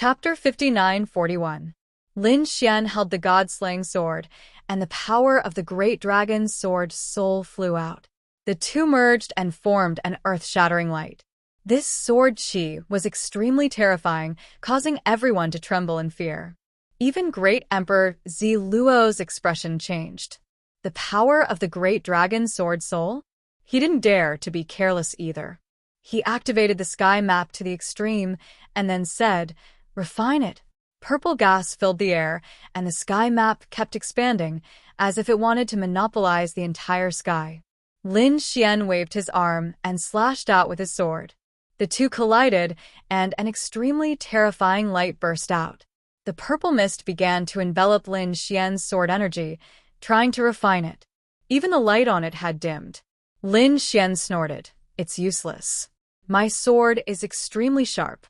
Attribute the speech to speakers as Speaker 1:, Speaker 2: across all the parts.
Speaker 1: Chapter 59:41. Lin Xian held the god-slaying sword, and the power of the great dragon's sword soul flew out. The two merged and formed an earth-shattering light. This sword qi was extremely terrifying, causing everyone to tremble in fear. Even Great Emperor Zi Luo's expression changed. The power of the great dragon's sword soul? He didn't dare to be careless either. He activated the sky map to the extreme and then said, "Refine it." Purple gas filled the air, and the sky map kept expanding, as if it wanted to monopolize the entire sky. Lin Xian waved his arm and slashed out with his sword. The two collided, and an extremely terrifying light burst out. The purple mist began to envelop Lin Xian's sword energy, trying to refine it. Even the light on it had dimmed. Lin Xian snorted, "It's useless. My sword is extremely sharp.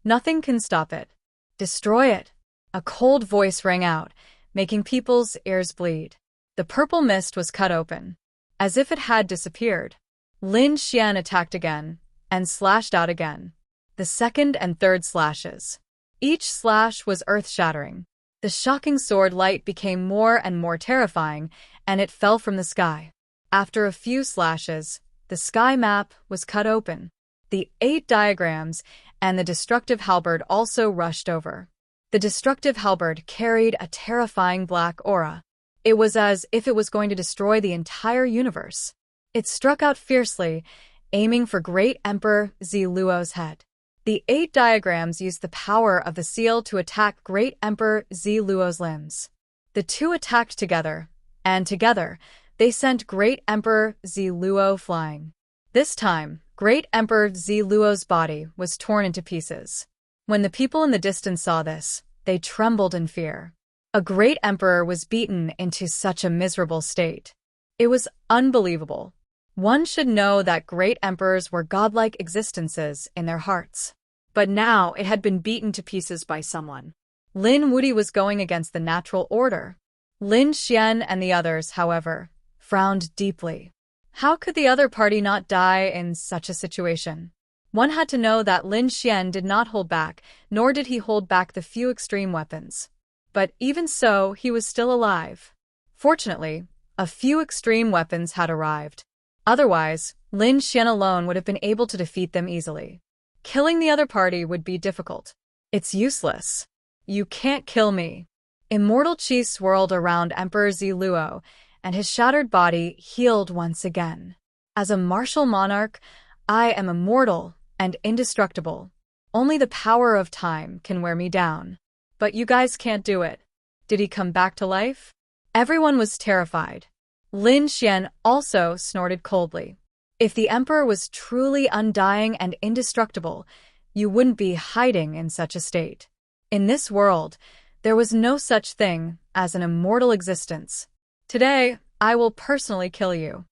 Speaker 1: Nothing can stop it. Destroy it." A cold voice rang out, making people's ears bleed. The purple mist was cut open, as if it had disappeared. Lin Xian attacked again, and slashed out again. The second and third slashes. Each slash was earth-shattering. The shocking sword light became more and more terrifying, and it fell from the sky. After a few slashes, the sky map was cut open. The 8 diagrams and the destructive halberd also rushed over. The destructive halberd carried a terrifying black aura. It was as if it was going to destroy the entire universe. It struck out fiercely, aiming for Great Emperor Zi Luo's head. The 8 diagrams used the power of the seal to attack Great Emperor Zi Luo's limbs. The two attacked together, and together, they sent Great Emperor Zi Luo flying. This time, Great Emperor Zi Luo's body was torn into pieces. When the people in the distance saw this, they trembled in fear. A great emperor was beaten into such a miserable state. It was unbelievable. One should know that great emperors were godlike existences in their hearts. But now it had been beaten to pieces by someone. Lin Wuti was going against the natural order. Lin Xian and the others, however, frowned deeply. How could the other party not die in such a situation? One had to know that Lin Xian did not hold back, nor did he hold back the few extreme weapons. But even so, he was still alive. Fortunately, a few extreme weapons had arrived. Otherwise, Lin Xian alone would have been able to defeat them easily. Killing the other party would be difficult. "It's useless. You can't kill me." Immortal qi swirled around Emperor Zi Luo, and his shattered body healed once again. "As a martial monarch, I am immortal and indestructible. Only the power of time can wear me down. But you guys can't do it." Did he come back to life? Everyone was terrified. Lin Xian also snorted coldly. If the emperor was truly undying and indestructible, you wouldn't be hiding in such a state. In this world, there was no such thing as an immortal existence. "Today, I will personally kill you."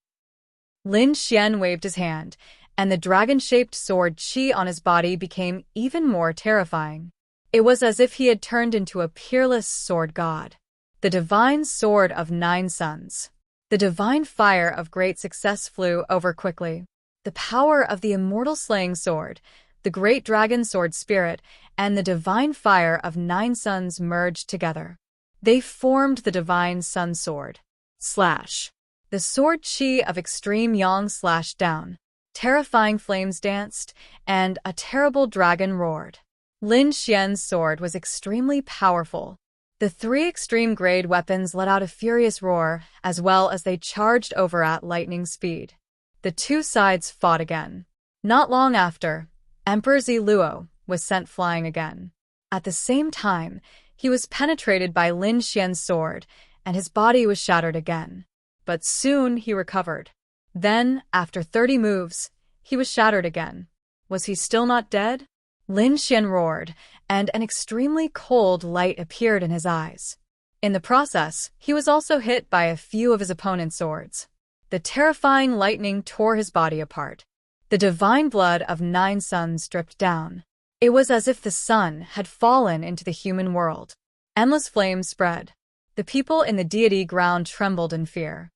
Speaker 1: Lin Xian waved his hand, and the dragon-shaped sword qi on his body became even more terrifying. It was as if he had turned into a peerless sword god. The divine sword of 9 suns. The divine fire of great success flew over quickly. The power of the immortal slaying sword, the great dragon sword spirit, and the divine fire of 9 suns merged together. They formed the divine sun sword. Slash. The sword qi of extreme yang slashed down. Terrifying flames danced, and a terrible dragon roared. Lin Xian's sword was extremely powerful. The 3 extreme grade weapons let out a furious roar, as well as they charged over at lightning speed. The two sides fought again. Not long after, Emperor Zi Luo was sent flying again. At the same time, he was penetrated by Lin Xian's sword, and his body was shattered again. But soon he recovered. Then, after 30 moves, he was shattered again. Was he still not dead? Lin Xian roared, and an extremely cold light appeared in his eyes. In the process, he was also hit by a few of his opponent's swords. The terrifying lightning tore his body apart. The divine blood of 9 suns dripped down. It was as if the sun had fallen into the human world. Endless flames spread. The people in the deity ground trembled in fear.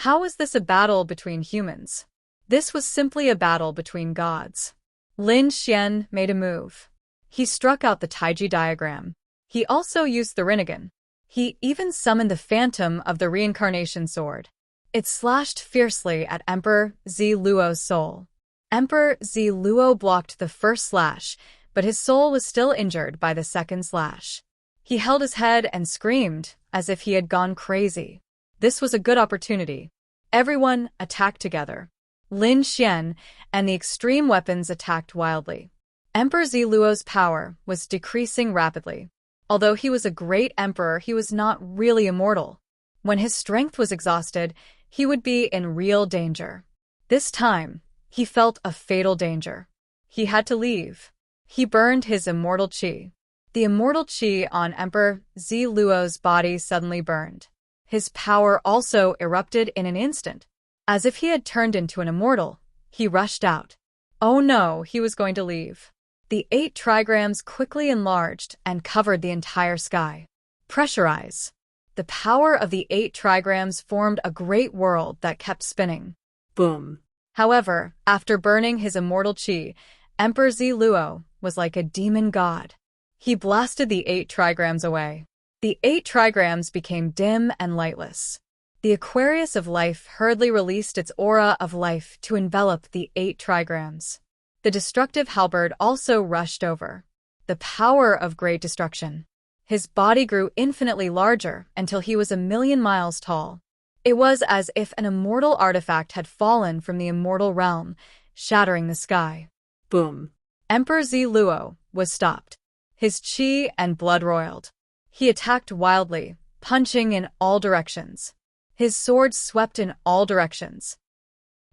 Speaker 1: How was this a battle between humans? This was simply a battle between gods. Lin Xian made a move. He struck out the Taiji diagram. He also used the Rinnegan. He even summoned the phantom of the reincarnation sword. It slashed fiercely at Emperor Zi Luo's soul. Emperor Zi Luo blocked the first slash, but his soul was still injured by the second slash. He held his head and screamed as if he had gone crazy. This was a good opportunity. Everyone attacked together. Lin Xian and the extreme weapons attacked wildly. Emperor Zi Luo's power was decreasing rapidly. Although he was a great emperor, he was not really immortal. When his strength was exhausted, he would be in real danger. This time, he felt a fatal danger. He had to leave. He burned his immortal qi. The immortal qi on Emperor Zi Luo's body suddenly burned. His power also erupted in an instant. As if he had turned into an immortal, he rushed out. Oh no, he was going to leave. The 8 trigrams quickly enlarged and covered the entire sky. Pressurize. The power of the 8 trigrams formed a great world that kept spinning.
Speaker 2: Boom.
Speaker 1: However, after burning his immortal qi, Emperor Zi Luo was like a demon god. He blasted the 8 trigrams away. The 8 trigrams became dim and lightless. The Aquarius of Life hurriedly released its aura of life to envelop the 8 trigrams. The destructive halberd also rushed over. The power of great destruction. His body grew infinitely larger until he was 1,000,000 miles tall. It was as if an immortal artifact had fallen from the immortal realm, shattering the sky.
Speaker 2: Boom.
Speaker 1: Emperor Zi Luo was stopped. His qi and blood roiled. He attacked wildly, punching in all directions. His sword swept in all directions.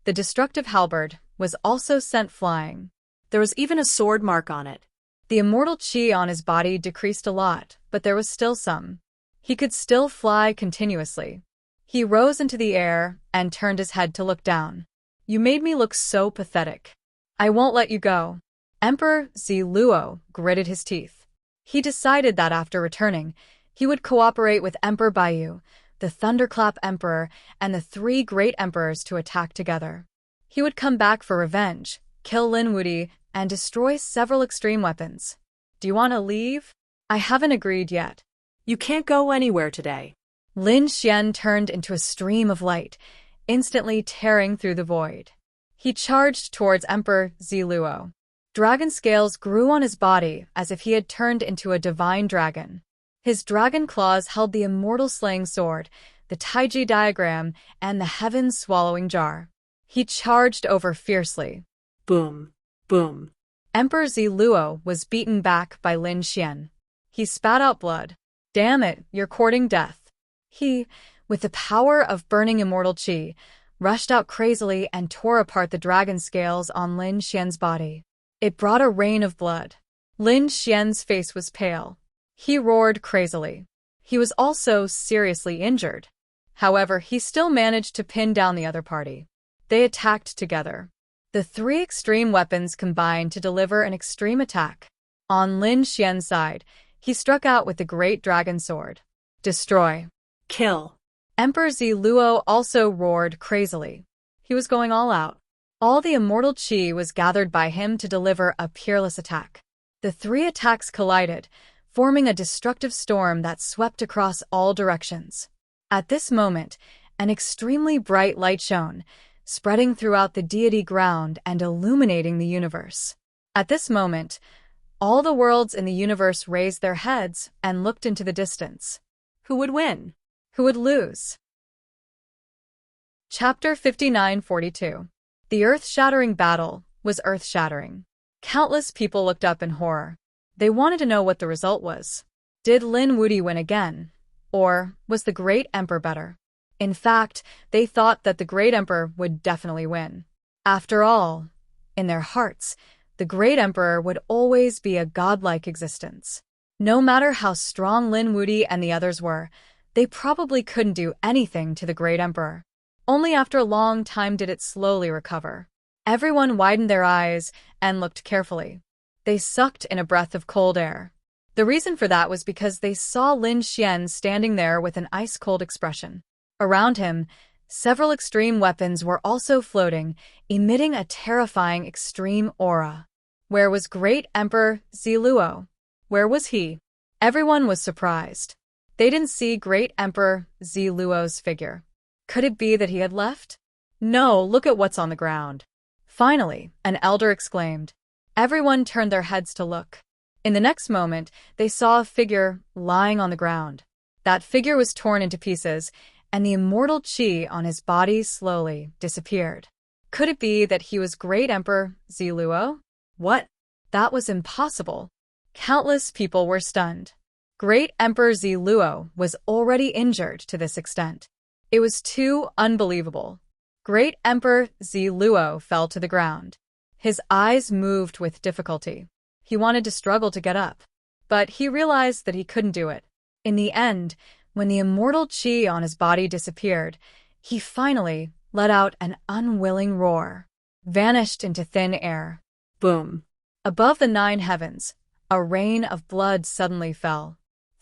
Speaker 1: The destructive halberd was also sent flying.
Speaker 2: There was even a sword mark on it.
Speaker 1: The immortal qi on his body decreased a lot, but there was still some. He could still fly continuously. He rose into the air and turned his head to look down. You made me look so pathetic. I won't let you go. Emperor Zi Luo gritted his teeth. He decided that after returning, he would cooperate with Emperor Baiyu, the Thunderclap Emperor, and the 3 great emperors to attack together. He would come back for revenge, kill Lin Wuti, and destroy several extreme weapons. Do you want to leave? I haven't agreed yet.
Speaker 2: You can't go anywhere today.
Speaker 1: Lin Xian turned into a stream of light, instantly tearing through the void. He charged towards Emperor Zi Luo. Dragon scales grew on his body as if he had turned into a divine dragon. His dragon claws held the immortal slaying sword, the Taiji diagram, and the heaven-swallowing jar. He charged over fiercely.
Speaker 2: Boom. Boom.
Speaker 1: Emperor Zi Luo was beaten back by Lin Xian. He spat out blood. Damn it, you're courting death. He, with the power of burning immortal qi, rushed out crazily and tore apart the dragon scales on Lin Xian's body. It brought a rain of blood. Lin Xian's face was pale. He roared crazily. He was also seriously injured. However, he still managed to pin down the other party. They attacked together. The 3 extreme weapons combined to deliver an extreme attack. On Lin Xian's side, he struck out with the great dragon sword. Destroy.
Speaker 2: Kill.
Speaker 1: Emperor Zi Luo also roared crazily. He was going all out. All the immortal qi was gathered by him to deliver a peerless attack. The 3 attacks collided, forming a destructive storm that swept across all directions. At this moment, an extremely bright light shone, spreading throughout the deity ground and illuminating the universe. At this moment, all the worlds in the universe raised their heads and looked into the distance.
Speaker 2: Who would win?
Speaker 1: Who would lose? Chapter 5942. The earth-shattering battle was earth-shattering. Countless people looked up in horror. They wanted to know what the result was. Did Lin Wuti win again? Or was the Great Emperor better? In fact, they thought that the Great Emperor would definitely win. After all, in their hearts, the Great Emperor would always be a godlike existence. No matter how strong Lin Wuti and the others were, they probably couldn't do anything to the Great Emperor. Only after a long time did it slowly recover. Everyone widened their eyes and looked carefully. They sucked in a breath of cold air. The reason for that was because they saw Lin Xian standing there with an ice-cold expression. Around him, several extreme weapons were also floating, emitting a terrifying extreme aura. Where was Great Emperor Ziluo? Where was he? Everyone was surprised. They didn't see Great Emperor Ziluo's figure. Could it be that he had left? No, look at what's on the ground. Finally, an elder exclaimed. Everyone turned their heads to look. In the next moment, they saw a figure lying on the ground. That figure was torn into pieces, and the immortal chi on his body slowly disappeared. Could it be that he was Great Emperor Ziluo? What? That was impossible. Countless people were stunned. Great Emperor Ziluo was already injured to this extent. It was too unbelievable. Great Emperor Ziluo fell to the ground. His eyes moved with difficulty. He wanted to struggle to get up, but he realized that he couldn't do it. In the end, when the immortal chi on his body disappeared, he finally let out an unwilling roar, vanished into thin air.
Speaker 2: Boom.
Speaker 1: Above the 9 heavens, a rain of blood suddenly fell.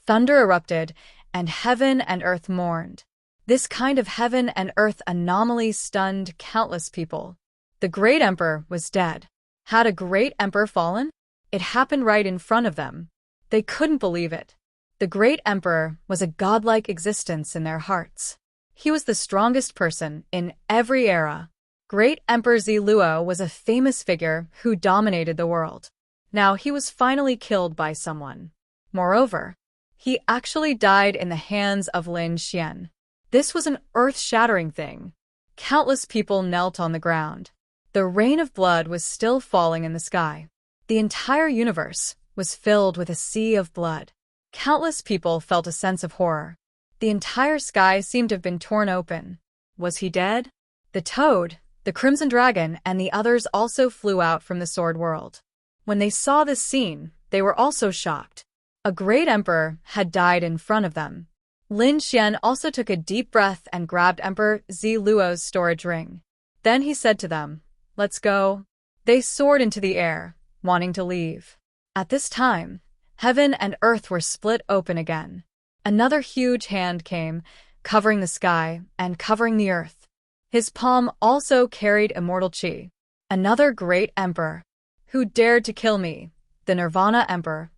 Speaker 1: Thunder erupted, and heaven and earth mourned. This kind of heaven and earth anomaly stunned countless people. The great emperor was dead. Had a great emperor fallen? It happened right in front of them. They couldn't believe it. The great emperor was a godlike existence in their hearts. He was the strongest person in every era. Great Emperor Ziluo was a famous figure who dominated the world. Now he was finally killed by someone. Moreover, he actually died in the hands of Lin Xian. This was an earth-shattering thing. Countless people knelt on the ground. The rain of blood was still falling in the sky. The entire universe was filled with a sea of blood. Countless people felt a sense of horror. The entire sky seemed to have been torn open. Was he dead? The toad, the crimson dragon, and the others also flew out from the sword world. When they saw this scene, they were also shocked. A great emperor had died in front of them. Lin Xian also took a deep breath and grabbed Emperor Ziluo's storage ring. Then he said to them, "Let's go." They soared into the air, wanting to leave. At this time, heaven and earth were split open again. Another huge hand came, covering the sky and covering the earth. His palm also carried immortal chi. Another great emperor. Who dared to kill me? The Nirvana Emperor.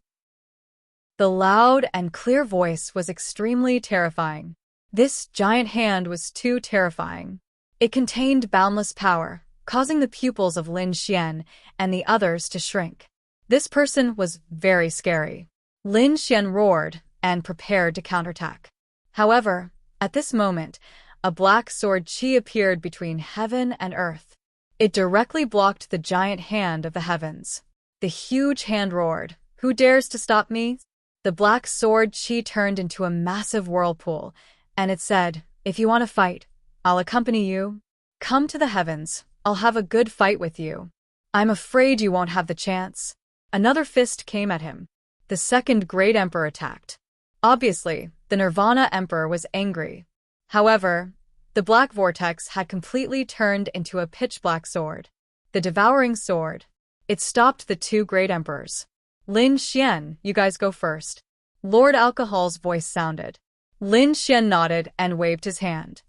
Speaker 1: The loud and clear voice was extremely terrifying. This giant hand was too terrifying. It contained boundless power, causing the pupils of Lin Xian and the others to shrink. This person was very scary. Lin Xian roared and prepared to counterattack. However, at this moment, a black sword chi appeared between heaven and earth. It directly blocked the giant hand of the heavens. The huge hand roared, "Who dares to stop me?" The black sword chi turned into a massive whirlpool, and it said, "If you want to fight, I'll accompany you. Come to the heavens, I'll have a good fight with you. I'm afraid you won't have the chance." Another fist came at him. The second great emperor attacked. Obviously, the Nirvana Emperor was angry. However, the black vortex had completely turned into a pitch-black sword. The devouring sword. It stopped the two great emperors. "Lin Xian, you guys go first." Lord Alcohol's voice sounded. Lin Xian nodded and waved his hand.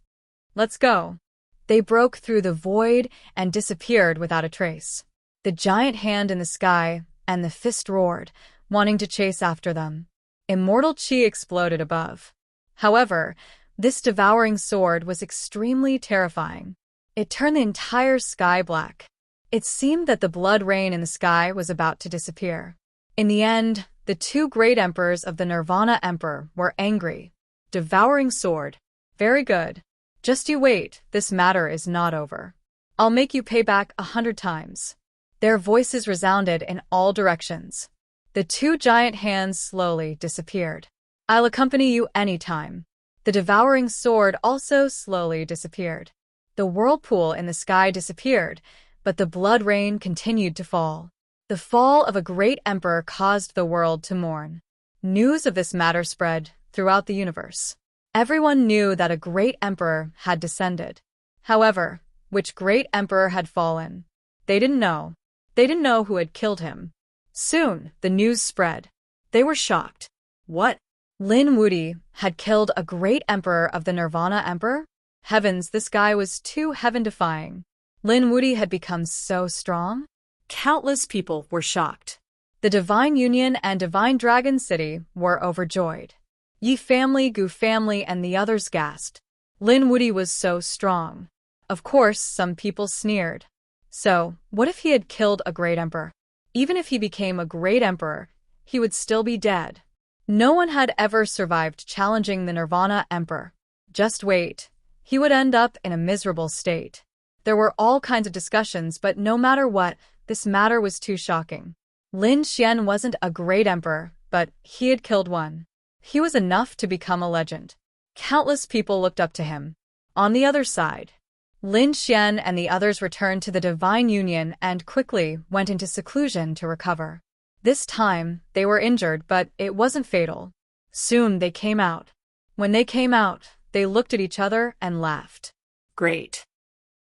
Speaker 1: "Let's go." They broke through the void and disappeared without a trace. The giant hand in the sky and the fist roared, wanting to chase after them. Immortal chi exploded above. However, this devouring sword was extremely terrifying. It turned the entire sky black. It seemed that the blood rain in the sky was about to disappear. In the end, the two great emperors of the Nirvana Emperor were angry. Devouring sword. Very good. Just you wait, this matter is not over. I'll make you pay back 100 times. Their voices resounded in all directions. The two giant hands slowly disappeared. I'll accompany you anytime. The devouring sword also slowly disappeared. The whirlpool in the sky disappeared, but the blood rain continued to fall. The fall of a great emperor caused the world to mourn. News of this matter spread throughout the universe. Everyone knew that a great emperor had descended. However, which great emperor had fallen? They didn't know. They didn't know who had killed him. Soon, the news spread. They were shocked. What? Lin Wudi had killed a great emperor of the Nirvana Emperor? Heavens, this guy was too heaven-defying. Lin Wudi had become so strong?
Speaker 2: Countless people were shocked.
Speaker 1: The Divine Union and Divine Dragon City were overjoyed. Yi family, Gu family, and the others gasped. Lin Wuyi was so strong. Of course, some people sneered. So, what if he had killed a great emperor? Even if he became a great emperor, he would still be dead. No one had ever survived challenging the Nirvana Emperor. Just wait. He would end up in a miserable state. There were all kinds of discussions, but no matter what, this matter was too shocking. Lin Xian wasn't a great emperor, but he had killed one. He was enough to become a legend. Countless people looked up to him. On the other side, Lin Xian and the others returned to the Divine Union and quickly went into seclusion to recover. This time, they were injured, but it wasn't fatal. Soon they came out. When they came out, they looked at each other and laughed.
Speaker 2: Great.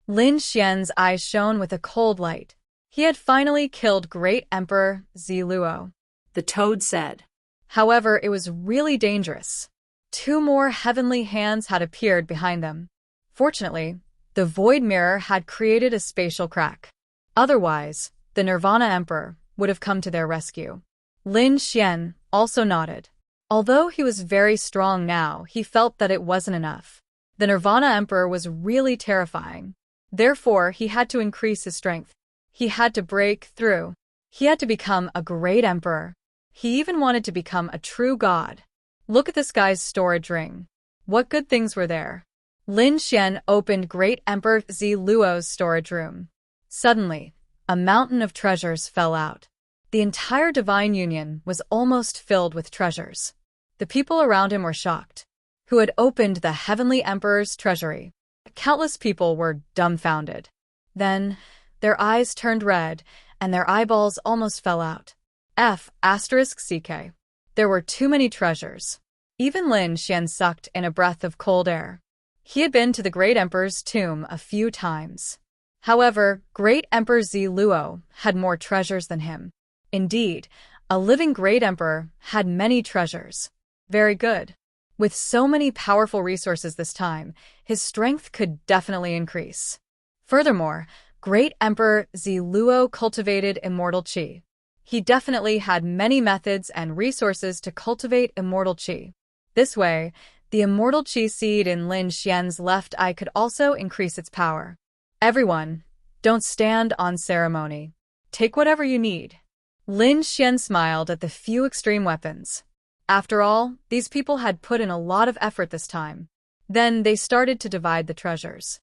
Speaker 1: Lin Xian's eyes shone with a cold light. He had finally killed Great Emperor Ziluo.
Speaker 2: The toad said.
Speaker 1: However, it was really dangerous. 2 more heavenly hands had appeared behind them. Fortunately, the void mirror had created a spatial crack. Otherwise, the Nirvana Emperor would have come to their rescue. Lin Xian also nodded. Although he was very strong now, he felt that it wasn't enough. The Nirvana Emperor was really terrifying. Therefore, he had to increase his strength. He had to break through. He had to become a great emperor. He even wanted to become a true god. Look at this guy's storage ring. What good things were there? Lin Xian opened Great Emperor Ziluo's storage room. Suddenly, a mountain of treasures fell out. The entire Divine Union was almost filled with treasures. The people around him were shocked. Who had opened the Heavenly Emperor's treasury? Countless people were dumbfounded. Then, their eyes turned red, and their eyeballs almost fell out. CK. There were too many treasures. Even Lin Xian sucked in a breath of cold air. He had been to the Great Emperor's tomb a few times. However, Great Emperor Ziluo had more treasures than him. Indeed, a living Great Emperor had many treasures. Very good. With so many powerful resources this time, his strength could definitely increase. Furthermore, Great Emperor Ziluo cultivated immortal qi. He definitely had many methods and resources to cultivate immortal qi. This way, the immortal qi seed in Lin Xian's left eye could also increase its power. Everyone, don't stand on ceremony. Take whatever you need. Lin Xian smiled at the few extreme weapons. After all, these people had put in a lot of effort this time. Then they started to divide the treasures.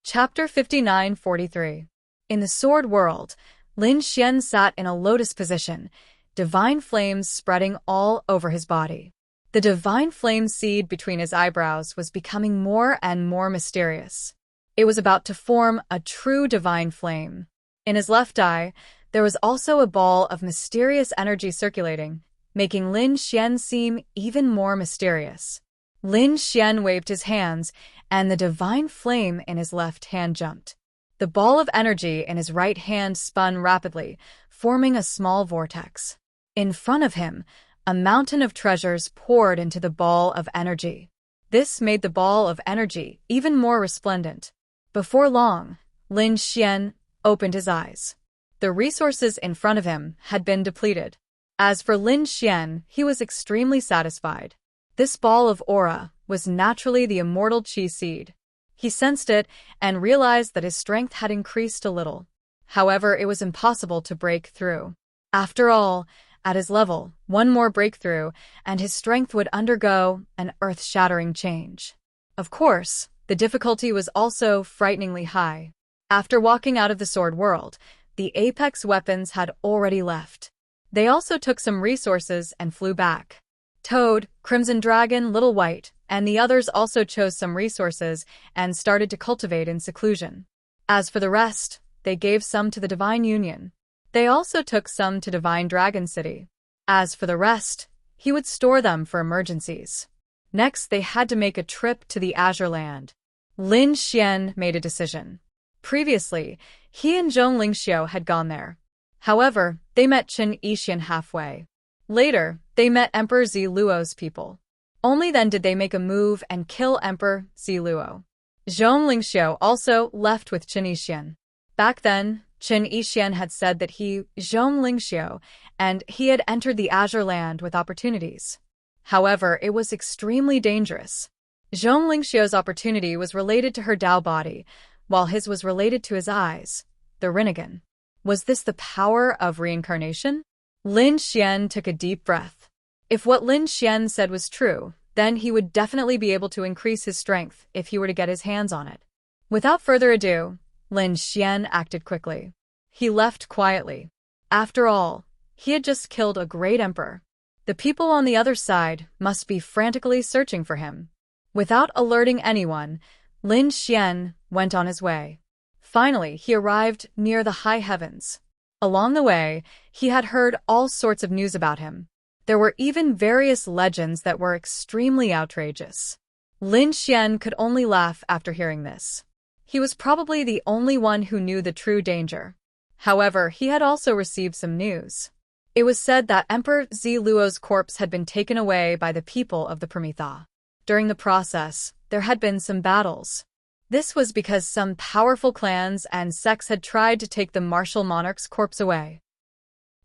Speaker 1: Chapter 59-43. In the sword world, Lin Xian sat in a lotus position, divine flames spreading all over his body. The divine flame seed between his eyebrows was becoming more and more mysterious. It was about to form a true divine flame. In his left eye, there was also a ball of mysterious energy circulating, making Lin Xian seem even more mysterious. Lin Xian waved his hands, and the divine flame in his left hand jumped. The ball of energy in his right hand spun rapidly, forming a small vortex. In front of him, a mountain of treasures poured into the ball of energy. This made the ball of energy even more resplendent. Before long, Lin Xian opened his eyes. The resources in front of him had been depleted. As for Lin Xian, he was extremely satisfied. This ball of aura was naturally the immortal qi seed. He sensed it and realized that his strength had increased a little. However, it was impossible to break through. After all, at his level, one more breakthrough, and his strength would undergo an earth-shattering change. Of course, the difficulty was also frighteningly high. After walking out of the sword world, the apex weapons had already left. They also took some resources and flew back. Toad, Crimson Dragon, Little White, and the others also chose some resources and started to cultivate in seclusion. As for the rest, they gave some to the Divine Union. They also took some to Divine Dragon City. As for the rest, he would store them for emergencies. Next, they had to make a trip to the Azure Land. Lin Xian made a decision. Previously, he and Zhong Lingxiu had gone there. However, they met Chen Yixian halfway. Later, they met Emperor Ziluo's people. Only then did they make a move and kill Emperor Ziluo. Zhong Lingxiu also left with Chen Yixian. Back then, Qin Yixian had said that he, Zhong Lingxiu, and he had entered the Azure Land with opportunities. However, it was extremely dangerous. Zhong Lingxiu's opportunity was related to her Dao body, while his was related to his eyes, the Rinnegan. Was this the power of reincarnation? Lin Xian took a deep breath. If what Lin Xian said was true, then he would definitely be able to increase his strength if he were to get his hands on it. Without further ado, Lin Xian acted quickly. He left quietly. After all, he had just killed a great emperor. The people on the other side must be frantically searching for him. Without alerting anyone, Lin Xian went on his way. Finally, he arrived near the high heavens. Along the way, he had heard all sorts of news about him. There were even various legends that were extremely outrageous. Lin Xian could only laugh after hearing this. He was probably the only one who knew the true danger. However, he had also received some news. It was said that Emperor Ziluo's corpse had been taken away by the people of the Prometha. During the process, there had been some battles. This was because some powerful clans and sects had tried to take the martial monarch's corpse away.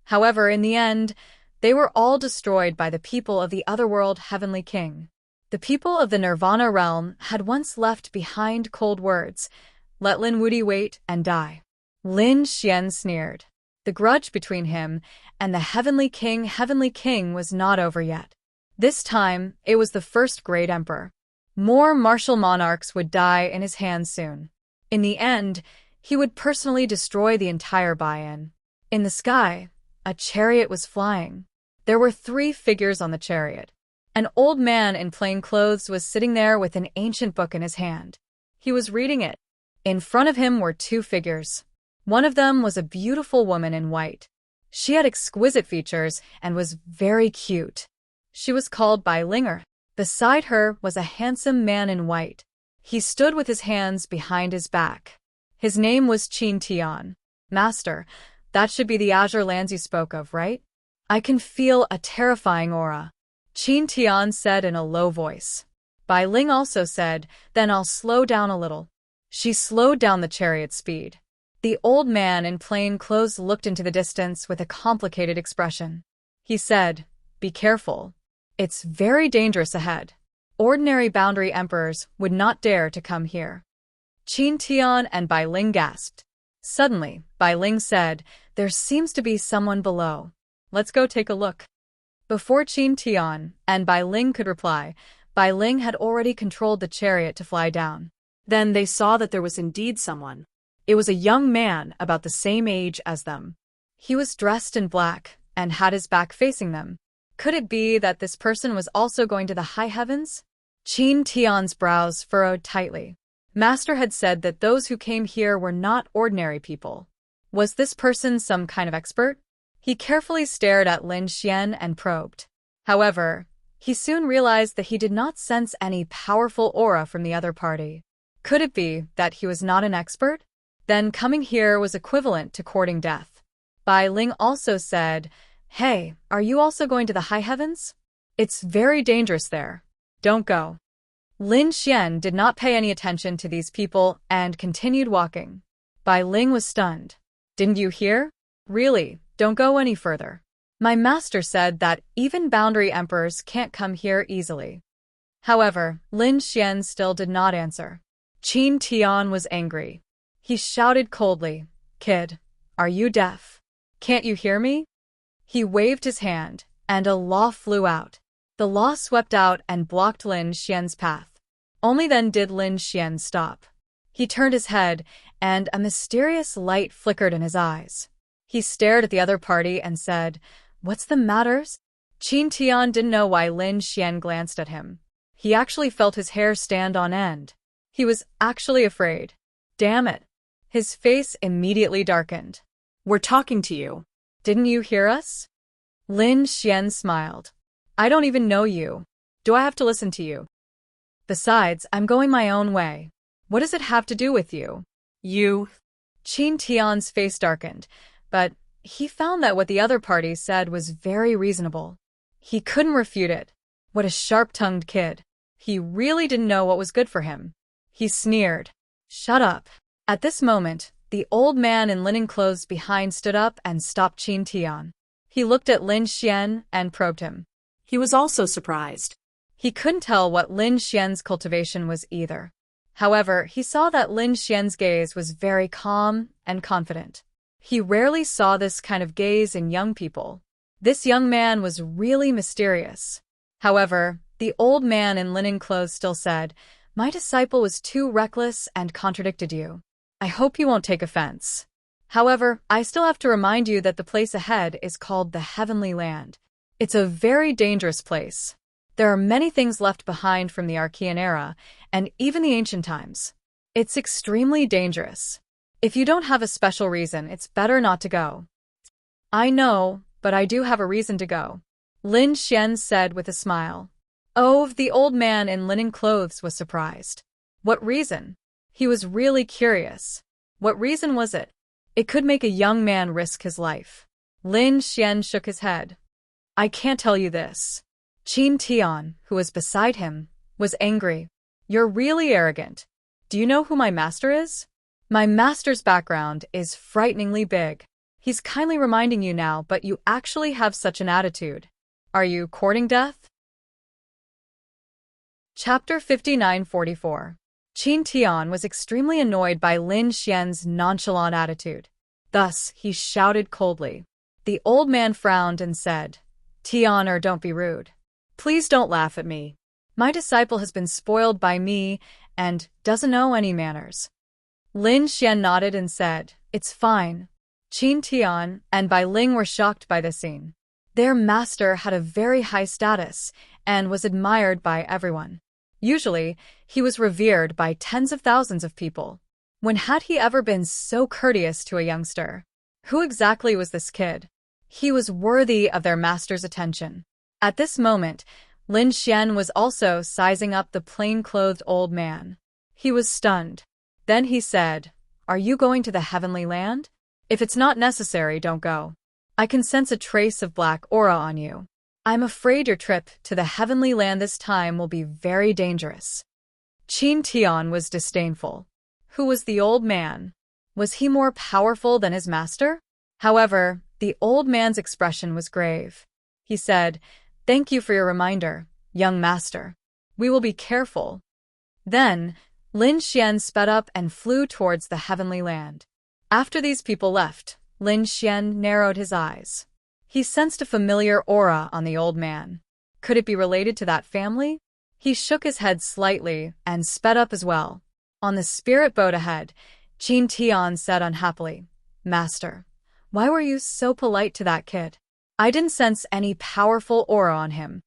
Speaker 1: However, in the end, they were all destroyed by the people of the Otherworld Heavenly King. The people of the Nirvana realm had once left behind cold words, "Let Lin Wuди wait and die." Lin Xian sneered. The grudge between him and the Heavenly King was not over yet. This time, it was the first great emperor. More martial monarchs would die in his hands soon. In the end, he would personally destroy the entire Bayan. In the sky, a chariot was flying. There were 3 figures on the chariot. An old man in plain clothes was sitting there with an ancient book in his hand. He was reading it. In front of him were 2 figures. One of them was a beautiful woman in white. She had exquisite features and was very cute. She was called Bai Linger. Beside her was a handsome man in white. He stood with his hands behind his back. His name was Qin Tian. "Master, that should be the Azure Lands you spoke of, right? I can feel a terrifying aura," Qin Tian said in a low voice. Bai Ling also said, "Then I'll slow down a little." She slowed down the chariot's speed. The old man in plain clothes looked into the distance with a complicated expression. He said, "Be careful. It's very dangerous ahead. Ordinary boundary emperors would not dare to come here." Qin Tian and Bai Ling gasped. Suddenly, Bai Ling said, "There seems to be someone below. Let's go take a look." Before Qin Tian and Bai Ling could reply, Bai Ling had already controlled the chariot to fly down.
Speaker 2: Then they saw that there was indeed someone. It was a young man about the same age as them.
Speaker 1: He was dressed in black and had his back facing them. Could it be that this person was also going to the high heavens? Qin Tian's brows furrowed tightly. Master had said that those who came here were not ordinary people. Was this person some kind of expert? He carefully stared at Lin Xian and probed. However, he soon realized that he did not sense any powerful aura from the other party. Could it be that he was not an expert? Then coming here was equivalent to courting death. Bai Ling also said, "Hey, are you also going to the high heavens? It's very dangerous there. Don't go." Lin Xian did not pay any attention to these people and continued walking. Bai Ling was stunned. "Didn't you hear? Really, don't go any further. My master said that even boundary emperors can't come here easily." However, Lin Xian still did not answer. Qin Tian was angry. He shouted coldly, "Kid, are you deaf? Can't you hear me?" He waved his hand, and a law flew out. The law swept out and blocked Lin Xian's path. Only then did Lin Xian stop. He turned his head, and a mysterious light flickered in his eyes. He stared at the other party and said, "What's the matter?" Qin Tian didn't know why Lin Xian glanced at him. He actually felt his hair stand on end. He was actually afraid. Damn it. His face immediately darkened.
Speaker 2: "We're talking to you.
Speaker 1: Didn't you hear us?" Lin Xian smiled. "I don't even know you. Do I have to listen to you? Besides, I'm going my own way. What does it have to do with you?"
Speaker 2: "You..."
Speaker 1: Qin Tian's face darkened, but he found that what the other party said was very reasonable. He couldn't refute it. What a sharp-tongued kid. He really didn't know what was good for him. He sneered. "Shut up." At this moment, The old man in linen clothes behind stood up and stopped Qin Tian. He looked at Lin Xian and probed him.
Speaker 2: He was also surprised.
Speaker 1: He couldn't tell what Lin Xian's cultivation was either. However, he saw that Lin Xian's gaze was very calm and confident. He rarely saw this kind of gaze in young people. This young man was really mysterious. However, the old man in linen clothes still said, "My disciple was too reckless and contradicted you. I hope you won't take offense. However, I still have to remind you that the place ahead is called the Heavenly Land. It's a very dangerous place. There are many things left behind from the Archean era, and even the ancient times. It's extremely dangerous. If you don't have a special reason, it's better not to go." "I know, but I do have a reason to go," Lin Xian said with a smile. Oh, the old man in linen clothes was surprised. What reason? He was really curious. What reason was it? It could make a young man risk his life. Lin Xian shook his head. "I can't tell you this." Qin Tian, who was beside him, was angry. "You're really arrogant. Do you know who my master is?" "My master's background is frighteningly big. He's kindly reminding you now, but you actually have such an attitude. Are you courting death?" Chapter 59-44. Qin Tian was extremely annoyed by Lin Xian's nonchalant attitude. Thus, he shouted coldly. The old man frowned and said, "Tian, don't be rude. Please don't laugh at me. My disciple has been spoiled by me and doesn't know any manners." Lin Xian nodded and said, "It's fine." Qin Tian and Bai Ling were shocked by this scene. Their master had a very high status and was admired by everyone. Usually, he was revered by tens of thousands of people. When had he ever been so courteous to a youngster? Who exactly was this kid? He was worthy of their master's attention. At this moment, Lin Xian was also sizing up the plain-clothed old man. He was stunned. Then he said, "Are you going to the Heavenly Land? If it's not necessary, don't go. I can sense a trace of black aura on you. I'm afraid your trip to the Heavenly Land this time will be very dangerous." Qin Tian was disdainful. Who was the old man? Was he more powerful than his master? However, the old man's expression was grave. He said, "Thank you for your reminder, young master. We will be careful." Then, Lin Xian sped up and flew towards the Heavenly Land. After these people left, Lin Xian narrowed his eyes. He sensed a familiar aura on the old man. Could it be related to that family? He shook his head slightly and sped up as well. On the spirit boat ahead, Qin Tian said unhappily, "Master, why were you so polite to that kid? I didn't sense any powerful aura on him."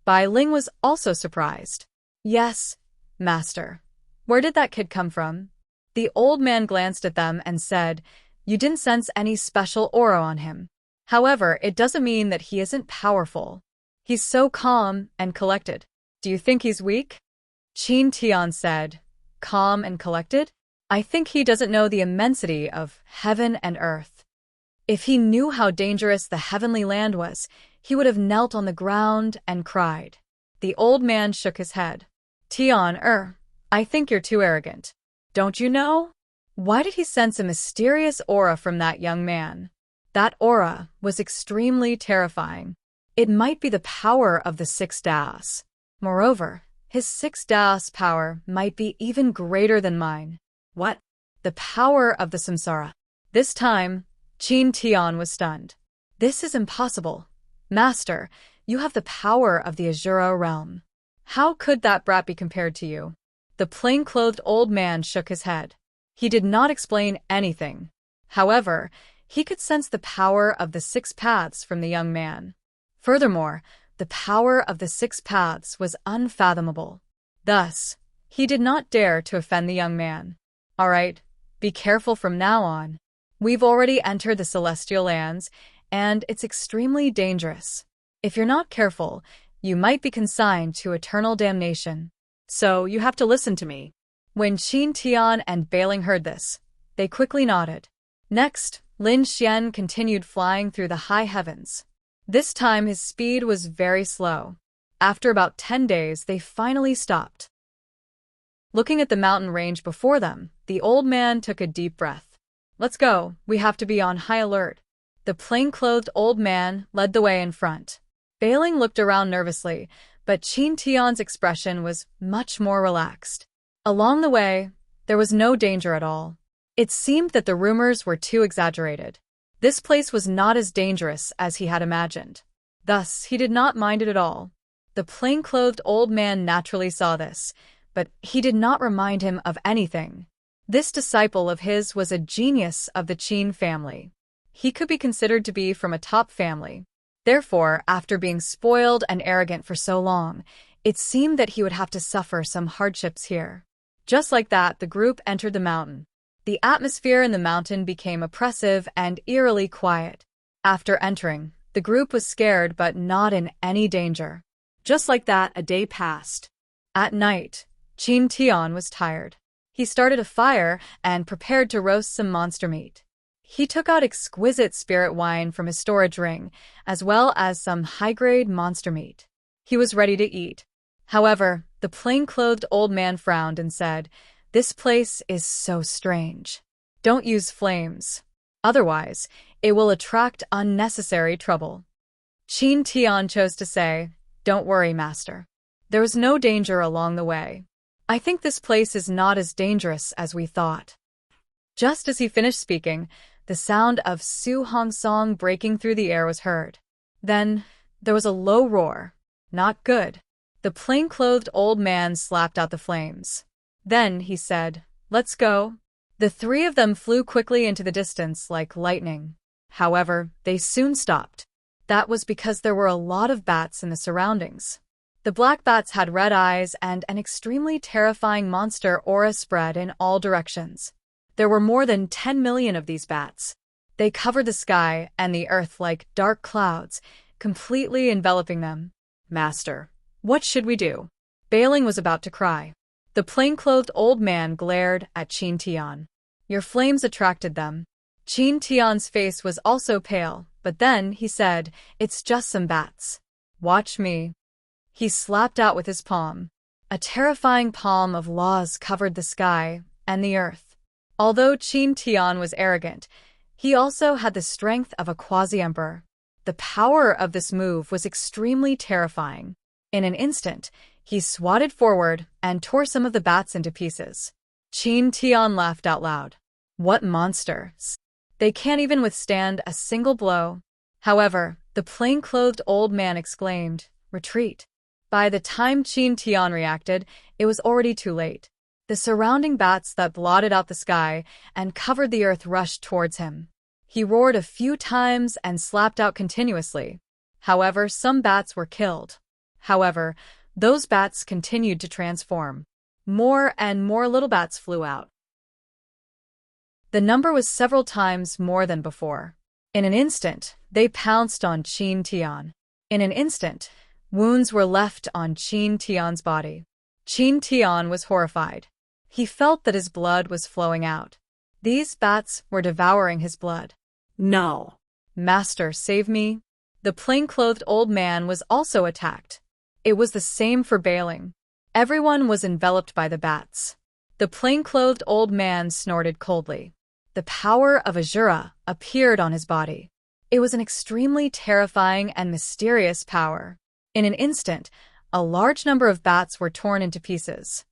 Speaker 1: Bai Ling was also surprised. "Yes, master. Where did that kid come from?" The old man glanced at them and said, "You didn't sense any special aura on him. However, it doesn't mean that he isn't powerful. He's so calm and collected. Do you think he's weak?" Qin Tian said, "Calm and collected? I think he doesn't know the immensity of heaven and earth. If he knew how dangerous the Heavenly Land was, he would have knelt on the ground and cried." The old man shook his head. "Tian, I think you're too arrogant. Don't you know? Why did he sense a mysterious aura from that young man? That aura was extremely terrifying. It might be the power of the six Das. Moreover, his six Das power might be even greater than mine." "What?" "The power of the samsara." This time, Qin Tian was stunned. "This is impossible. Master, you have the power of the Azura realm. How could that brat be compared to you?" The plain-clothed old man shook his head. He did not explain anything. However, he could sense the power of the six paths from the young man. Furthermore, the power of the six paths was unfathomable. Thus, he did not dare to offend the young man. "All right, be careful from now on. We've already entered the celestial lands, and it's extremely dangerous. If you're not careful, you might be consigned to eternal damnation. So you have to listen to me." When Qin Tian and Bai Ling heard this, they quickly nodded. Next, Lin Xian continued flying through the high heavens. This time his speed was very slow. After about 10 days, they finally stopped. Looking at the mountain range before them, the old man took a deep breath. let's go. We have to be on high alert. The plain-clothed old man led the way in front. Bailing looked around nervously, but Qin Tian's expression was much more relaxed. Along the way, there was no danger at all. It seemed that the rumors were too exaggerated. This place was not as dangerous as he had imagined. Thus, he did not mind it at all. The plain-clothed old man naturally saw this, but he did not remind him of anything. This disciple of his was a genius of the Qin family. He could be considered to be from a top family. Therefore, after being spoiled and arrogant for so long, it seemed that he would have to suffer some hardships here. Just like that, the group entered the mountain. The atmosphere in the mountain became oppressive and eerily quiet. After entering, the group was scared but not in any danger.
Speaker 2: Just like that, a day passed.
Speaker 1: At night, Qin Tian was tired. He started a fire and prepared to roast some monster meat. He took out exquisite spirit wine from his storage ring, as well as some high-grade monster meat. He was ready to eat. However, the plain-clothed old man frowned and said, "This place is so strange. Don't use flames. Otherwise, it will attract unnecessary trouble." Qin Tian chose to say, "Don't worry, master. There was no danger along the way. I think this place is not as dangerous as we thought." Just as he finished speaking, the sound of Su Hong Song breaking through the air was heard. Then, there was a low roar. Not good. The plain-clothed old man slapped out the flames. Then he said, "Let's go." The three of them flew quickly into the distance like lightning. However, they soon stopped. That was because there were a lot of bats in the surroundings. The black bats had red eyes and an extremely terrifying monster aura spread in all directions. There were more than 10 million of these bats. They covered the sky and the earth like dark clouds, completely enveloping them. "Master, what should we do?" Bailing was about to cry. The plain-clothed old man glared at Qin Tian. "Your flames attracted them." Qin Tian's face was also pale, but then he said, "It's just some bats. Watch me." He slapped out with his palm. A terrifying palm of laws covered the sky and the earth. Although Qin Tian was arrogant, he also had the strength of a quasi-emperor. The power of this move was extremely terrifying. In an instant, he swatted forward and tore some of the bats into pieces. Qin Tian laughed out loud. "What monsters! They can't even withstand a single blow." However, the plain-clothed old man exclaimed, "Retreat." By the time Qin Tian reacted, it was already too late. The surrounding bats that blotted out the sky and covered the earth rushed towards him. He roared a few times and slapped out continuously. However, some bats were killed. However, those bats continued to transform. More and more little bats flew out. The number was several times more than before. In an instant, they pounced on Qin Tian. In an instant, wounds were left on Qin Tian's body. Qin Tian was horrified. He felt that his blood was flowing out. These bats were devouring his blood.
Speaker 2: "No.
Speaker 1: Master, save me." The plain-clothed old man was also attacked. It was the same for Bailing. Everyone was enveloped by the bats. The plain-clothed old man snorted coldly. The power of Azura appeared on his body. It was an extremely terrifying and mysterious power. In an instant, a large number of bats were torn into pieces.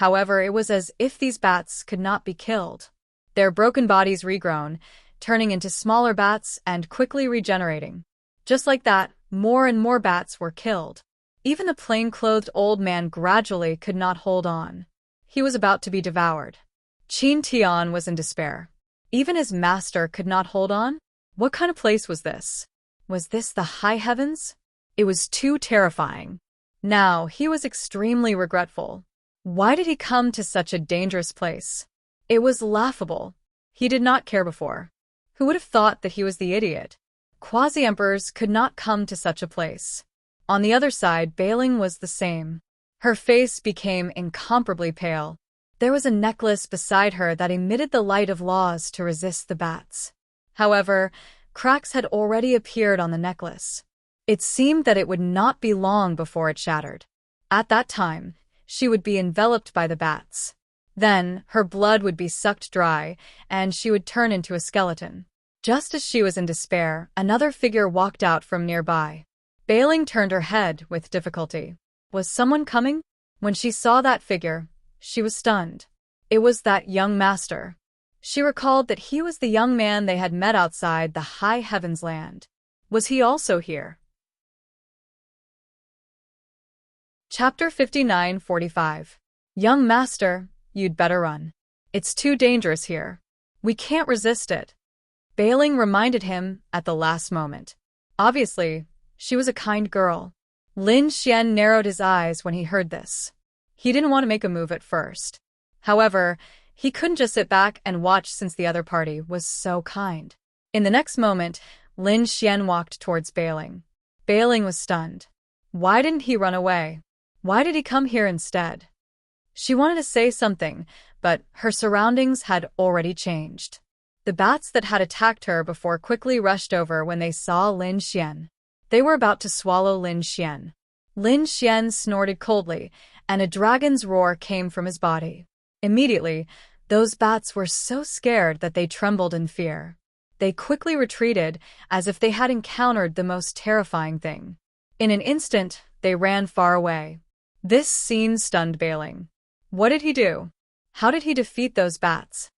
Speaker 1: However, it was as if these bats could not be killed. Their broken bodies regrown, turning into smaller bats and quickly regenerating. Just like that, more and more bats were killed. Even the plain-clothed old man gradually could not hold on. He was about to be devoured. Qin Tian was in despair. Even his master could not hold on? What kind of place was this? Was this the high heavens? It was too terrifying. Now, he was extremely regretful. Why did he come to such a dangerous place? It was laughable. He did not care before. Who would have thought that he was the idiot? Quasi-emperors could not come to such a place. On the other side, Bailing was the same. Her face became incomparably pale. There was a necklace beside her that emitted the light of laws to resist the bats. However, cracks had already appeared on the necklace. It seemed that it would not be long before it shattered. At that time, she would be enveloped by the bats. Then her blood would be sucked dry, and she would turn into a skeleton. Just as she was in despair, another figure walked out from nearby. Bailing turned her head with difficulty. Was someone coming? When she saw that figure, she was stunned. It was that young master. She recalled that he was the young man they had met outside the High Heavens land. Was he also here? Chapter 59:45. Young master, you'd better run. It's too dangerous here. We can't resist it. Bailing reminded him at the last moment. Obviously, she was a kind girl. Lin Xian narrowed his eyes when he heard this. He didn't want to make a move at first. However, he couldn't just sit back and watch since the other party was so kind. In the next moment, Lin Xian walked towards Bailing. Bailing was stunned. Why didn't he run away? Why did he come here instead? She wanted to say something, but her surroundings had already changed. The bats that had attacked her before quickly rushed over when they saw Lin Xian. They were about to swallow Lin Xian. Lin Xian snorted coldly, and a dragon's roar came from his body. Immediately, those bats were so scared that they trembled in fear. They quickly retreated as if they had encountered the most terrifying thing. In an instant, they ran far away. This scene stunned Bailing. What did he do? How did he defeat those bats?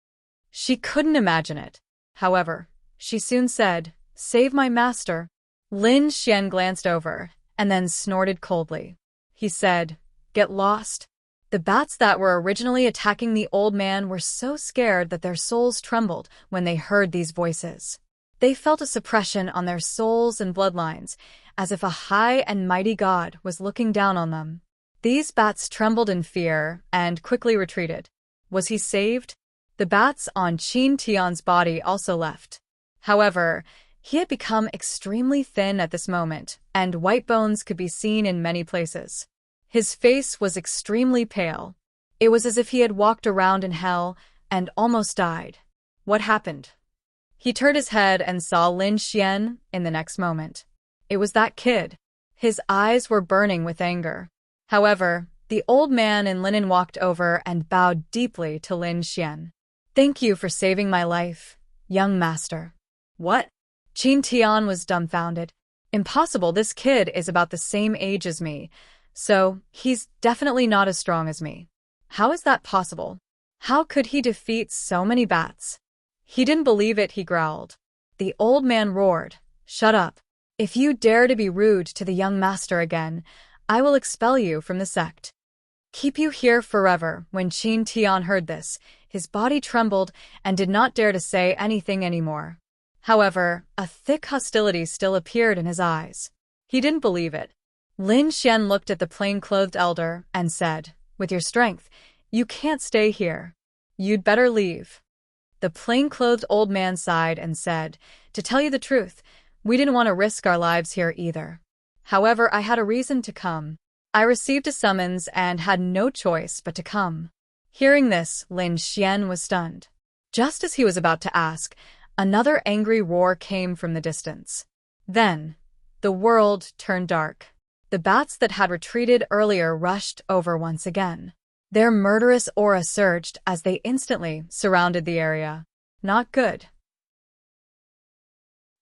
Speaker 1: She couldn't imagine it. However, she soon said, "Save my master." Lin Xian glanced over, and then snorted coldly. He said, "Get lost." The bats that were originally attacking the old man were so scared that their souls trembled when they heard these voices. They felt a suppression on their souls and bloodlines, as if a high and mighty god was looking down on them. These bats trembled in fear and quickly retreated. Was he saved? The bats on Qin Tian's body also left. However, he had become extremely thin at this moment, and white bones could be seen in many places. His face was extremely pale. It was as if he had walked around in hell and almost died. What happened? He turned his head and saw Lin Xian in the next moment. It was that kid. His eyes were burning with anger. However, the old man in linen walked over and bowed deeply to Lin Xian. "Thank you for saving my life, young master." "What?" Qin Tian was dumbfounded. "Impossible, this kid is about the same age as me, so he's definitely not as strong as me. How is that possible? How could he defeat so many bats?" He didn't believe it, he growled. The old man roared, "Shut up. If you dare to be rude to the young master again, I will expel you from the sect." "Keep you here forever." When Qin Tian heard this, his body trembled and did not dare to say anything anymore. However, a thick hostility still appeared in his eyes. He didn't believe it. Lin Xian looked at the plain-clothed elder and said, "With your strength, you can't stay here. You'd better leave." The plain-clothed old man sighed and said, "To tell you the truth, we didn't want to risk our lives here either. However, I had a reason to come. I received a summons and had no choice but to come." Hearing this, Lin Xian was stunned. Just as he was about to ask, another angry roar came from the distance. Then, the world turned dark. The bats that had retreated earlier rushed over once again. Their murderous aura surged as they instantly surrounded the area. Not good.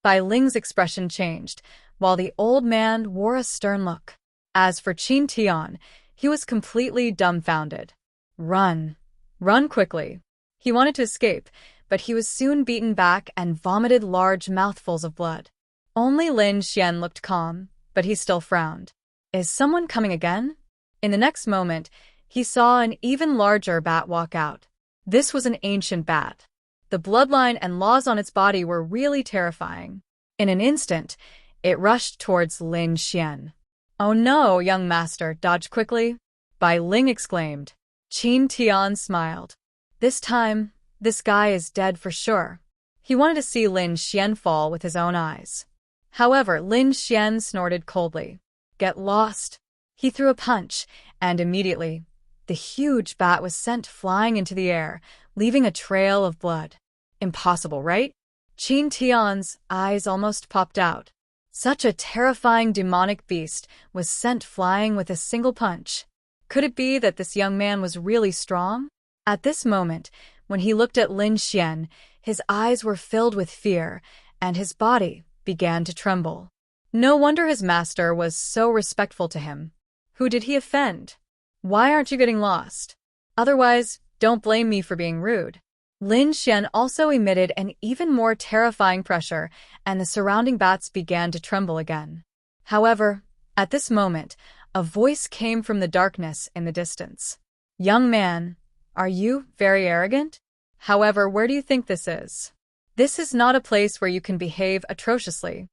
Speaker 1: Bai Ling's expression changed, while the old man wore a stern look. As for Qin Tian, he was completely dumbfounded. Run. Run quickly. He wanted to escape, but he was soon beaten back and vomited large mouthfuls of blood. Only Lin Xian looked calm, but he still frowned. Is someone coming again? In the next moment, he saw an even larger bat walk out. This was an ancient bat. The bloodline and laws on its body were really terrifying. In an instant, it rushed towards Lin Xian. "Oh no, young master, dodge quickly!" Bai Ling exclaimed. Qin Tian smiled. This time, this guy is dead for sure. He wanted to see Lin Xian fall with his own eyes. However, Lin Xian snorted coldly. "Get lost." He threw a punch, and immediately, the huge bat was sent flying into the air, leaving a trail of blood. Impossible, right? Qin Tian's eyes almost popped out. Such a terrifying demonic beast was sent flying with a single punch. Could it be that this young man was really strong? At this moment, when he looked at Lin Xian, his eyes were filled with fear, and his body began to tremble. No wonder his master was so respectful to him. Who did he offend? Why aren't you getting lost? Otherwise, don't blame me for being rude. Lin Xian also emitted an even more terrifying pressure, and the surrounding bats began to tremble again. However, at this moment, a voice came from the darkness in the distance. Young man, are you very arrogant? However, where do you think this is? This is not a place where you can behave atrociously.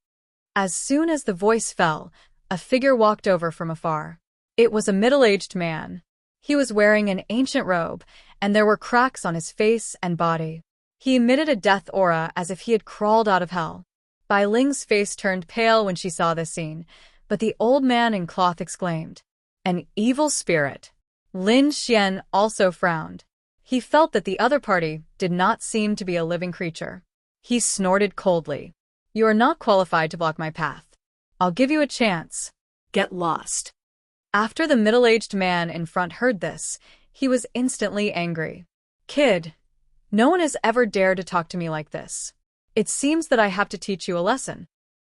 Speaker 1: As soon as the voice fell, a figure walked over from afar. It was a middle-aged man. He was wearing an ancient robe, and there were cracks on his face and body. He emitted a death aura as if he had crawled out of hell. Bai Ling's face turned pale when she saw this scene, but the old man in cloth exclaimed, "An evil spirit." Lin Xian also frowned. He felt that the other party did not seem to be a living creature. He snorted coldly. "You are not qualified to block my path. I'll give you a chance.
Speaker 2: Get lost."
Speaker 1: After the middle-aged man in front heard this, he was instantly angry. "Kid, no one has ever dared to talk to me like this. It seems that I have to teach you a lesson."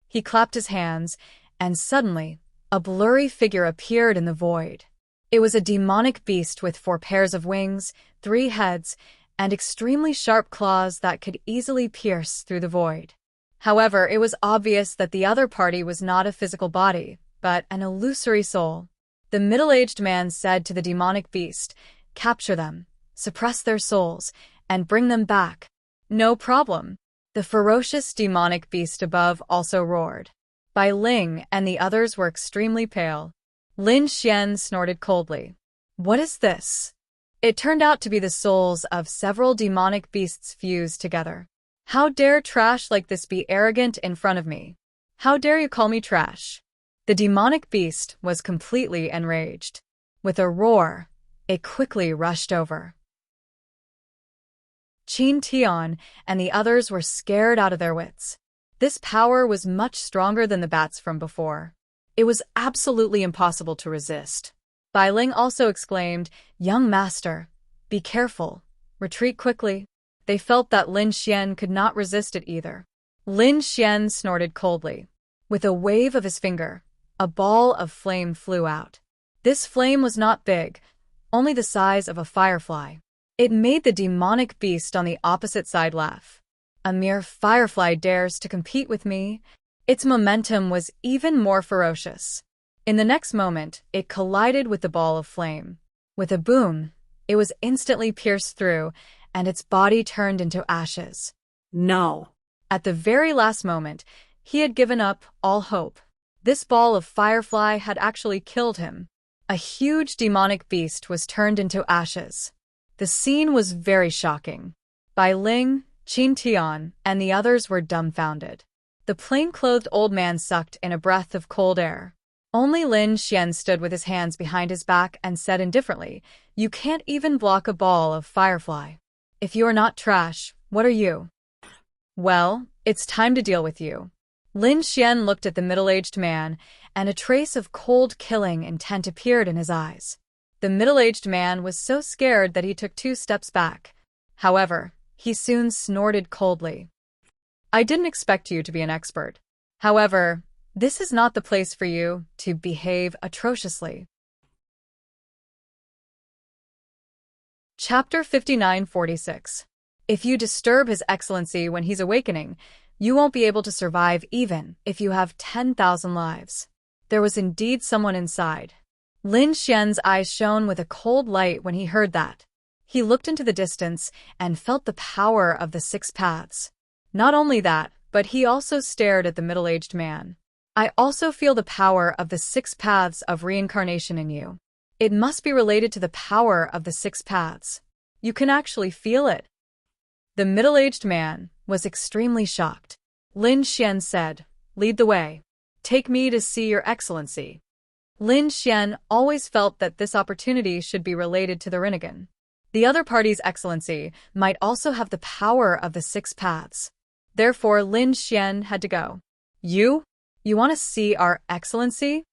Speaker 1: He clapped his hands, and suddenly, a blurry figure appeared in the void. It was a demonic beast with 4 pairs of wings, 3 heads, and extremely sharp claws that could easily pierce through the void. However, it was obvious that the other party was not a physical body, but an illusory soul. The middle-aged man said to the demonic beast, "Capture them, suppress their souls, and bring them back." "No problem." The ferocious demonic beast above also roared. Bai Ling and the others were extremely pale. Lin Xian snorted coldly. "What is this?" It turned out to be the souls of several demonic beasts fused together. "How dare trash like this be arrogant in front of me? How dare you call me trash?" The demonic beast was completely enraged. With a roar, it quickly rushed over. Qin Tian and the others were scared out of their wits. This power was much stronger than the bats from before. It was absolutely impossible to resist. Bai Ling also exclaimed, "Young master, be careful. Retreat quickly." They felt that Lin Xian could not resist it either. Lin Xian snorted coldly. With a wave of his finger, a ball of flame flew out. This flame was not big, only the size of a firefly. It made the demonic beast on the opposite side laugh. "A mere firefly dares to compete with me?" Its momentum was even more ferocious. In the next moment, it collided with the ball of flame. With a boom, it was instantly pierced through, and its body turned into ashes.
Speaker 2: No.
Speaker 1: At the very last moment, he had given up all hope. This ball of firefly had actually killed him. A huge demonic beast was turned into ashes. The scene was very shocking. Bai Ling, Qin Tian, and the others were dumbfounded. The plain-clothed old man sucked in a breath of cold air. Only Lin Xian stood with his hands behind his back and said indifferently, "You can't even block a ball of firefly. If you are not trash, what are you? Well, it's time to deal with you." Lin Xian looked at the middle-aged man, and a trace of cold killing intent appeared in his eyes. The middle-aged man was so scared that he took 2 steps back. However, he soon snorted coldly. "I didn't expect you to be an expert. However, this is not the place for you to behave atrociously." Chapter 5946. If you disturb His Excellency when he's awakening, you won't be able to survive even if you have 10,000 lives. There was indeed someone inside. Lin Xian's eyes shone with a cold light when he heard that. He looked into the distance and felt the power of the 6 paths. Not only that, but he also stared at the middle-aged man. "I also feel the power of the 6 paths of reincarnation in you. It must be related to the power of the 6 paths. You can actually feel it." The middle-aged man was extremely shocked. Lin Xian said, "Lead the way. Take me to see Your Excellency." Lin Xian always felt that this opportunity should be related to the Rinnegan. The other party's excellency might also have the power of the 6 paths. Therefore, Lin Xian had to go. You? You want to see our excellency?"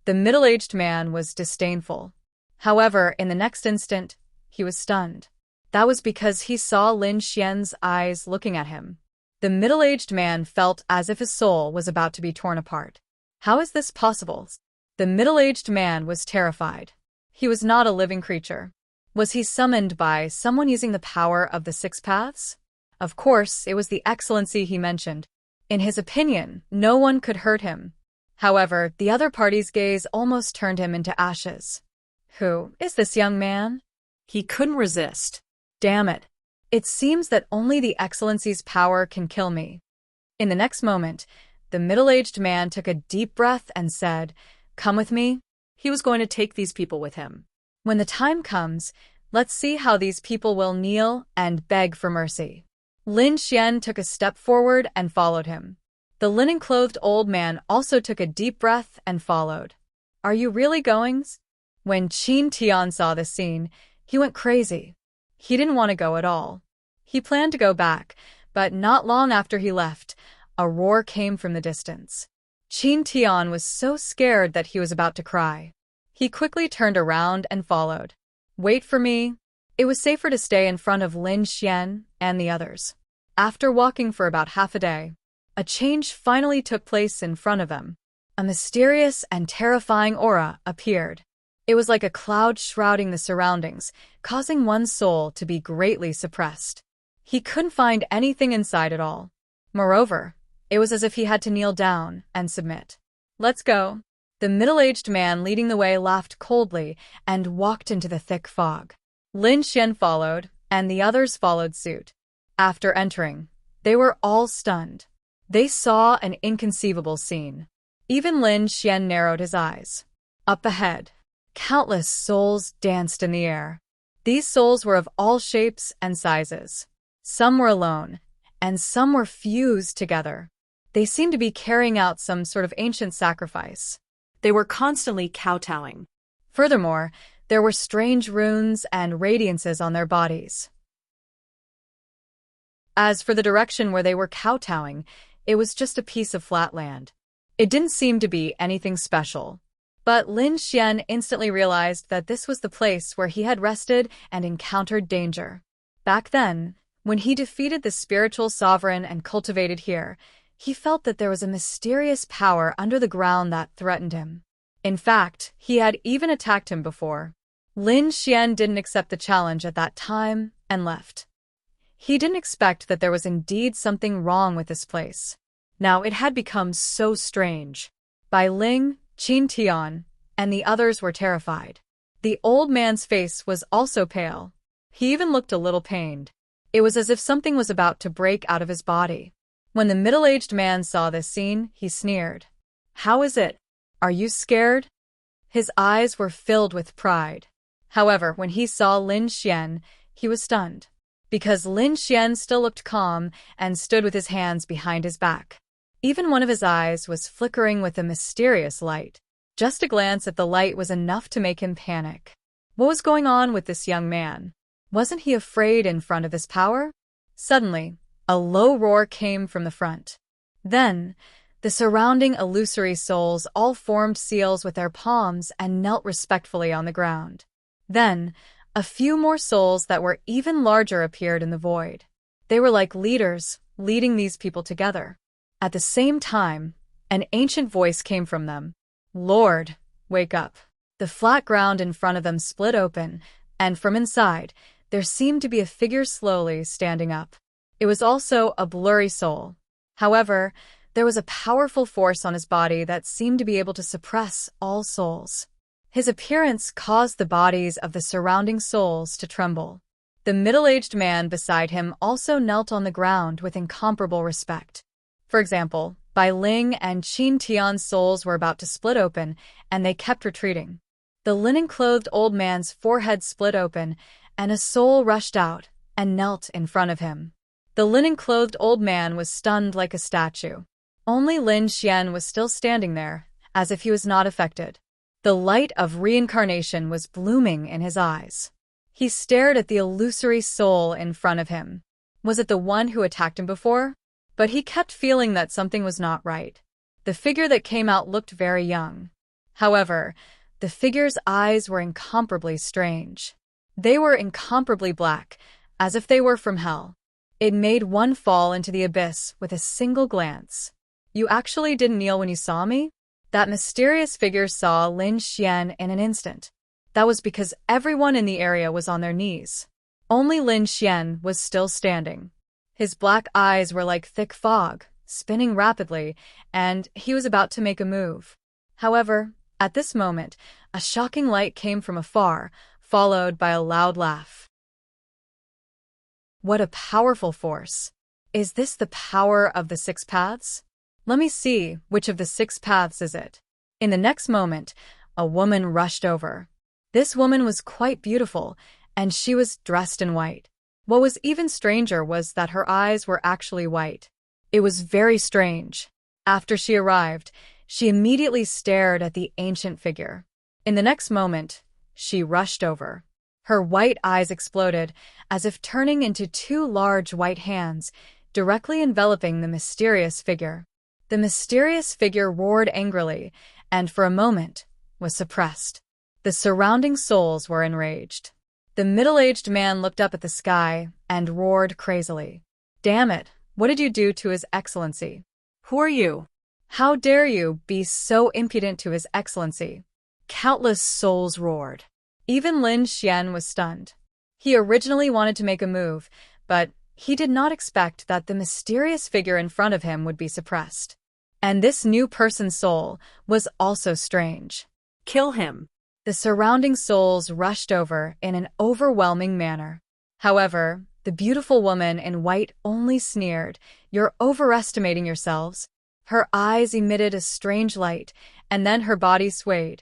Speaker 1: The middle-aged man was disdainful. However, in the next instant, he was stunned.
Speaker 2: That was because he saw Lin Xian's eyes looking at him. The middle-aged man felt as if his soul was about to be torn apart. How is this possible? The middle-aged man was terrified. He was not a living creature. Was he summoned by someone using the power of the six paths? Of course, it was the excellency he mentioned. In his opinion, no one could hurt him. However, the other party's gaze almost turned him into ashes. Who is this young man?
Speaker 1: He couldn't resist.
Speaker 2: Damn it. It seems that only the excellency's power can kill me. In the next moment, the middle-aged man took a deep breath and said, "Come with me."
Speaker 1: He was going to take these people with him.
Speaker 2: When the time comes, let's see how these people will kneel and beg for mercy. Lin Xian took a step forward and followed him. The linen-clothed old man also took a deep breath and followed. Are you really going? When Qin Tian saw this scene, he went crazy. He didn't want to go at all. He planned to go back, but not long after he left, a roar came from the distance. Qin Tian was so scared that he was about to cry. He quickly turned around and followed. Wait for me. It was safer to stay in front of Lin Xian and the others. After walking for about half a day, a change finally took place in front of them. A mysterious and terrifying aura appeared. It was like a cloud shrouding the surroundings, causing one's soul to be greatly suppressed. He couldn't find anything inside at all. Moreover, it was as if he had to kneel down and submit. Let's go. The middle-aged man leading the way laughed coldly and walked into the thick fog. Lin Xian followed, and the others followed suit. After entering, they were all stunned. They saw an inconceivable scene. Even Lin Xian narrowed his eyes. Up ahead, countless souls danced in the air. These souls were of all shapes and sizes. Some were alone, and some were fused together. They seemed to be carrying out some sort of ancient sacrifice.
Speaker 1: They were constantly kowtowing.
Speaker 2: Furthermore, there were strange runes and radiances on their bodies. As for the direction where they were kowtowing, it was just a piece of flat land. It didn't seem to be anything special. But Lin Xian instantly realized that this was the place where he had rested and encountered danger. Back then, when he defeated the spiritual sovereign and cultivated here, he felt that there was a mysterious power under the ground that threatened him. In fact, he had even attacked him before. Lin Xian didn't accept the challenge at that time and left. He didn't expect that there was indeed something wrong with this place. Now it had become so strange. Bai Ling, Qin Tian, and the others were terrified. The old man's face was also pale. He even looked a little pained. It was as if something was about to break out of his body. When the middle-aged man saw this scene, he sneered. How is it? Are you scared? His eyes were filled with pride. However, when he saw Lin Xian, he was stunned. Because Lin Xian still looked calm and stood with his hands behind his back. Even one of his eyes was flickering with a mysterious light. Just a glance at the light was enough to make him panic. What was going on with this young man? Wasn't he afraid in front of his power? Suddenly, a low roar came from the front. Then, the surrounding illusory souls all formed seals with their palms and knelt respectfully on the ground. Then, a few more souls that were even larger appeared in the void. They were like leaders, leading these people together. At the same time, an ancient voice came from them. Lord, wake up. The flat ground in front of them split open, and from inside, there seemed to be a figure slowly standing up. It was also a blurry soul. However, there was a powerful force on his body that seemed to be able to suppress all souls. His appearance caused the bodies of the surrounding souls to tremble. The middle-aged man beside him also knelt on the ground with incomparable respect. For example, Bai Ling and Qin Tian's souls were about to split open, and they kept retreating. The linen-clothed old man's forehead split open, and a soul rushed out and knelt in front of him. The linen-clothed old man was stunned like a statue. Only Lin Xian was still standing there, as if he was not affected. The light of reincarnation was blooming in his eyes. He stared at the illusory soul in front of him. Was it the one who attacked him before? But he kept feeling that something was not right. The figure that came out looked very young. However, the figure's eyes were incomparably strange. They were incomparably black,
Speaker 1: as if they were from hell. It made one fall into the abyss with a single glance. "You actually didn't kneel when you saw me?" That mysterious figure saw Lin Xian in an instant. That was because everyone in the area was on their knees. Only Lin Xian was still standing. His black eyes were like thick fog, spinning rapidly, and he was about to make a move. However, at this moment, a shocking light came from afar, followed by a loud laugh. What a powerful force! Is this the power of the six paths? Let me see, which of the six paths is it? In the next moment, a woman rushed over. This woman was quite beautiful, and she was dressed in white. What was even stranger was that her eyes were actually white. It was very strange. After she arrived, she immediately stared at the ancient figure. In the next moment, she rushed over. Her white eyes exploded, as if turning into two large white hands, directly enveloping the mysterious figure. The mysterious figure roared angrily, and for a moment, was suppressed. The surrounding souls were enraged. The middle-aged man looked up at the sky and roared crazily. "Damn it, what did you do to His Excellency? Who are you? How dare you be so impudent to His Excellency?" Countless souls roared. Even Lin Xian was stunned. He originally wanted to make a move, but he did not expect that the mysterious figure in front of him would be suppressed. And this new person's soul was also strange. "Kill him!" The surrounding souls rushed over in an overwhelming manner. However, the beautiful woman in white only sneered. "You're overestimating yourselves." Her eyes emitted a strange light, and then her body swayed,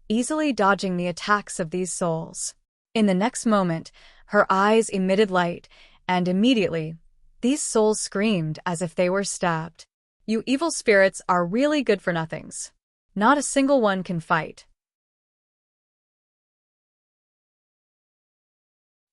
Speaker 1: easily dodging the attacks of these souls. In the next moment, her eyes emitted light, and immediately, these souls screamed as if they were stabbed. "You evil spirits are really good for nothings. Not a single one can fight."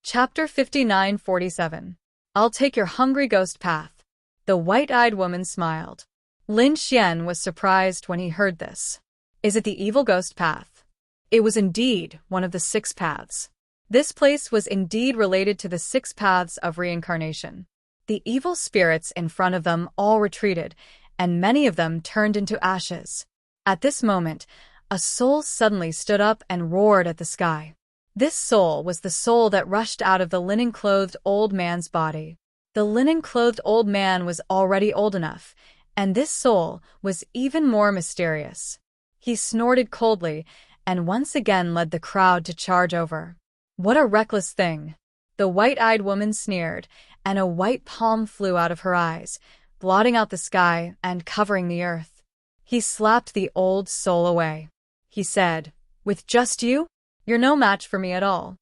Speaker 1: Chapter 59-47. I'll take your hungry ghost path. The white-eyed woman smiled. Lin Xian was surprised when he heard this. Is it the evil ghost path? It was indeed one of the six paths. This place was indeed related to the six paths of reincarnation. The evil spirits in front of them all retreated, and many of them turned into ashes. At this moment, a soul suddenly stood up and roared at the sky. This soul was the soul that rushed out of the linen-clothed old man's body. The linen-clothed old man was already old enough, and this soul was even more mysterious. He snorted coldly, and once again led the crowd to charge over. "What a reckless thing!" The white-eyed woman sneered, and a white palm flew out of her eyes, blotting out the sky and covering the earth. He slapped the old soul away. He said, "With just you? You're no match for me at all."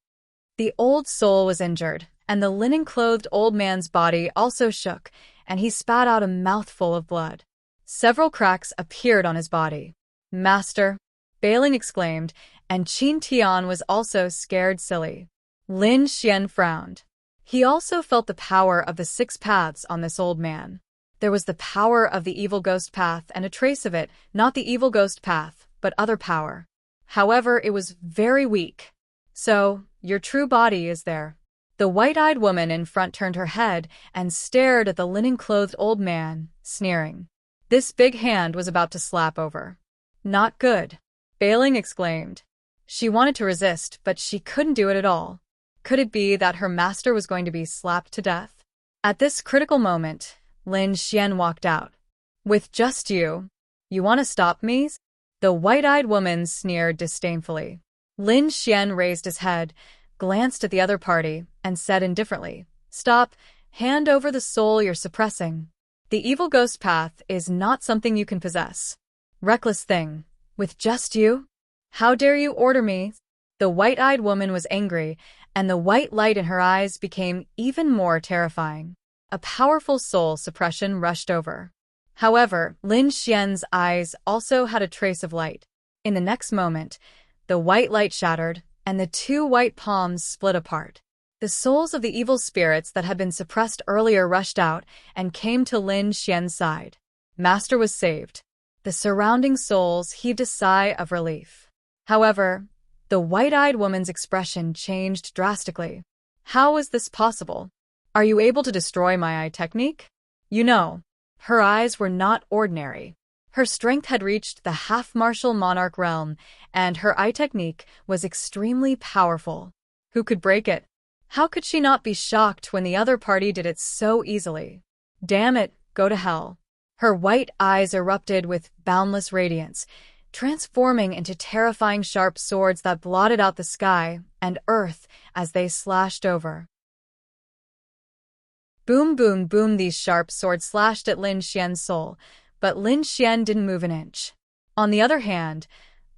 Speaker 1: The old soul was injured, and the linen-clothed old man's body also shook, and he spat out a mouthful of blood. Several cracks appeared on his body. "Master," Bailing exclaimed, and Qin Tian was also scared silly. Lin Xian frowned. He also felt the power of the six paths on this old man. There was the power of the evil ghost path and a trace of it, not the evil ghost path, but other power. However, it was very weak. "So, your true body is there." The white-eyed woman in front turned her head and stared at the linen-clothed old man, sneering. This big hand was about to slap over. "Not good," Bailing exclaimed. She wanted to resist, but she couldn't do it at all. Could it be that her master was going to be slapped to death? At this critical moment, Lin Xian walked out. "With just you? You want to stop me?" The white-eyed woman sneered disdainfully. Lin Xian raised his head, glanced at the other party, and said indifferently, "Stop, hand over the soul you're suppressing. The evil ghost path is not something you can possess. Reckless thing. With just you? How dare you order me?" The white-eyed woman was angry, and the white light in her eyes became even more terrifying. A powerful soul suppression rushed over. However, Lin Xian's eyes also had a trace of light. In the next moment, the white light shattered, and the two white palms split apart. The souls of the evil spirits that had been suppressed earlier rushed out and came to Lin Xian's side. Master was saved. The surrounding souls heaved a sigh of relief. However, the white-eyed woman's expression changed drastically.
Speaker 2: How is this possible? Are you able to destroy my eye technique? You know, her eyes were not ordinary. Her strength had reached the half-martial monarch realm, and her eye technique was extremely powerful. Who could break it? How could she not be shocked when the other party did it so easily? Damn it, go to hell. Her white eyes erupted with boundless radiance, transforming into terrifying sharp swords that blotted out the sky and earth as they slashed over. Boom, boom, boom, these sharp swords slashed at Lin Xian's soul, but Lin Xian didn't move an inch. On the other hand,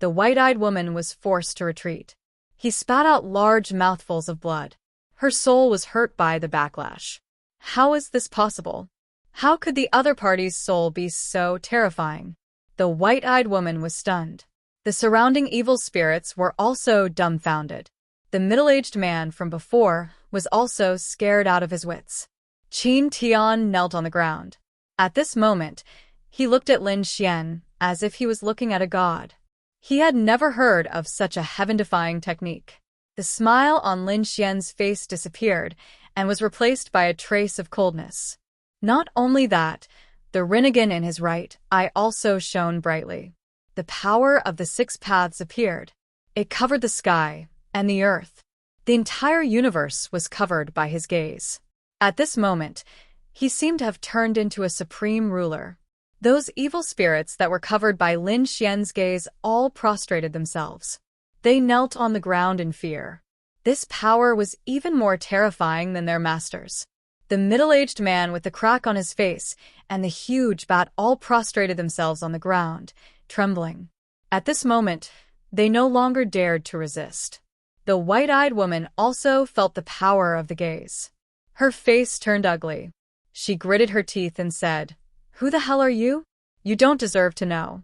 Speaker 2: the white-eyed woman was forced to retreat. He spat out large mouthfuls of blood. Her soul was hurt by the backlash. How is this possible? How could the other party's soul be so terrifying? The white-eyed woman was stunned. The surrounding evil spirits were also dumbfounded. The middle-aged man from before was also scared out of his wits. Qin Tian knelt on the ground. At this moment, he looked at Lin Xian as if he was looking at a god. He had never heard of such a heaven-defying technique. The smile on Lin Xian's face disappeared and was replaced by a trace of coldness. Not only that, the Rinnegan in his right eye also shone brightly. The power of the six paths appeared. It covered the sky and the earth. The entire universe was covered by his gaze. At this moment, he seemed to have turned into a supreme ruler. Those evil spirits that were covered by Lin Xian's gaze all prostrated themselves. They knelt on the ground in fear. This power was even more terrifying than their masters. The middle-aged man with the crack on his face and the huge bat all prostrated themselves on the ground, trembling. At this moment, they no longer dared to resist. The white-eyed woman also felt the power of the gaze. Her face turned ugly. She gritted her teeth and said, "Who the hell are you? You don't deserve to know."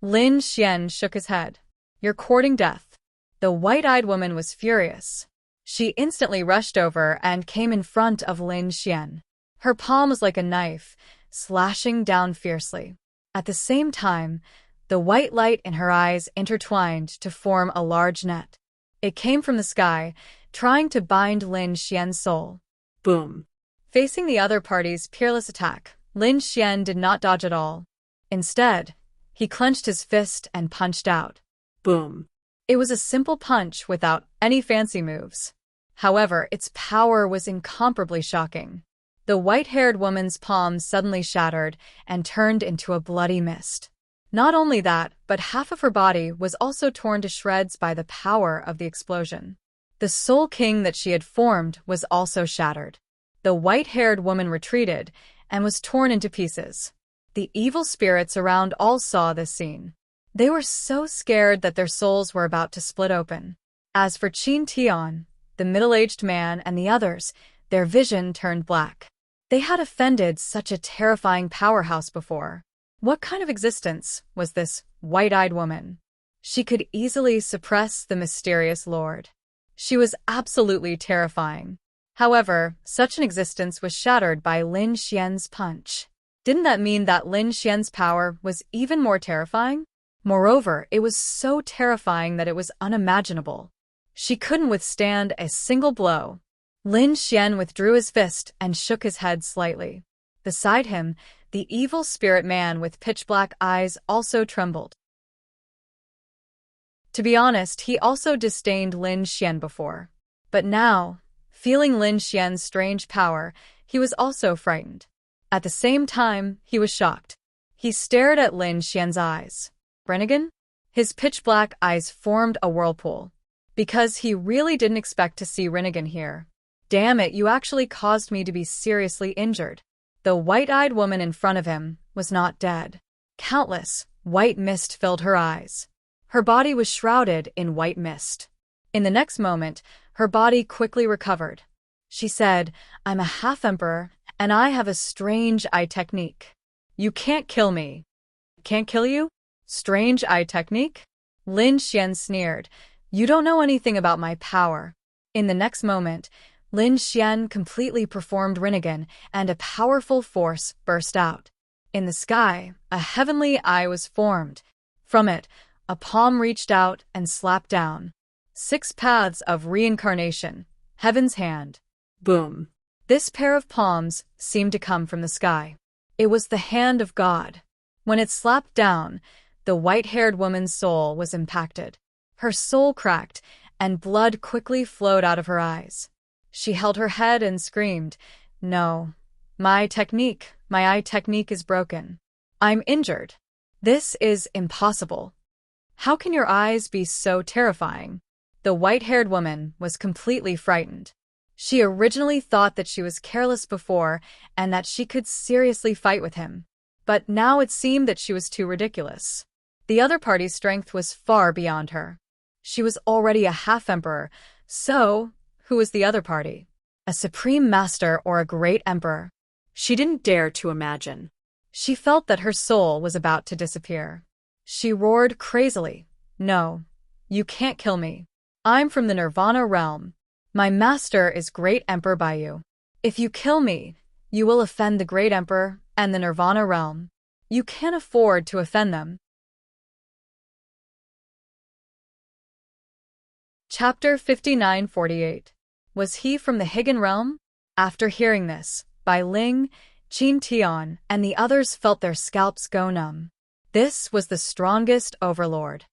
Speaker 2: Lin Xian shook his head. "You're courting death." The white-eyed woman was furious. She instantly rushed over and came in front of Lin Xian. Her palm was like a knife, slashing down fiercely. At the same time, the white light in her eyes intertwined to form a large net. It came from the sky, trying to bind Lin Xian's soul.
Speaker 3: Boom.
Speaker 2: Facing the other party's peerless attack, Lin Xian did not dodge at all. Instead, he clenched his fist and punched out.
Speaker 3: Boom.
Speaker 2: It was a simple punch without any fancy moves. However, its power was incomparably shocking. The white-haired woman's palm suddenly shattered and turned into a bloody mist. Not only that, but half of her body was also torn to shreds by the power of the explosion. The Soul King that she had formed was also shattered. The white-haired woman retreated and was torn into pieces. The evil spirits around all saw this scene. They were so scared that their souls were about to split open. As for Qin Tian, the middle-aged man, and the others, their vision turned black. They had offended such a terrifying powerhouse before. What kind of existence was this white-eyed woman? She could easily suppress the mysterious lord. She was absolutely terrifying. However, such an existence was shattered by Lin Xian's punch. Didn't that mean that Lin Xian's power was even more terrifying? Moreover, it was so terrifying that it was unimaginable. She couldn't withstand a single blow. Lin Xian withdrew his fist and shook his head slightly. Beside him, the evil spirit man with pitch-black eyes also trembled. To be honest, he also disdained Lin Xian before. But now, feeling Lin Xian's strange power, he was also frightened. At the same time, he was shocked. He stared at Lin Xian's eyes. Rinnegan? His pitch-black eyes formed a whirlpool. Because he really didn't expect to see Rinnegan here. Damn it, you actually caused me to be seriously injured. The white-eyed woman in front of him was not dead. Countless white mist filled her eyes. Her body was shrouded in white mist. In the next moment, her body quickly recovered. She said, "I'm a half-emperor, and I have a strange eye technique. You can't kill me." "Can't kill you? Strange eye technique?" Lin Xian sneered. "You don't know anything about my power." In the next moment, Lin Xian completely performed Rinnegan, and a powerful force burst out. In the sky, a heavenly eye was formed. From it, a palm reached out and slapped down. 6 paths of reincarnation,
Speaker 1: Heaven's hand.
Speaker 2: Boom.
Speaker 1: This pair of palms seemed to come from the sky. It was the hand of God. When it slapped down, the white-haired woman's soul was impacted. Her soul cracked, and blood quickly flowed out of her eyes. She held her head and screamed, "No, my eye technique is broken. I'm injured. This is impossible. How can your eyes be so terrifying?" The white-haired woman was completely frightened. She originally thought that she was careless before and that she could seriously fight with him. But now it seemed that she was too ridiculous. The other party's strength was far beyond her. She was already a half-emperor, so who was the other party? A supreme master or a great emperor?
Speaker 2: She didn't dare to imagine.
Speaker 1: She felt that her soul was about to disappear. She roared crazily, "No, you can't kill me. I'm from the Nirvana realm. My master is Great Emperor Baiyu. If you kill me, you will offend the Great Emperor and the Nirvana realm. You can't afford to offend them." Chapter 59-48. Was he from the Higan realm? After hearing this, Bai Ling, Qin Tian, and the others felt their scalps go numb. This was the strongest overlord.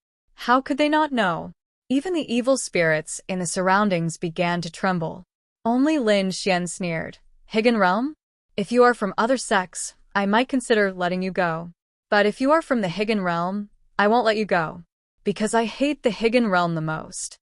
Speaker 1: How could they not know? Even the evil spirits in the surroundings began to tremble. Only Lin Xian sneered. "Higan realm? If you are from other sects, I might consider letting you go. But if you are from the Higan realm, I won't let you go. Because I hate the Higan realm the most."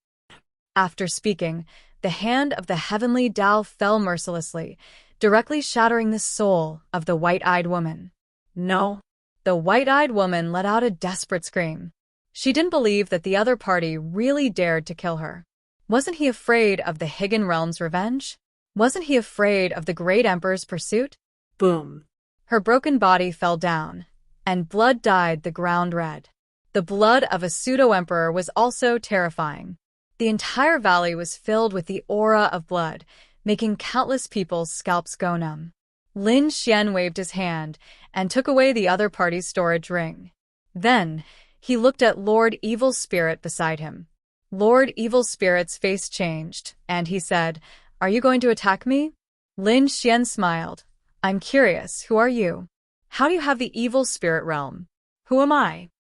Speaker 1: After speaking, the hand of the heavenly Tao fell mercilessly, directly shattering the soul of the white-eyed woman. "No!" The white-eyed woman let out a desperate scream. She didn't believe that the other party really dared to kill her. Wasn't he afraid of the Higan realm's revenge? Wasn't he afraid of the Great Emperor's pursuit?
Speaker 2: Boom.
Speaker 1: Her broken body fell down, and blood dyed the ground red. The blood of a pseudo-emperor was also terrifying. The entire valley was filled with the aura of blood, making countless people's scalps go numb. Lin Xian waved his hand and took away the other party's storage ring. Then, he looked at Lord Evil Spirit beside him. Lord Evil Spirit's face changed, and he said, "Are you going to attack me?" Lin Xian smiled. "I'm curious, who are you? How do you have the Evil Spirit realm? Who am I?"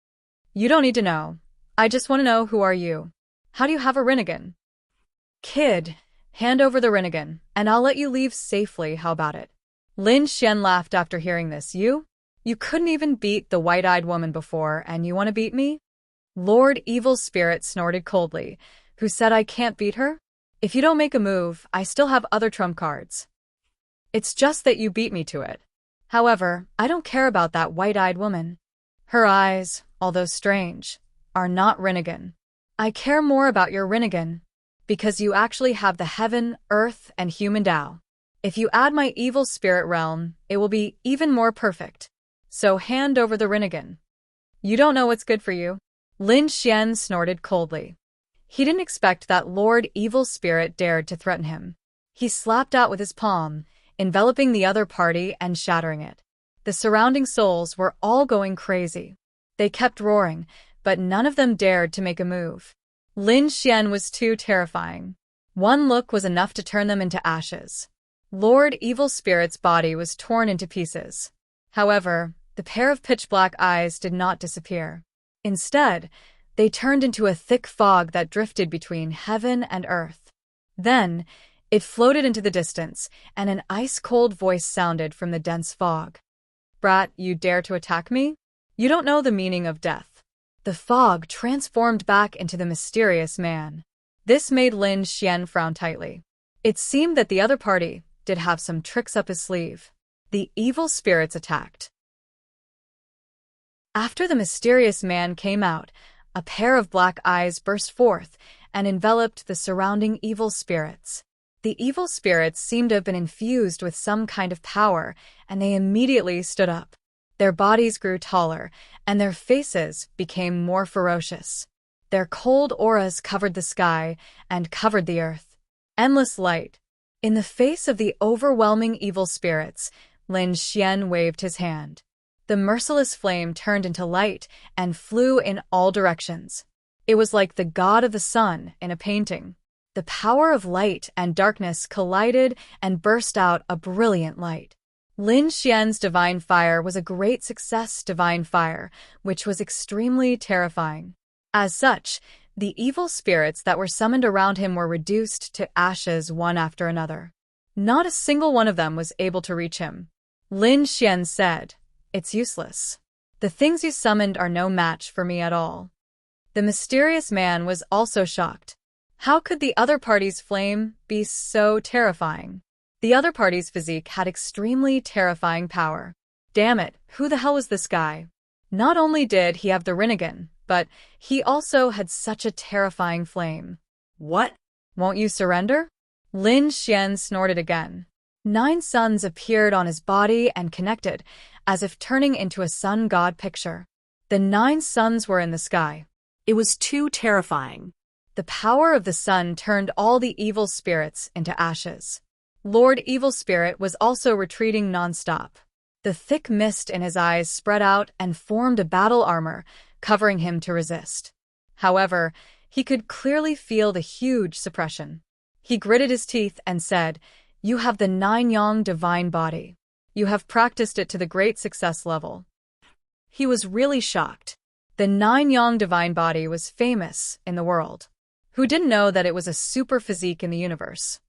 Speaker 1: "You don't need to know. I just want to know, who are you? How do you have a Rinnegan?" "Kid, hand over the Rinnegan, and I'll let you leave safely, how about it?" Lin Xian laughed after hearing this. You couldn't even beat the white-eyed woman before, and you want to beat me?" Lord Evil Spirit snorted coldly. "Who said I can't beat her? If you don't make a move, I still have other trump cards. It's just that you beat me to it. However, I don't care about that white-eyed woman. Her eyes, although strange, are not Rinnegan. I care more about your Rinnegan, because you actually have the heaven, earth, and human Tao. If you add my evil spirit realm, it will be even more perfect. So hand over the Rinnegan. You don't know what's good for you." Lin Xian snorted coldly. He didn't expect that Lord Evil Spirit dared to threaten him. He slapped out with his palm, enveloping the other party and shattering it. The surrounding souls were all going crazy. They kept roaring, but none of them dared to make a move. Lin Xian was too terrifying. One look was enough to turn them into ashes. Lord Evil Spirit's body was torn into pieces. However, the pair of pitch-black eyes did not disappear. Instead, they turned into a thick fog that drifted between heaven and earth. Then, it floated into the distance, and an ice-cold voice sounded from the dense fog. "Brat, you dare to attack me? You don't know the meaning of death." The fog transformed back into the mysterious man. This made Lin Xian frown tightly. It seemed that the other party did have some tricks up his sleeve. The evil spirits attacked. After the mysterious man came out, a pair of black eyes burst forth and enveloped the surrounding evil spirits. The evil spirits seemed to have been infused with some kind of power, and they immediately stood up. Their bodies grew taller, and their faces became more ferocious. Their cold auras covered the sky and covered the earth. Endless light. In the face of the overwhelming evil spirits, Lin Xian waved his hand. The merciless flame turned into light and flew in all directions. It was like the god of the sun in a painting. The power of light and darkness collided and burst out a brilliant light. Lin Xian's divine fire was a great success divine fire, which was extremely terrifying. As such, the evil spirits that were summoned around him were reduced to ashes one after another. Not a single one of them was able to reach him. Lin Xian said, "It's useless. The things you summoned are no match for me at all." The mysterious man was also shocked. How could the other party's flame be so terrifying? The other party's physique had extremely terrifying power. Damn it, who the hell was this guy? Not only did he have the Rinnegan, but he also had such a terrifying flame. What? Won't you surrender? Lin Xian snorted again. 9 suns appeared on his body and connected, as if turning into a sun god picture. The 9 suns were in the sky. It was too terrifying. The power of the sun turned all the evil spirits into ashes. Lord Evil Spirit was also retreating nonstop. The thick mist in his eyes spread out and formed a battle armor, covering him to resist. However, he could clearly feel the huge suppression. He gritted his teeth and said, "You have the 9 yang divine body. You have practiced it to the great success level." He was really shocked. The 9 yang divine body was famous in the world. Who didn't know that it was a super physique in the universe?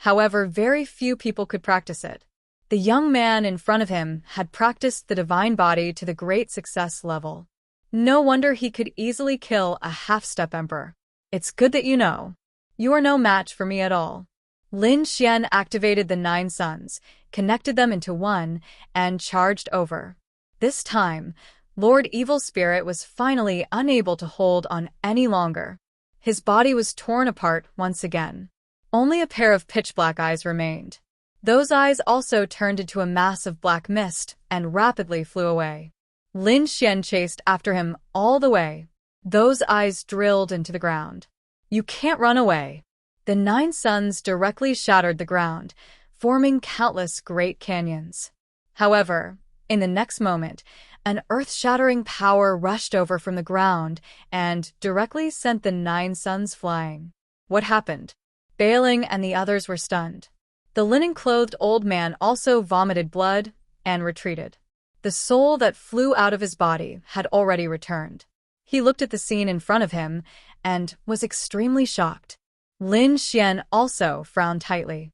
Speaker 1: However, very few people could practice it. The young man in front of him had practiced the divine body to the great success level. No wonder he could easily kill a half-step emperor. It's good that you know. You are no match for me at all. Lin Xian activated the 9 suns, connected them into one, and charged over. This time, Lord Evil Spirit was finally unable to hold on any longer. His body was torn apart once again. Only a pair of pitch-black eyes remained. Those eyes also turned into a mass of black mist and rapidly flew away. Lin Xian chased after him all the way. Those eyes drilled into the ground. "You can't run away." The 9 suns directly shattered the ground, forming countless great canyons. However, in the next moment, an earth-shattering power rushed over from the ground and directly sent the 9 suns flying. What happened? Bailing and the others were stunned. The linen-clothed old man also vomited blood and retreated. The soul that flew out of his body had already returned. He looked at the scene in front of him and was extremely shocked. Lin Xian also frowned tightly.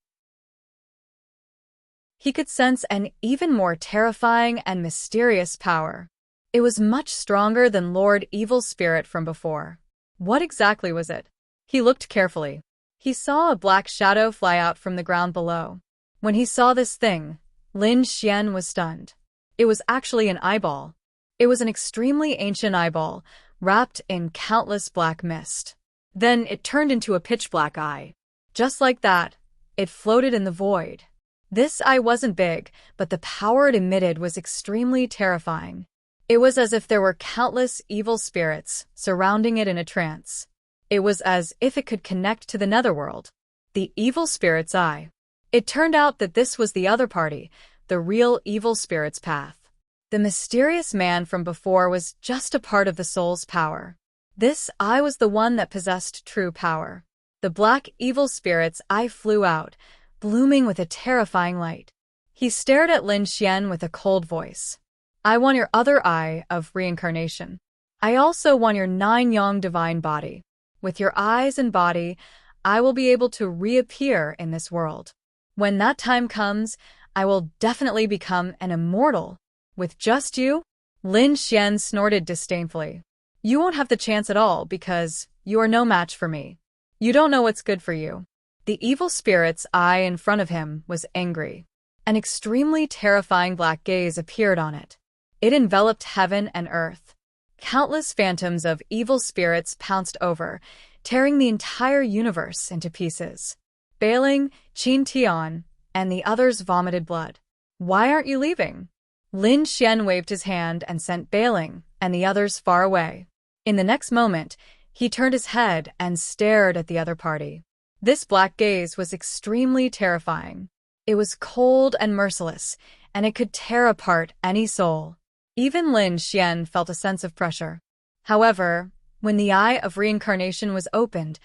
Speaker 1: He could sense an even more terrifying and mysterious power. It was much stronger than Lord Evil Spirit from before. What exactly was it? He looked carefully. He saw a black shadow fly out from the ground below. When he saw this thing, Lin Xian was stunned. It was actually an eyeball. It was an extremely ancient eyeball, wrapped in countless black mist. Then it turned into a pitch-black eye. Just like that, it floated in the void. This eye wasn't big, but the power it emitted was extremely terrifying. It was as if there were countless evil spirits surrounding it in a trance. It was as if it could connect to the netherworld. The evil spirit's eye. It turned out that this was the other party, the real evil spirit's path. The mysterious man from before was just a part of the soul's power. This eye was the one that possessed true power. The black evil spirit's eye flew out, blooming with a terrifying light. He stared at Lin Xian with a cold voice. "I want your other eye of reincarnation. I also want your 9 yang divine body. With your eyes and body, I will be able to reappear in this world. When that time comes, I will definitely become an immortal. With just you?" Lin Xian snorted disdainfully. "You won't have the chance at all because you are no match for me. You don't know what's good for you." The evil spirit's eye in front of him was angry. An extremely terrifying black gaze appeared on it. It enveloped heaven and earth. Countless phantoms of evil spirits pounced over, tearing the entire universe into pieces. Bailing, Qin Tian, and the others vomited blood. "Why aren't you leaving?" Lin Xian waved his hand and sent Bailing and the others far away. In the next moment, he turned his head and stared at the other party. This black gaze was extremely terrifying. It was cold and merciless, and it could tear apart any soul. Even Lin Xian felt a sense of pressure. However, when the eye of reincarnation was opened,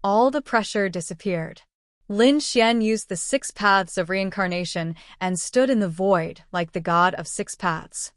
Speaker 1: all the pressure disappeared. Lin Xian used the 6 paths of reincarnation and stood in the void like the god of 6 paths.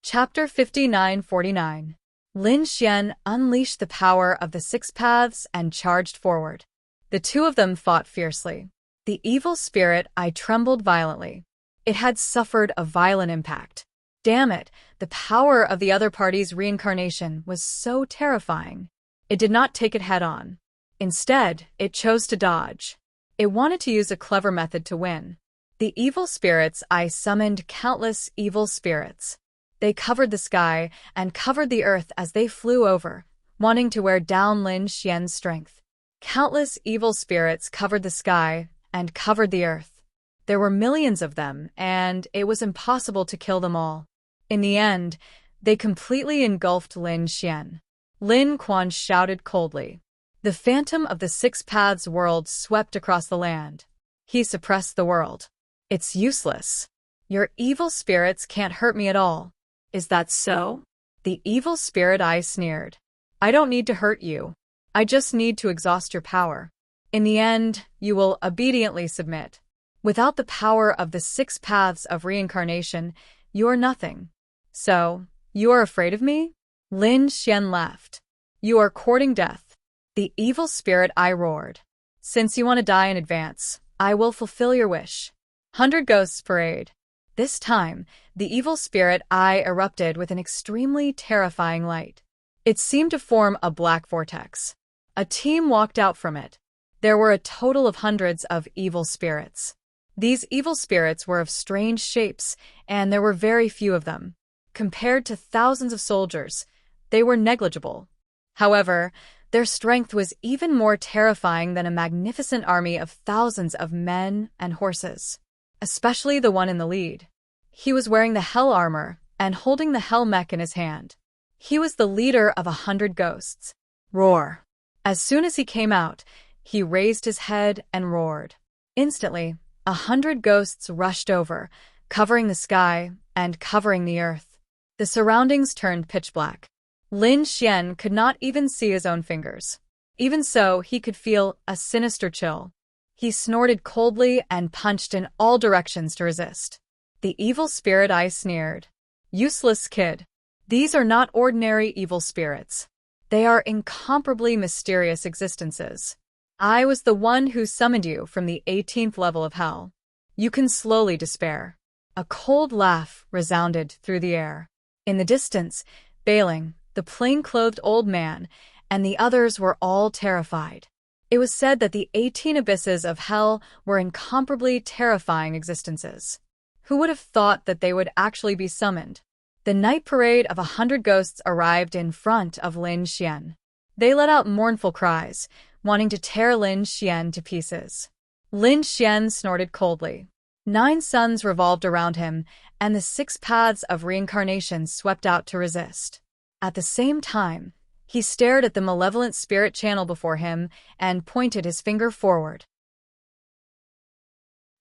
Speaker 1: Chapter 59-49. Lin Xian unleashed the power of the 6 paths and charged forward. The two of them fought fiercely. The evil spirit eye trembled violently. It had suffered a violent impact. Damn it, the power of the other party's reincarnation was so terrifying. It did not take it head-on. Instead, it chose to dodge. It wanted to use a clever method to win. The evil spirit's eye summoned countless evil spirits. They covered the sky and covered the earth as they flew over, wanting to wear down Lin Xian's strength. Countless evil spirits covered the sky and covered the earth. There were millions of them, and it was impossible to kill them all. In the end, they completely engulfed Lin Xian. Lin Quan shouted coldly. The phantom of the 6 paths world swept across the land. He suppressed the world. It's useless. Your evil spirits can't hurt me at all. Is that so? The evil spirit eye sneered. I don't need to hurt you. I just need to exhaust your power. In the end, you will obediently submit. Without the power of the 6 paths of reincarnation, you are nothing. So, you are afraid of me? Lin Xian laughed. You are courting death. The evil spirit eye roared. Since you want to die in advance, I will fulfill your wish. 100 Ghosts Parade. This time, the evil spirit eye erupted with an extremely terrifying light. It seemed to form a black vortex. A team walked out from it. There were a total of hundreds of evil spirits. These evil spirits were of strange shapes, and there were very few of them. Compared to thousands of soldiers, they were negligible. However, their strength was even more terrifying than a magnificent army of thousands of men and horses. Especially the one in the lead. He was wearing the Hell armor and holding the Hell mech in his hand. He was the leader of 100 ghosts. Roar. As soon as he came out, he raised his head and roared. Instantly, 100 ghosts rushed over, covering the sky and covering the earth. The surroundings turned pitch black. Lin Xian could not even see his own fingers. Even so, he could feel a sinister chill. He snorted coldly and punched in all directions to resist. The evil spirit eye sneered. Useless kid. These are not ordinary evil spirits. They are incomparably mysterious existences. I was the one who summoned you from the 18th level of hell. You can slowly despair. A cold laugh resounded through the air. In the distance, Bailing, the plain-clothed old man, and the others were all terrified. It was said that the 18 abysses of hell were incomparably terrifying existences. Who would have thought that they would actually be summoned? The night parade of 100 ghosts arrived in front of Lin Xian. They let out mournful cries, wanting to tear Lin Xian to pieces. Lin Xian snorted coldly. 9 suns revolved around him, and the 6 paths of reincarnation swept out to resist. At the same time, he stared at the malevolent spirit channel before him and pointed his finger forward.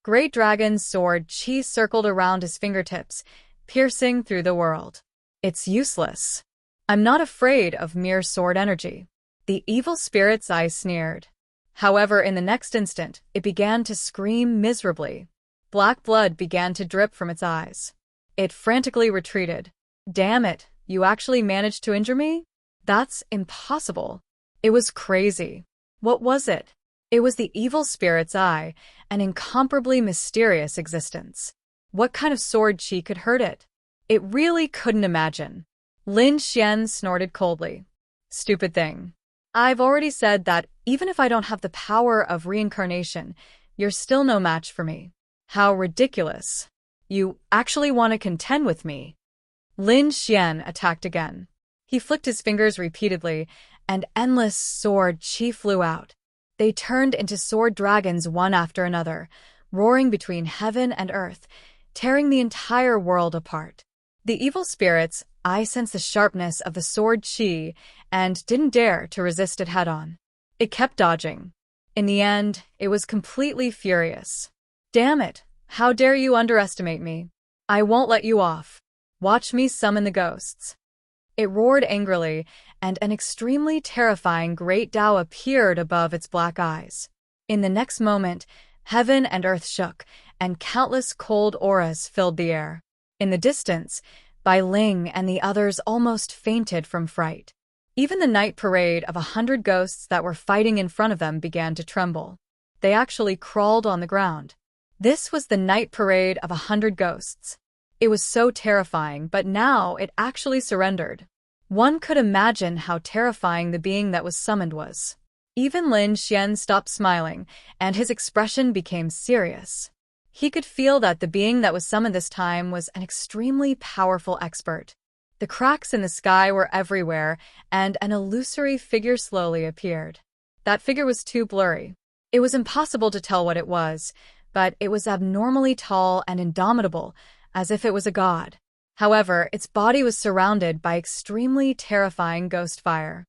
Speaker 1: Great Dragon's sword chi circled around his fingertips, piercing through the world. It's useless. I'm not afraid of mere sword energy. The evil spirit's eye sneered. However, in the next instant, it began to scream miserably. Black blood began to drip from its eyes. It frantically retreated. Damn it, you actually managed to injure me? That's impossible. It was crazy. What was it? It was the evil spirit's eye, an incomparably mysterious existence. What kind of sword chi could hurt it? It really couldn't imagine. Lin Xian snorted coldly. Stupid thing. I've already said that even if I don't have the power of reincarnation, you're still no match for me. How ridiculous. You actually want to contend with me? Lin Xian attacked again. He flicked his fingers repeatedly, and endless sword chi flew out. They turned into sword dragons one after another, roaring between heaven and earth, tearing the entire world apart. The evil spirits, I sensed the sharpness of the sword chi and didn't dare to resist it head-on. It kept dodging. In the end, it was completely furious. Damn it! How dare you underestimate me? I won't let you off. Watch me summon the ghosts. It roared angrily, and an extremely terrifying great Tao appeared above its black eyes. In the next moment, heaven and earth shook, and countless cold auras filled the air. In the distance, Bai Ling and the others almost fainted from fright. Even the night parade of 100 ghosts that were fighting in front of them began to tremble. They actually crawled on the ground. This was the night parade of 100 ghosts. It was so terrifying, but now it actually surrendered. One could imagine how terrifying the being that was summoned was. Even Lin Xian stopped smiling, and his expression became serious. He could feel that the being that was summoned this time was an extremely powerful expert. The cracks in the sky were everywhere, and an illusory figure slowly appeared. That figure was too blurry. It was impossible to tell what it was, but it was abnormally tall and indomitable, as if it was a god. However, its body was surrounded by extremely terrifying ghost fire.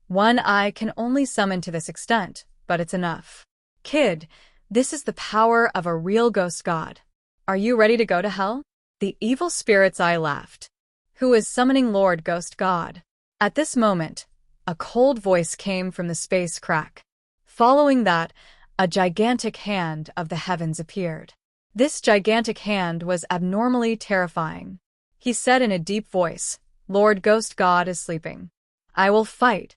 Speaker 1: One eye can only summon to this extent, but it's enough. Kid, this is the power of a real ghost god. Are you ready to go to hell? The evil spirit's eye laughed. Who is summoning Lord Ghost God? At this moment, a cold voice came from the space crack. Following that, a gigantic hand of the heavens appeared. This gigantic hand was abnormally terrifying. He said in a deep voice, Lord Ghost God is sleeping. I will fight.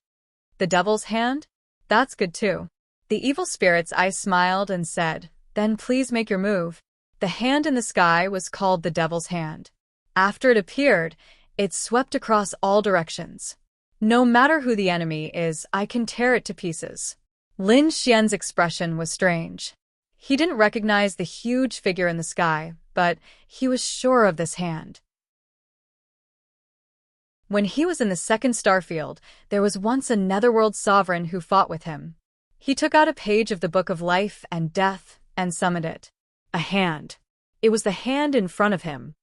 Speaker 1: The devil's hand? That's good too. The evil spirit's eye smiled and said, then please make your move. The hand in the sky was called the devil's hand. After it appeared, it swept across all directions. No matter who the enemy is, I can tear it to pieces. Lin Xian's expression was strange. He didn't recognize the huge figure in the sky, but he was sure of this hand. When he was in the second starfield, there was once a netherworld sovereign who fought with him. He took out a page of the Book of Life and Death and summoned it. A hand. It was the hand in front of him.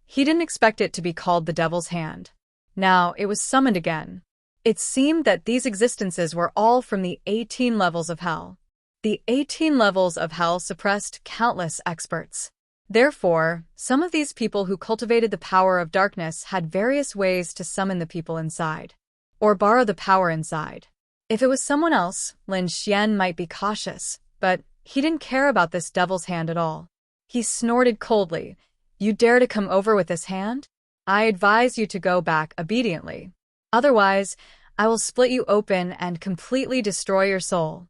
Speaker 1: He didn't expect it to be called the devil's hand. Now it was summoned again. It seemed that these existences were all from the 18 levels of hell. The 18 levels of hell suppressed countless experts. Therefore, some of these people who cultivated the power of darkness had various ways to summon the people inside, or borrow the power inside. If it was someone else, Lin Xian might be cautious, but he didn't care about this devil's hand at all. He snorted coldly. You dare to come over with this hand? I advise you to go back obediently. Otherwise, I will split you open and completely destroy your soul.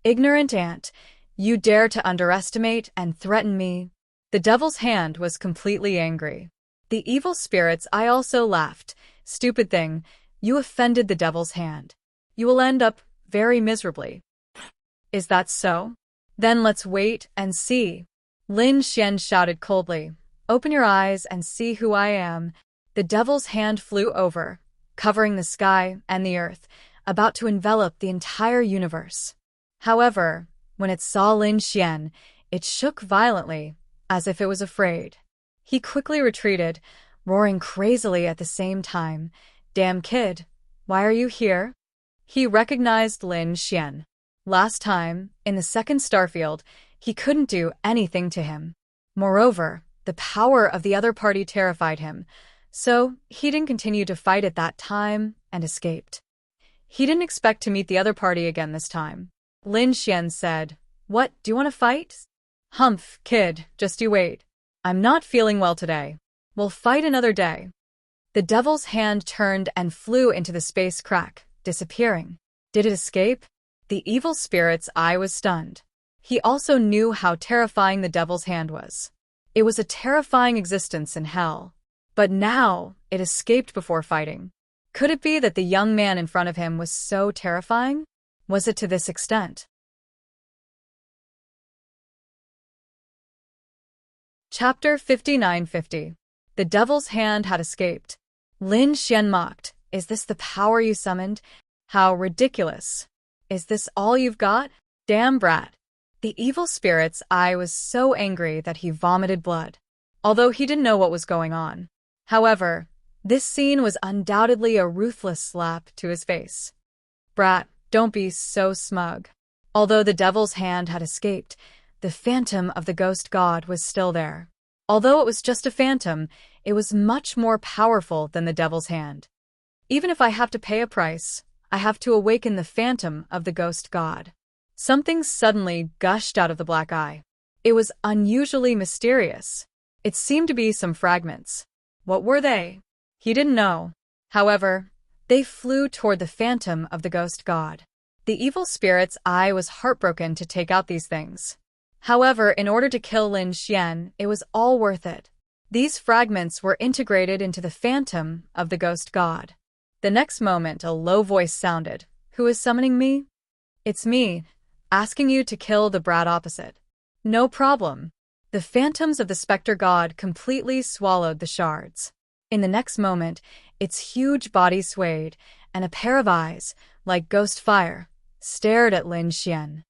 Speaker 1: Ignorant ant, you dare to underestimate and threaten me? The devil's hand was completely angry. The evil spirit's eye also laughed. Stupid thing, you offended the devil's hand. You will end up very miserably. Is that so? Then let's wait and see. Lin Xian shouted coldly. Open your eyes and see who I am. The devil's hand flew over, covering the sky and the earth, about to envelop the entire universe. However, when it saw Lin Xian, it shook violently, as if it was afraid. He quickly retreated, roaring crazily at the same time. Damn kid, why are you here? He recognized Lin Xian. Last time, in the second starfield, he couldn't do anything to him. Moreover, the power of the other party terrified him, so he didn't continue to fight at that time and escaped. He didn't expect to meet the other party again this time. Lin Xian said, What, do you want to fight? Humph, kid, just you wait. I'm not feeling well today. We'll fight another day. The devil's hand turned and flew into the space crack, disappearing. Did it escape? The evil spirit's eye was stunned. He also knew how terrifying the devil's hand was. It was a terrifying existence in hell. But now, it escaped before fighting. Could it be that the young man in front of him was so terrifying? Was it to this extent? Chapter 5950. The devil's hand had escaped. Lin Xian mocked. Is this the power you summoned? How ridiculous. Is this all you've got? Damn brat. The evil spirit's eye was so angry that he vomited blood, although he didn't know what was going on. However, this scene was undoubtedly a ruthless slap to his face. Brat, don't be so smug. Although the devil's hand had escaped, the phantom of the ghost god was still there. Although it was just a phantom, it was much more powerful than the devil's hand. Even if I have to pay a price, I have to awaken the phantom of the ghost god. Something suddenly gushed out of the black eye. It was unusually mysterious. It seemed to be some fragments. What were they? He didn't know. However, they flew toward the phantom of the ghost god. The evil spirit's eye was heartbroken to take out these things. However, in order to kill Lin Xian, it was all worth it. These fragments were integrated into the phantom of the ghost god. The next moment, a low voice sounded. "Who is summoning me?" "It's me, asking you to kill the brat opposite." "No problem." The phantoms of the specter god completely swallowed the shards. In the next moment, its huge body swayed, and a pair of eyes, like ghost fire, stared at Lin Xian.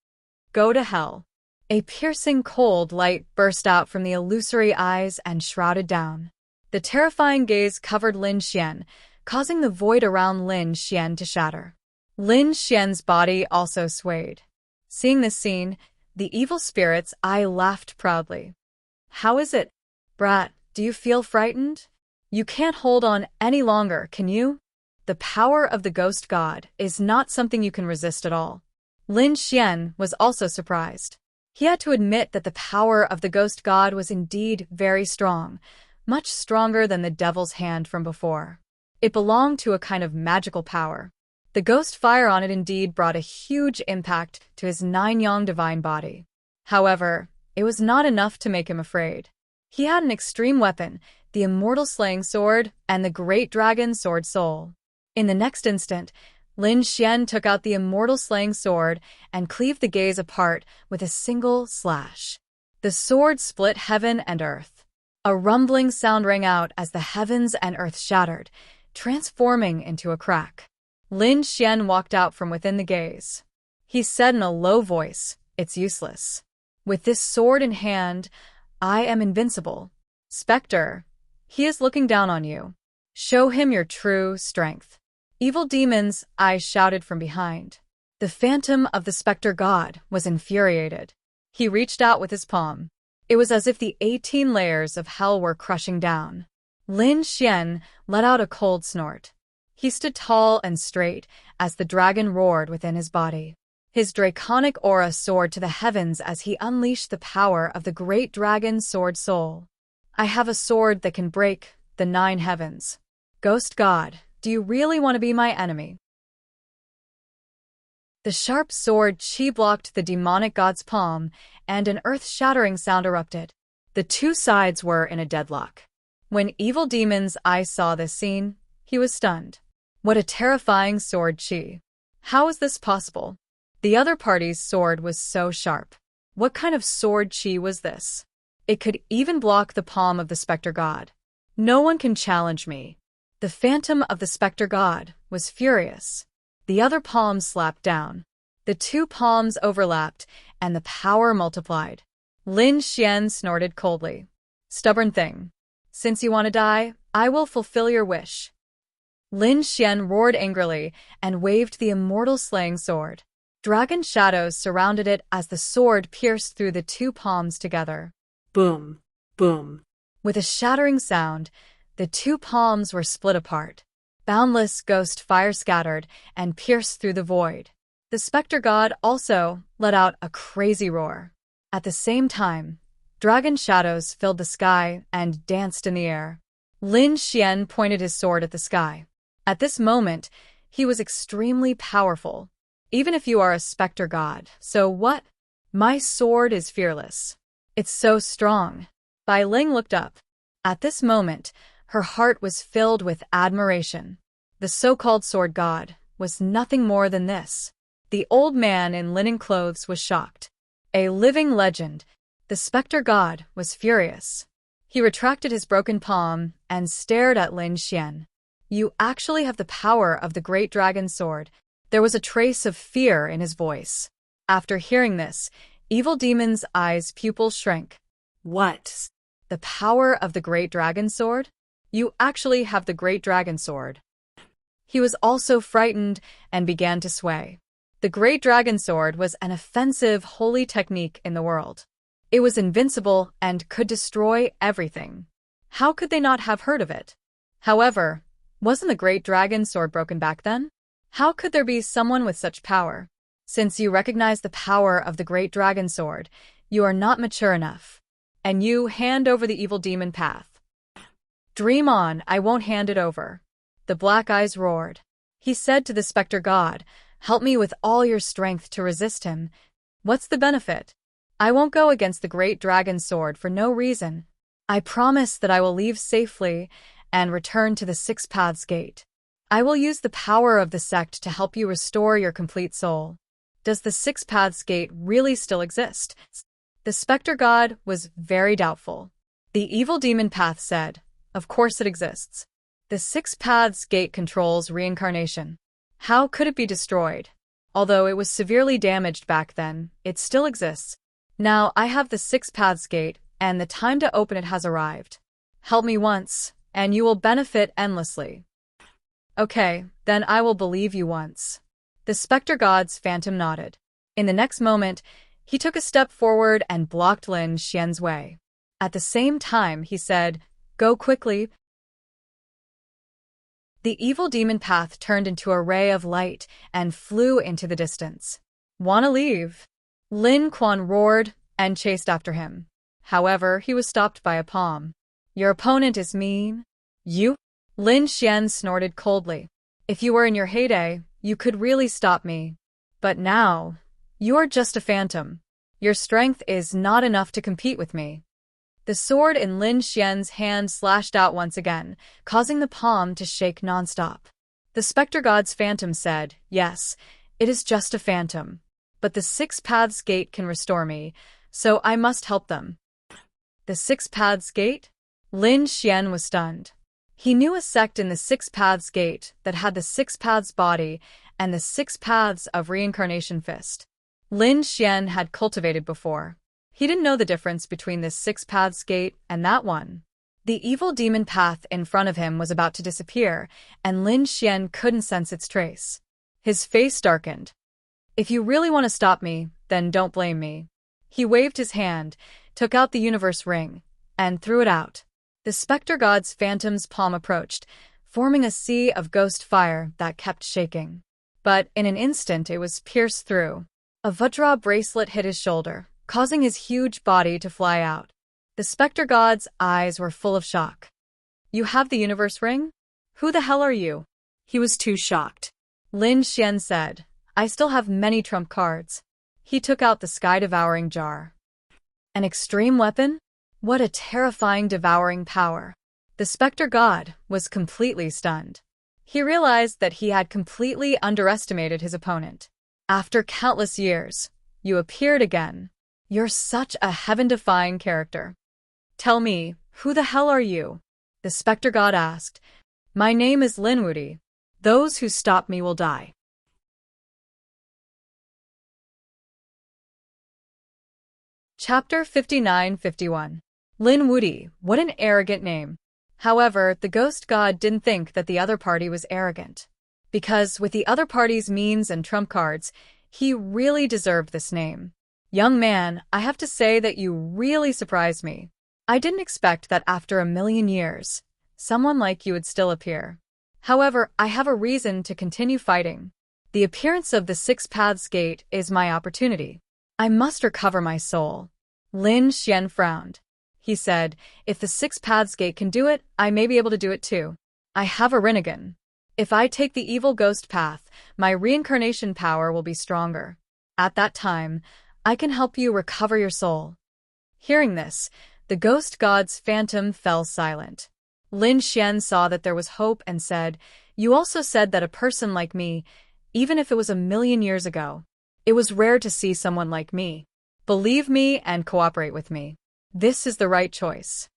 Speaker 1: "Go to hell." A piercing cold light burst out from the illusory eyes and shrouded down. The terrifying gaze covered Lin Xian, causing the void around Lin Xian to shatter. Lin Xian's body also swayed. Seeing this scene, the evil spirit's eye laughed proudly. "How is it, brat? Do you feel frightened? You can't hold on any longer, can you? The power of the ghost god is not something you can resist at all." Lin Xian was also surprised. He had to admit that the power of the ghost god was indeed very strong, much stronger than the devil's hand from before. It belonged to a kind of magical power. The ghost fire on it indeed brought a huge impact to his nine-yang divine body. However, it was not enough to make him afraid. He had an extreme weapon, the immortal slaying sword and the great dragon sword soul. In the next instant, Lin Xian took out the immortal slaying sword and cleaved the gaze apart with a single slash. The sword split heaven and earth. A rumbling sound rang out as the heavens and earth shattered, transforming into a crack. Lin Xian walked out from within the gaze. He said in a low voice, "It's useless. With this sword in hand, I am invincible. Spectre, he is looking down on you. Show him your true strength." "Evil demons," I shouted from behind. The phantom of the specter god was infuriated. He reached out with his palm. It was as if the 18 layers of hell were crushing down. Lin Xian let out a cold snort. He stood tall and straight as the dragon roared within his body. His draconic aura soared to the heavens as he unleashed the power of the great dragon sword soul. "I have a sword that can break the 9 heavens. Ghost god, do you really want to be my enemy?" The sharp sword chi blocked the demonic god's palm, and an earth-shattering sound erupted. The two sides were in a deadlock. When Evil Demon's eye saw this scene, he was stunned. What a terrifying sword chi! How is this possible? The other party's sword was so sharp. What kind of sword chi was this? It could even block the palm of the specter god. "No one can challenge me." The phantom of the specter god was furious. The other palm slapped down. The two palms overlapped, and the power multiplied. Lin Xian snorted coldly. "Stubborn thing. Since you want to die, I will fulfill your wish." Lin Xian roared angrily and waved the immortal slaying sword. Dragon shadows surrounded it as the sword pierced through the two palms together.
Speaker 3: Boom, boom.
Speaker 1: With a shattering sound, the two palms were split apart. Boundless ghost fire scattered and pierced through the void. The specter god also let out a crazy roar. At the same time, dragon shadows filled the sky and danced in the air. Lin Xian pointed his sword at the sky. At this moment, he was extremely powerful. "Even if you are a specter god, so what? My sword is fearless. It's so strong." Bai Ling looked up. At this moment, her heart was filled with admiration. The so-called sword god was nothing more than this. The old man in linen clothes was shocked. A living legend, the specter god was furious. He retracted his broken palm and stared at Lin Xian. "You actually have the power of the great dragon sword." There was a trace of fear in his voice. After hearing this, Evil Demon's eyes pupils shrank.
Speaker 3: What?
Speaker 1: "The power of the great dragon sword? You actually have the great dragon sword." He was also frightened and began to sway. The great dragon sword was an offensive, holy technique in the world. It was invincible and could destroy everything.
Speaker 2: How could they not have heard of it? However, wasn't the great dragon sword broken back then? How could there be someone with such power? Since you recognize the power of the great dragon sword, you are not mature enough. And you hand over the evil demon path. Dream on, I won't hand it over. The black eyes roared. He said to the specter god, help me with all your strength to resist him. What's the benefit? I won't go against the great dragon sword for no reason. I promise that I will leave safely and return to the Six Paths Gate. I will use the power of the sect to help you restore your complete soul. Does the Six Paths Gate really still exist? The specter god was very doubtful. The evil demon path said, of course it exists. The Six Paths Gate controls reincarnation. How could it be destroyed? Although it was severely damaged back then, it still exists. Now I have the Six Paths Gate, and the time to open it has arrived. Help me once, and you will benefit endlessly. Okay, then I will believe you once. The specter god's phantom nodded. In the next moment, he took a step forward and blocked Lin Xian's way. At the same time, he said, go quickly. The evil demon path turned into a ray of light and flew into the distance. Wanna leave? Lin Quan roared and chased after him. However, he was stopped by a palm. Your opponent is mean? You? Lin Xian snorted coldly. If you were in your heyday, you could really stop me. But now, you're just a phantom. Your strength is not enough to compete with me. The sword in Lin Xian's hand slashed out once again, causing the palm to shake nonstop. The specter god's phantom said, yes, it is just a phantom. But the Six Paths Gate can restore me, so I must help them. The Six Paths Gate? Lin Xian was stunned. He knew a sect in the Six Paths Gate that had the Six Paths body and the Six Paths of Reincarnation fist. Lin Xian had cultivated before. He didn't know the difference between this Six Paths Gate and that one. The evil demon path in front of him was about to disappear, and Lin Xian couldn't sense its trace. His face darkened. If you really want to stop me, then don't blame me. He waved his hand, took out the universe ring, and threw it out. The specter god's phantom's palm approached, forming a sea of ghost fire that kept shaking. But in an instant it was pierced through. A Vajra bracelet hit his shoulder, causing his huge body to fly out. The specter god's eyes were full of shock. You have the universe ring? Who the hell are you?
Speaker 3: He was too shocked.
Speaker 2: Lin Xian said, I still have many trump cards. He took out the sky-devouring jar. An extreme weapon? What a terrifying devouring power. The specter god was completely stunned. He realized that he had completely underestimated his opponent. After countless years, you appeared again. You're such a heaven-defying character. Tell me, who the hell are you? The specter god asked. My name is Lin Wudi. Those who stop me will die. Chapter 59-51. Lin Wudi, what an arrogant name. However, the ghost god didn't think that the other party was arrogant. Because with the other party's means and trump cards, he really deserved this name. Young man, I have to say that you really surprised me. I didn't expect that after 1,000,000 years, someone like you would still appear. However, I have a reason to continue fighting. The appearance of the Six Paths Gate is my opportunity. I must recover my soul. Lin Xian frowned. He said, if the Six Paths Gate can do it, I may be able to do it too. I have a Rinnegan. If I take the evil ghost path, my reincarnation power will be stronger. At that time, I can help you recover your soul. Hearing this, the ghost god's phantom fell silent. Lin Xian saw that there was hope and said, you also said that a person like me, even if it was 1,000,000 years ago, it was rare to see someone like me. Believe me and cooperate with me. This is the right choice.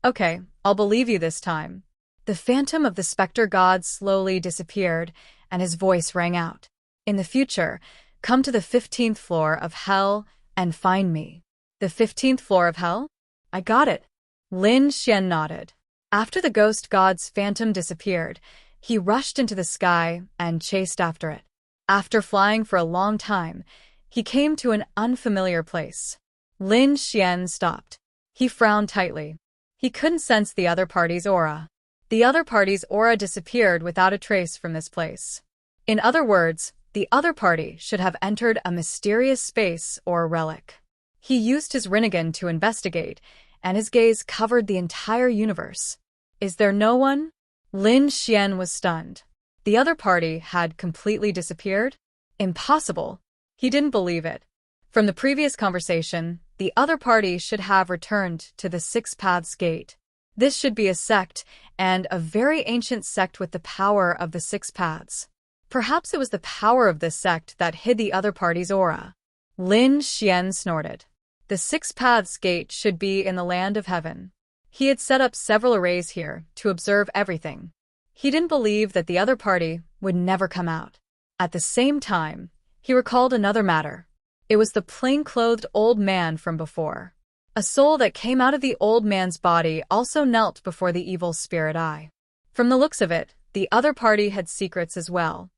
Speaker 2: Okay, I'll believe you this time. The phantom of the specter god slowly disappeared, and his voice rang out. In the future, come to the 15th floor of hell and find me. The 15th floor of hell? I got it. Lin Xian nodded. After the ghost god's phantom disappeared, he rushed into the sky and chased after it. After flying for a long time, he came to an unfamiliar place. Lin Xian stopped. He frowned tightly. He couldn't sense the other party's aura. The other party's aura disappeared without a trace from this place. In other words, the other party should have entered a mysterious space or relic. He used his Rinnegan to investigate, and his gaze covered the entire universe. Is there no one? Lin Xian was stunned. The other party had completely disappeared? Impossible. He didn't believe it. From the previous conversation, the other party should have returned to the Six Paths Gate. This should be a sect, and a very ancient sect with the power of the Six Paths. Perhaps it was the power of this sect that hid the other party's aura. Lin Xian snorted. The Six Paths Gate should be in the land of heaven. He had set up several arrays here to observe everything. He didn't believe that the other party would never come out. At the same time, he recalled another matter. It was the plain-clothed old man from before. A soul that came out of the old man's body also knelt before the evil spirit eye. From the looks of it, the other party had secrets as well.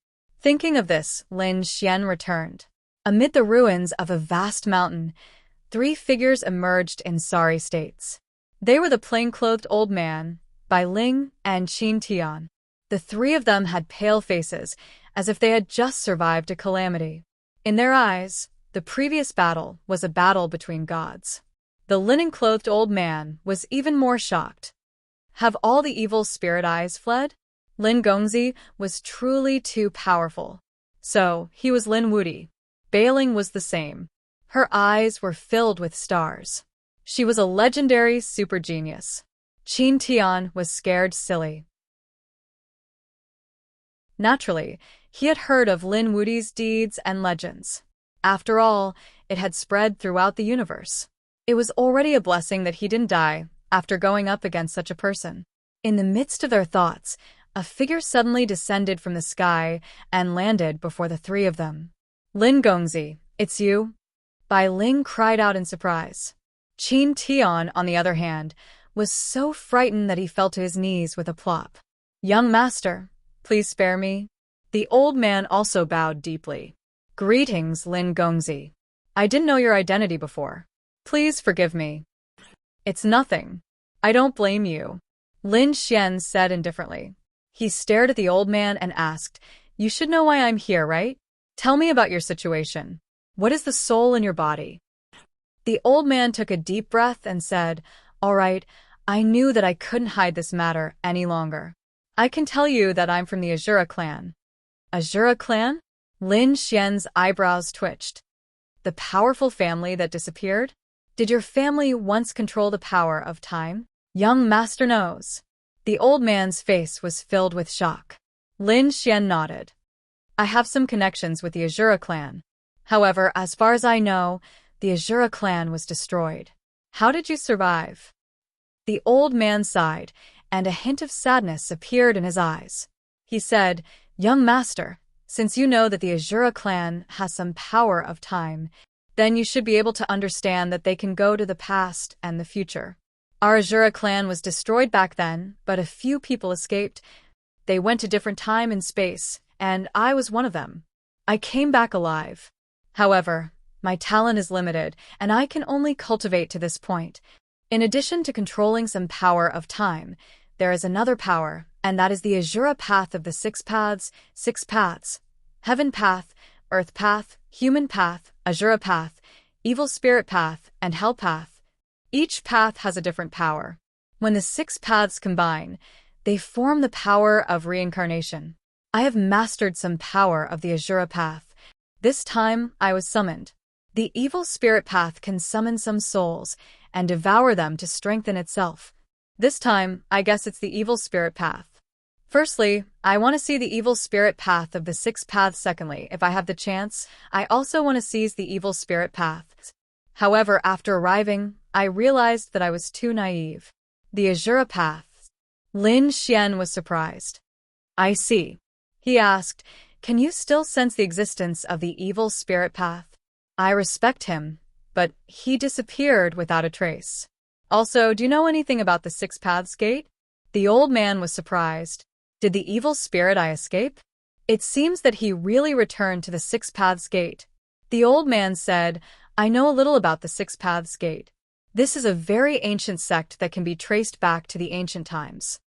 Speaker 2: Thinking of this, Lin Xian returned. Amid the ruins of a vast mountain, 3 figures emerged in sorry states. They were the plain-clothed old man, Bai Ling, and Qin Tian. The 3 of them had pale faces, as if they had just survived a calamity. In their eyes, the previous battle was a battle between gods. The linen-clothed old man was even more shocked. Have all the evil spirit eyes fled? Lin Gongzi was truly too powerful. So, he was Lin Wuti. Bai Ling was the same. Her eyes were filled with stars. She was a legendary super genius. Qin Tian was scared silly. Naturally, he had heard of Lin Wuti's deeds and legends. After all, it had spread throughout the universe. It was already a blessing that he didn't die after going up against such a person. In the midst of their thoughts, a figure suddenly descended from the sky and landed before the 3 of them. Lin Gongzi, it's you? Bai Ling cried out in surprise. Qin Tian, on the other hand, was so frightened that he fell to his knees with a plop. Young master, please spare me. The old man also bowed deeply. Greetings, Lin Gongzi. I didn't know your identity before. Please forgive me. It's nothing. I don't blame you. Lin Xian said indifferently. He stared at the old man and asked, You should know why I'm here, right? Tell me about your situation. What is the soul in your body? The old man took a deep breath and said, All right, I knew that I couldn't hide this matter any longer. I can tell you that I'm from the Azura clan. Azura clan? Lin Xian's eyebrows twitched. The powerful family that disappeared? Did your family once control the power of time? Young master knows. The old man's face was filled with shock. Lin Xian nodded. I have some connections with the Azura clan. However, as far as I know, the Azura clan was destroyed. How did you survive? The old man sighed, and a hint of sadness appeared in his eyes. He said, Young master, since you know that the Azura clan has some power of time, then you should be able to understand that they can go to the past and the future. Our Azura clan was destroyed back then, but a few people escaped. They went to different time and space, and I was one of them. I came back alive. However, my talent is limited, and I can only cultivate to this point. In addition to controlling some power of time, there is another power, and that is the Azura path of the 6 paths, 6 paths. Heaven path, earth path, human path, Azura path, evil spirit path, and hell path. Each path has a different power. When the 6 paths combine, they form the power of reincarnation. I have mastered some power of the Azura path. This time, I was summoned. The evil spirit path can summon some souls and devour them to strengthen itself. This time, I guess it's the evil spirit path. Firstly, I want to see the evil spirit path of the 6 paths. Secondly, if I have the chance, I also want to seize the evil spirit paths. However, after arriving, I realized that I was too naive. The Azura paths. Lin Xian was surprised. I see. He asked, Can you still sense the existence of the evil spirit path? I respect him, but he disappeared without a trace. Also, do you know anything about the 6 paths gate? The old man was surprised. Did the evil spirit eye escape? It seems that he really returned to the 6 paths gate. The old man said, I know a little about the 6 paths gate.
Speaker 1: This is a very ancient sect that can be traced back to the ancient times.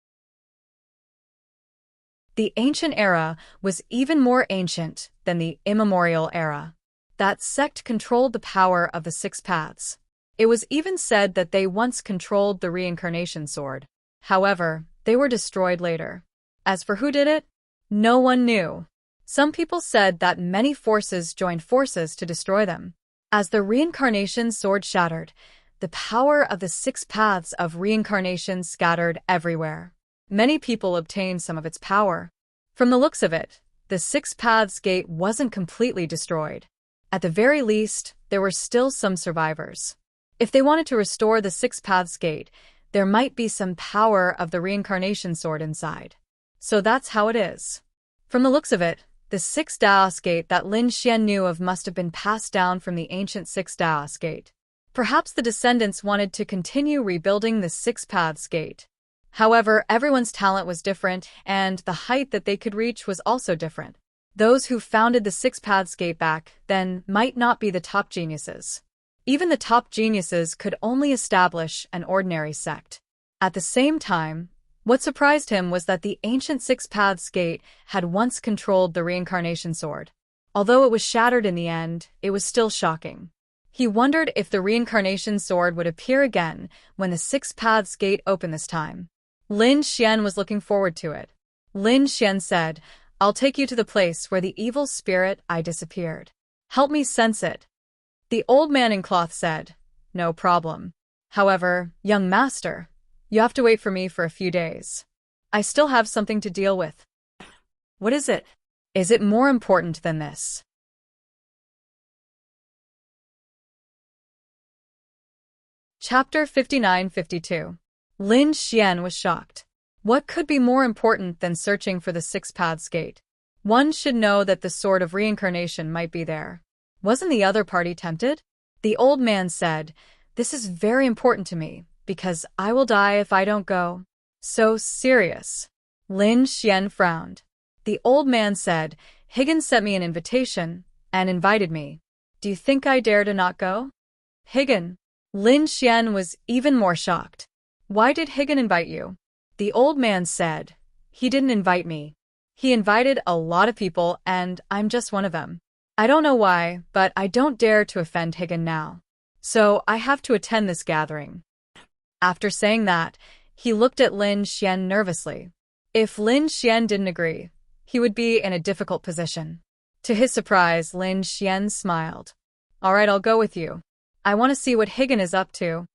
Speaker 1: The ancient era was even more ancient than the immemorial era. That sect controlled the power of the six paths. It was even said that they once controlled the reincarnation sword. However, they were destroyed later. As for who did it, no one knew. Some people said that many forces joined forces to destroy them. As the reincarnation sword shattered, the power of the six paths of reincarnation scattered everywhere. Many people obtained some of its power. From the looks of it, the six paths gate wasn't completely destroyed. At the very least, there were still some survivors. If they wanted to restore the six paths gate, there might be some power of the reincarnation sword inside. So that's how it is. From the looks of it, the six Daos gate that Lin Xian knew of must have been passed down from the ancient six Daos gate. Perhaps the descendants wanted to continue rebuilding the six paths gate. However, everyone's talent was different, and the height that they could reach was also different. Those who founded the six paths gate back then might not be the top geniuses. Even the top geniuses could only establish an ordinary sect. At the same time, what surprised him was that the ancient six paths gate had once controlled the reincarnation sword. Although it was shattered in the end, it was still shocking. He wondered if the reincarnation sword would appear again when the six paths gate opened this time. Lin Xian was looking forward to it. Lin Xian said, "I'll take you to the place where the evil spirit I disappeared. Help me sense it." The old man in cloth said, "No problem. However, young master, you have to wait for me for a few days. I still have something to deal with." "What is it? Is it more important than this?" Chapter 59-52. Lin Xian was shocked. What could be more important than searching for the six paths gate? One should know that the sword of reincarnation might be there. Wasn't the other party tempted? The old man said, "This is very important to me, because I will die if I don't go." "So serious." Lin Xian frowned. The old man said, "Higgins sent me an invitation and invited me. Do you think I dare to not go?" "Higgin?" Lin Xian was even more shocked. "Why did Higgin invite you?" The old man said, "He didn't invite me. He invited a lot of people and I'm just one of them. I don't know why, but I don't dare to offend Higgin now. So I have to attend this gathering." After saying that, he looked at Lin Xian nervously. If Lin Xian didn't agree, he would be in a difficult position. To his surprise, Lin Xian smiled. "All right, I'll go with you. I want to see what Higgin is up to."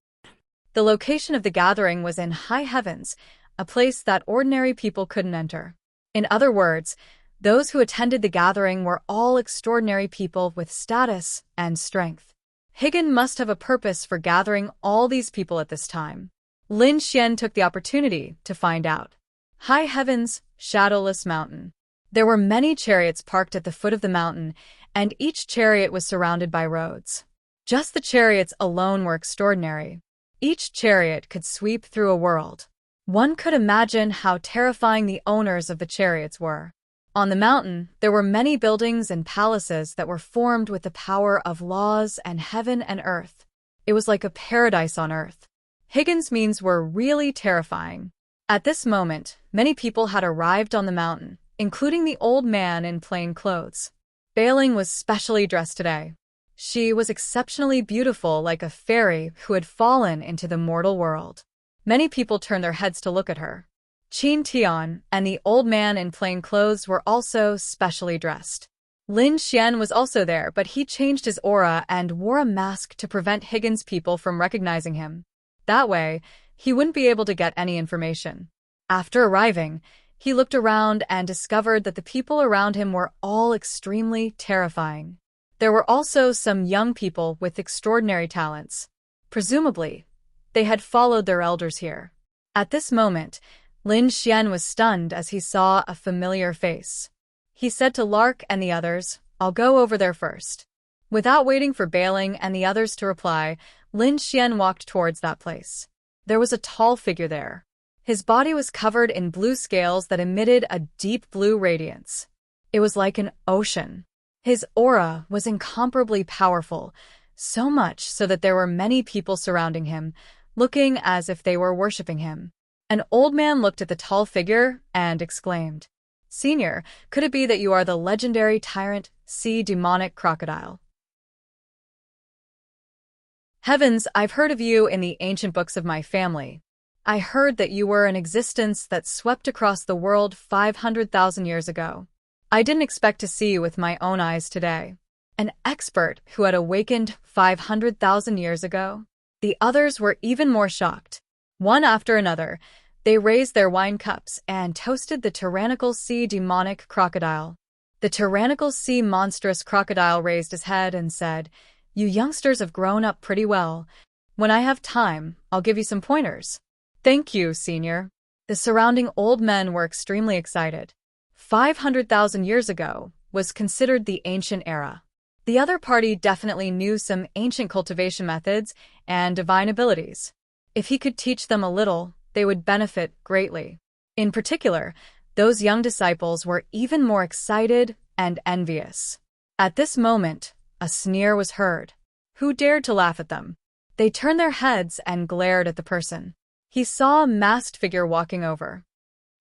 Speaker 1: The location of the gathering was in high heavens, a place that ordinary people couldn't enter. In other words, those who attended the gathering were all extraordinary people with status and strength. Higgin must have a purpose for gathering all these people at this time. Lin Xian took the opportunity to find out. High heavens, shadowless mountain. There were many chariots parked at the foot of the mountain, and each chariot was surrounded by roads. Just the chariots alone were extraordinary. Each chariot could sweep through a world. One could imagine how terrifying the owners of the chariots were. On the mountain, there were many buildings and palaces that were formed with the power of laws and heaven and earth. It was like a paradise on earth. Higgins' means were really terrifying. At this moment, many people had arrived on the mountain, including the old man in plain clothes. Bailing was specially dressed today. She was exceptionally beautiful, like a fairy who had fallen into the mortal world. Many people turned their heads to look at her. Qin Tian and the old man in plain clothes were also specially dressed. Lin Xian was also there, but he changed his aura and wore a mask to prevent Higgins' people from recognizing him. That way, he wouldn't be able to get any information. After arriving, he looked around and discovered that the people around him were all extremely terrifying. There were also some young people with extraordinary talents. Presumably, they had followed their elders here. At this moment, Lin Xian was stunned as he saw a familiar face. He said to Lark and the others, "I'll go over there first." Without waiting for Bailing and the others to reply, Lin Xian walked towards that place. There was a tall figure there. His body was covered in blue scales that emitted a deep blue radiance. It was like an ocean. His aura was incomparably powerful, so much so that there were many people surrounding him, looking as if they were worshipping him. An old man looked at the tall figure and exclaimed, "Senior, could it be that you are the legendary tyrant, sea demonic crocodile?" "Heavens, I've heard of you in the ancient books of my family. I heard that you were an existence that swept across the world 500,000 years ago. I didn't expect to see you with my own eyes today." An expert who had awakened 500,000 years ago? The others were even more shocked. One after another, they raised their wine cups and toasted the tyrannical sea demonic crocodile. The tyrannical sea monstrous crocodile raised his head and said, "You youngsters have grown up pretty well. When I have time, I'll give you some pointers." "Thank you, Senior." The surrounding old men were extremely excited. 500,000 years ago was considered the ancient era. The other party definitely knew some ancient cultivation methods and divine abilities. If he could teach them a little, they would benefit greatly. In particular, those young disciples were even more excited and envious. At this moment, a sneer was heard. Who dared to laugh at them? They turned their heads and glared at the person. He saw a masked figure walking over.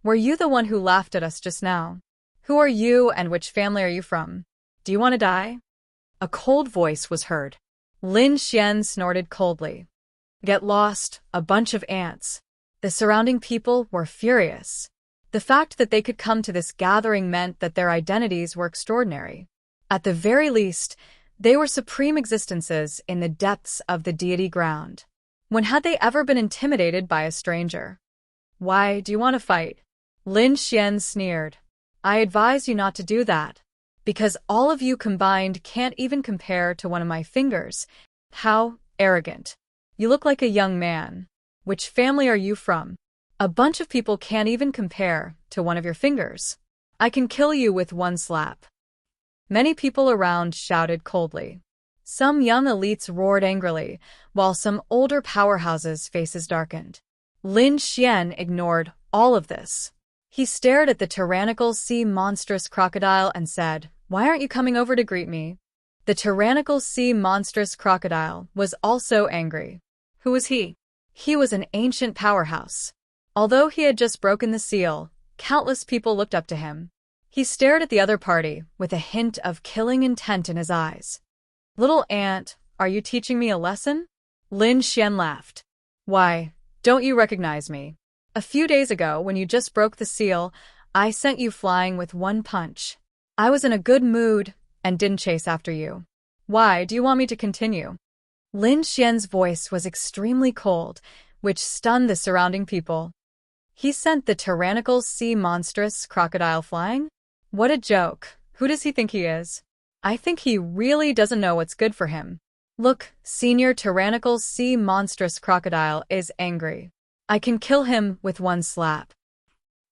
Speaker 1: "Were you the one who laughed at us just now? Who are you and which family are you from? Do you want to die?" A cold voice was heard. Lin Xian snorted coldly. "Get lost, a bunch of ants." The surrounding people were furious. The fact that they could come to this gathering meant that their identities were extraordinary. At the very least, they were supreme existences in the depths of the deity ground. When had they ever been intimidated by a stranger? "Why, do you want to fight?" Lin Xian sneered. "I advise you not to do that. Because all of you combined can't even compare to one of my fingers. How arrogant. You look like a young man. Which family are you from? A bunch of people can't even compare to one of your fingers. I can kill you with one slap." Many people around shouted coldly. Some young elites roared angrily, while some older powerhouses' faces darkened. Lin Xian ignored all of this. He stared at the tyrannical sea monstrous crocodile and said, "Why aren't you coming over to greet me?" The tyrannical sea monstrous crocodile was also angry. Who was he? He was an ancient powerhouse. Although he had just broken the seal, countless people looked up to him. He stared at the other party with a hint of killing intent in his eyes. "Little ant, are you teaching me a lesson?" Lin Xian laughed. "Why, don't you recognize me? A few days ago, when you just broke the seal, I sent you flying with one punch. I was in a good mood and didn't chase after you. Why do you want me to continue?" Lin Xian's voice was extremely cold, which stunned the surrounding people. He sent the tyrannical sea monstrous crocodile flying? What a joke. Who does he think he is? I think he really doesn't know what's good for him. Look, Senior Tyrannical Sea Monstrous Crocodile is angry. I can kill him with one slap.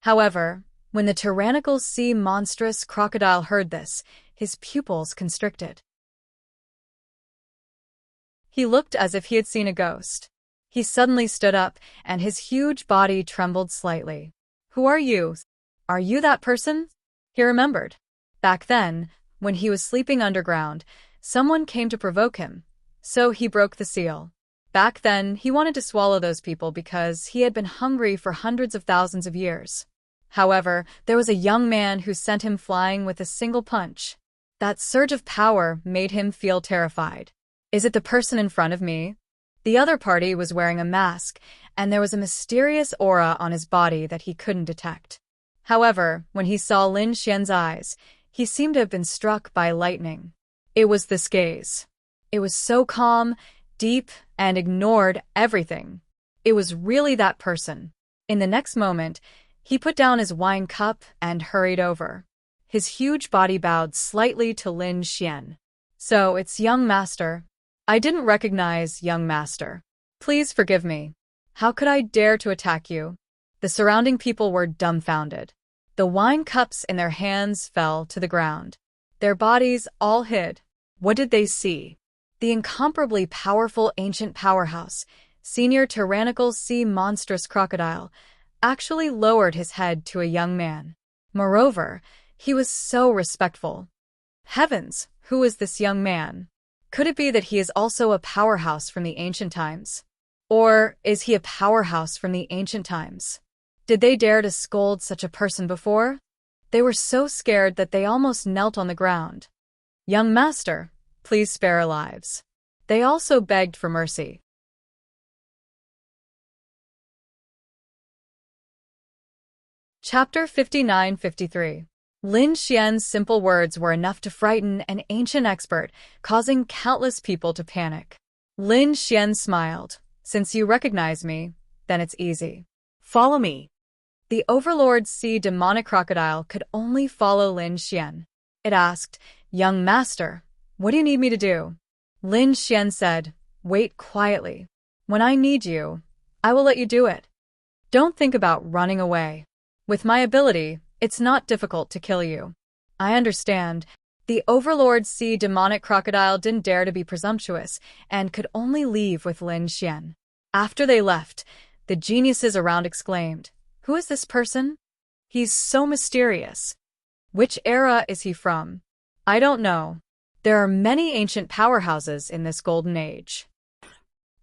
Speaker 1: However, when the Tyrannical Sea Monstrous Crocodile heard this, his pupils constricted. He looked as if he had seen a ghost. He suddenly stood up, and his huge body trembled slightly. "Who are you? Are you that person?" He remembered. Back then, when he was sleeping underground, someone came to provoke him, so he broke the seal. Back then, he wanted to swallow those people because he had been hungry for hundreds of thousands of years. However, there was a young man who sent him flying with a single punch. That surge of power made him feel terrified. Is it the person in front of me? The other party was wearing a mask, and there was a mysterious aura on his body that he couldn't detect. However, when he saw Lin Xian's eyes, he seemed to have been struck by lightning. It was this gaze. It was so calm, deep, and ignored everything. It was really that person. In the next moment, he put down his wine cup and hurried over. His huge body bowed slightly to Lin Xian. "So, it's young master. I didn't recognize young master. Please forgive me. How could I dare to attack you?" The surrounding people were dumbfounded. The wine cups in their hands fell to the ground. Their bodies all hid. What did they see? The incomparably powerful ancient powerhouse, Senior Tyrannical Sea Monstrous Crocodile, actually lowered his head to a young man. Moreover, he was so respectful. Heavens, who is this young man?
Speaker 2: Could it be that he is also a powerhouse from the ancient times? Or is he a powerhouse from the ancient times? Did they dare to scold such a person before? They were so scared that they almost knelt on the ground. "Young master, please spare our lives." They also begged for mercy. Chapter 59-53. Lin Xian's simple words were enough to frighten an ancient expert, causing countless people to panic. Lin Xian smiled. "Since you recognize me, then it's easy.
Speaker 3: Follow me."
Speaker 2: The Overlord Sea demonic crocodile could only follow Lin Xian. It asked, "Young master, what do you need me to do?" Lin Xian said, "Wait quietly. When I need you, I will let you do it. Don't think about running away. With my ability, it's not difficult to kill you." "I understand." The Overlord Sea demonic crocodile didn't dare to be presumptuous and could only leave with Lin Xian. After they left, the geniuses around exclaimed, "Who is this person? He's so mysterious. Which era is he from?" "I don't know. There are many ancient powerhouses in this golden age.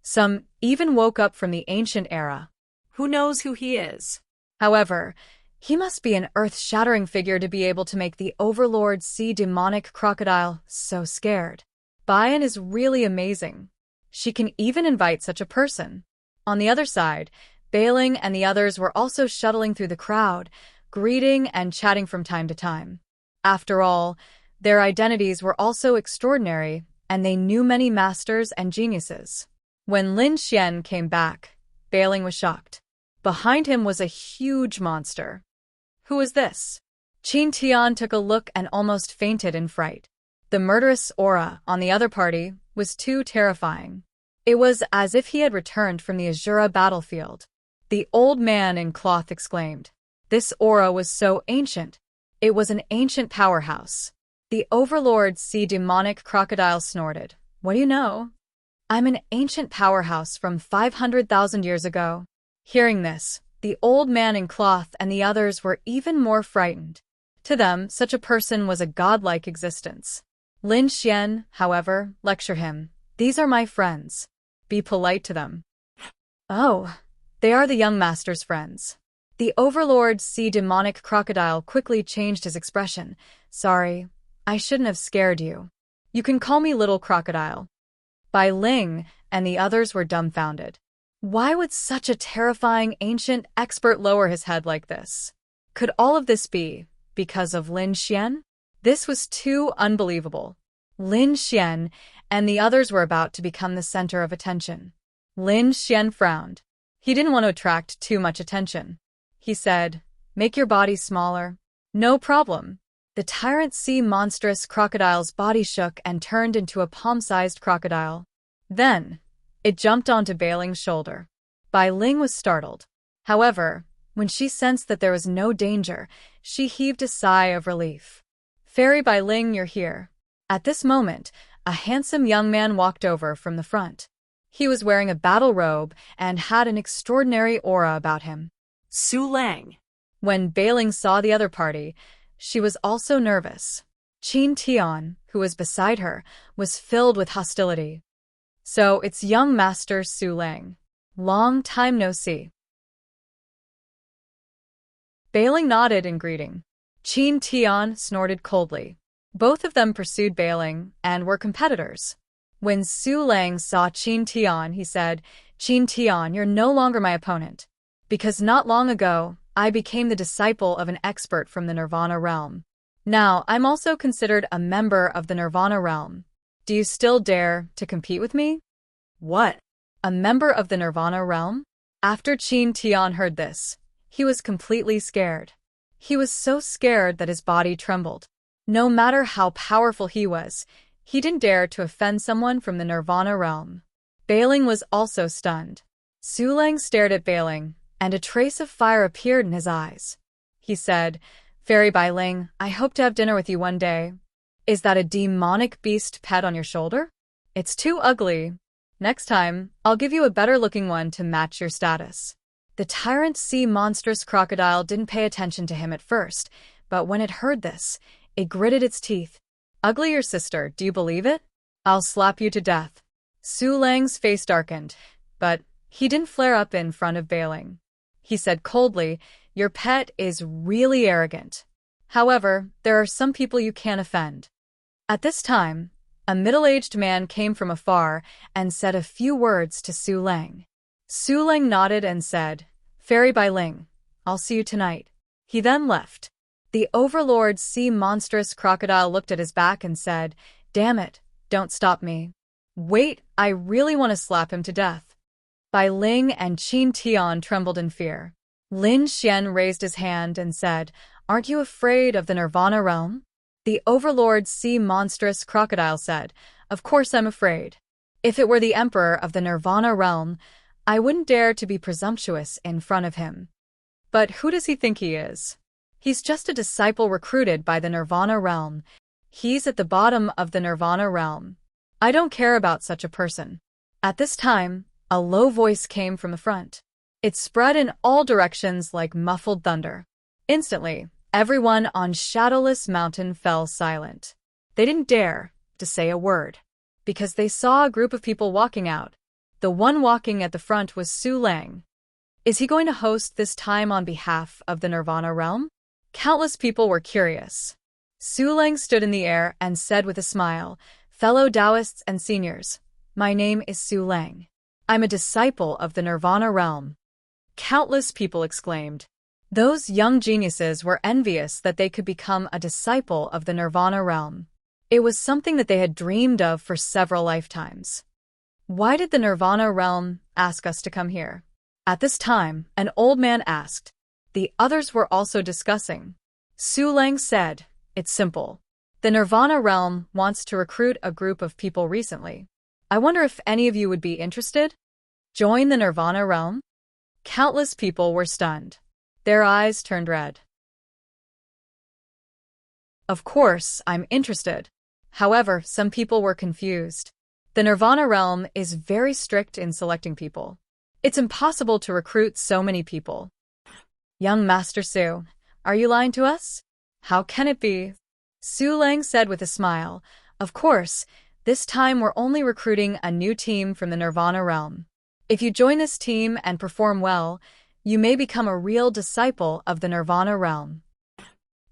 Speaker 2: Some even woke up from the ancient era.
Speaker 3: Who knows who he is?"
Speaker 2: However, he must be an earth-shattering figure to be able to make the Overlord Sea demonic crocodile so scared. Bayan is really amazing. She can even invite such a person. On the other side, Bailing and the others were also shuttling through the crowd, greeting and chatting from time to time. After all, their identities were also extraordinary, and they knew many masters and geniuses. When Lin Xian came back, Bailing was shocked. Behind him was a huge monster. "Who is this?" Qin Tian took a look and almost fainted in fright. The murderous aura on the other party was too terrifying. It was as if he had returned from the Azura battlefield. The old man in cloth exclaimed. This aura was so ancient. It was an ancient powerhouse. The Overlord Sea demonic crocodile snorted. "What do you know?" "I'm an ancient powerhouse from 500,000 years ago." Hearing this, the old man in cloth and the others were even more frightened. To them, such a person was a godlike existence. Lin Xian, however, lectured him. "These are my friends. Be polite to them." "Oh, they are the young master's friends." The Overlord Sea demonic crocodile quickly changed his expression. "Sorry, I shouldn't have scared you. You can call me Little Crocodile." Bai Ling and the others were dumbfounded. Why would such a terrifying ancient expert lower his head like this? Could all of this be because of Lin Xian? This was too unbelievable. Lin Xian and the others were about to become the center of attention. Lin Xian frowned. He didn't want to attract too much attention. He said, "Make your body smaller." "No problem." The tyrant sea monstrous crocodile's body shook and turned into a palm-sized crocodile. Then, it jumped onto Bailing's shoulder. Bai Ling was startled. However, when she sensed that there was no danger, she heaved a sigh of relief. "Fairy Bai Ling, you're here." At this moment, a handsome young man walked over from the front. He was wearing a battle robe and had an extraordinary aura about him.
Speaker 3: Su Lang.
Speaker 2: When Bailing saw the other party, she was also nervous. Qin Tian, who was beside her, was filled with hostility. "So it's young Master Su Lang. Long time no see." Bailing nodded in greeting. Qin Tian snorted coldly. Both of them pursued Bailing and were competitors. When Su Lang saw Qin Tian, he said, "Qin Tian, you're no longer my opponent. Because not long ago, I became the disciple of an expert from the Nirvana realm. Now, I'm also considered a member of the Nirvana realm. Do you still dare to compete with me?"
Speaker 3: "What?
Speaker 2: A member of the Nirvana realm?" After Qin Tian heard this, he was completely scared. He was so scared that his body trembled. No matter how powerful he was, he didn't dare to offend someone from the Nirvana realm. Bailing was also stunned. Su Lang stared at Bailing, and a trace of fire appeared in his eyes. He said, "Fairy Bai Ling, I hope to have dinner with you one day. Is that a demonic beast pet on your shoulder? It's too ugly. Next time, I'll give you a better-looking one to match your status." The tyrant sea monstrous crocodile didn't pay attention to him at first, but when it heard this, it gritted its teeth. "Ugly your sister, do you believe it?" I'll slap you to death. Su Lang's face darkened, but he didn't flare up in front of Bailing. He said coldly, "Your pet is really arrogant. However, there are some people you can't offend." At this time, a middle-aged man came from afar and said a few words to Su Lang. Su Lang nodded and said, "Fairy Bai Ling, I'll see you tonight." He then left. The overlord's sea monstrous crocodile looked at his back and said, "Damn it, don't stop me. Wait, I really want to slap him to death." Bai Ling and Qin Tian trembled in fear. Lin Xian raised his hand and said, "Aren't you afraid of the Nirvana realm?" The overlord's sea monstrous crocodile said, "Of course I'm afraid. If it were the emperor of the Nirvana realm, I wouldn't dare to be presumptuous in front of him. But who does he think he is? He's just a disciple recruited by the Nirvana realm. He's at the bottom of the Nirvana realm. I don't care about such a person." At this time, a low voice came from the front. It spread in all directions like muffled thunder. Instantly, everyone on Shadowless Mountain fell silent. They didn't dare to say a word, because they saw a group of people walking out. The one walking at the front was Su Lang. Is he going to host this time on behalf of the Nirvana realm? Countless people were curious. Su Lang stood in the air and said with a smile, "Fellow Taoists and seniors, my name is Su Lang. I'm a disciple of the Nirvana realm." Countless people exclaimed. Those young geniuses were envious that they could become a disciple of the Nirvana realm. It was something that they had dreamed of for several lifetimes. Why did the Nirvana realm ask us to come here? At this time, an old man asked. The others were also discussing. Su Lang said, "It's simple. The Nirvana realm wants to recruit a group of people recently. I wonder if any of you would be interested? Join the Nirvana realm?" Countless people were stunned. Their eyes turned red. Of course, I'm interested. However, some people were confused. The Nirvana realm is very strict in selecting people. It's impossible to recruit so many people. Young Master Su, are you lying to us? How can it be? Su Lang said with a smile, "Of course, this time we're only recruiting a new team from the Nirvana realm. If you join this team and perform well, you may become a real disciple of the Nirvana realm."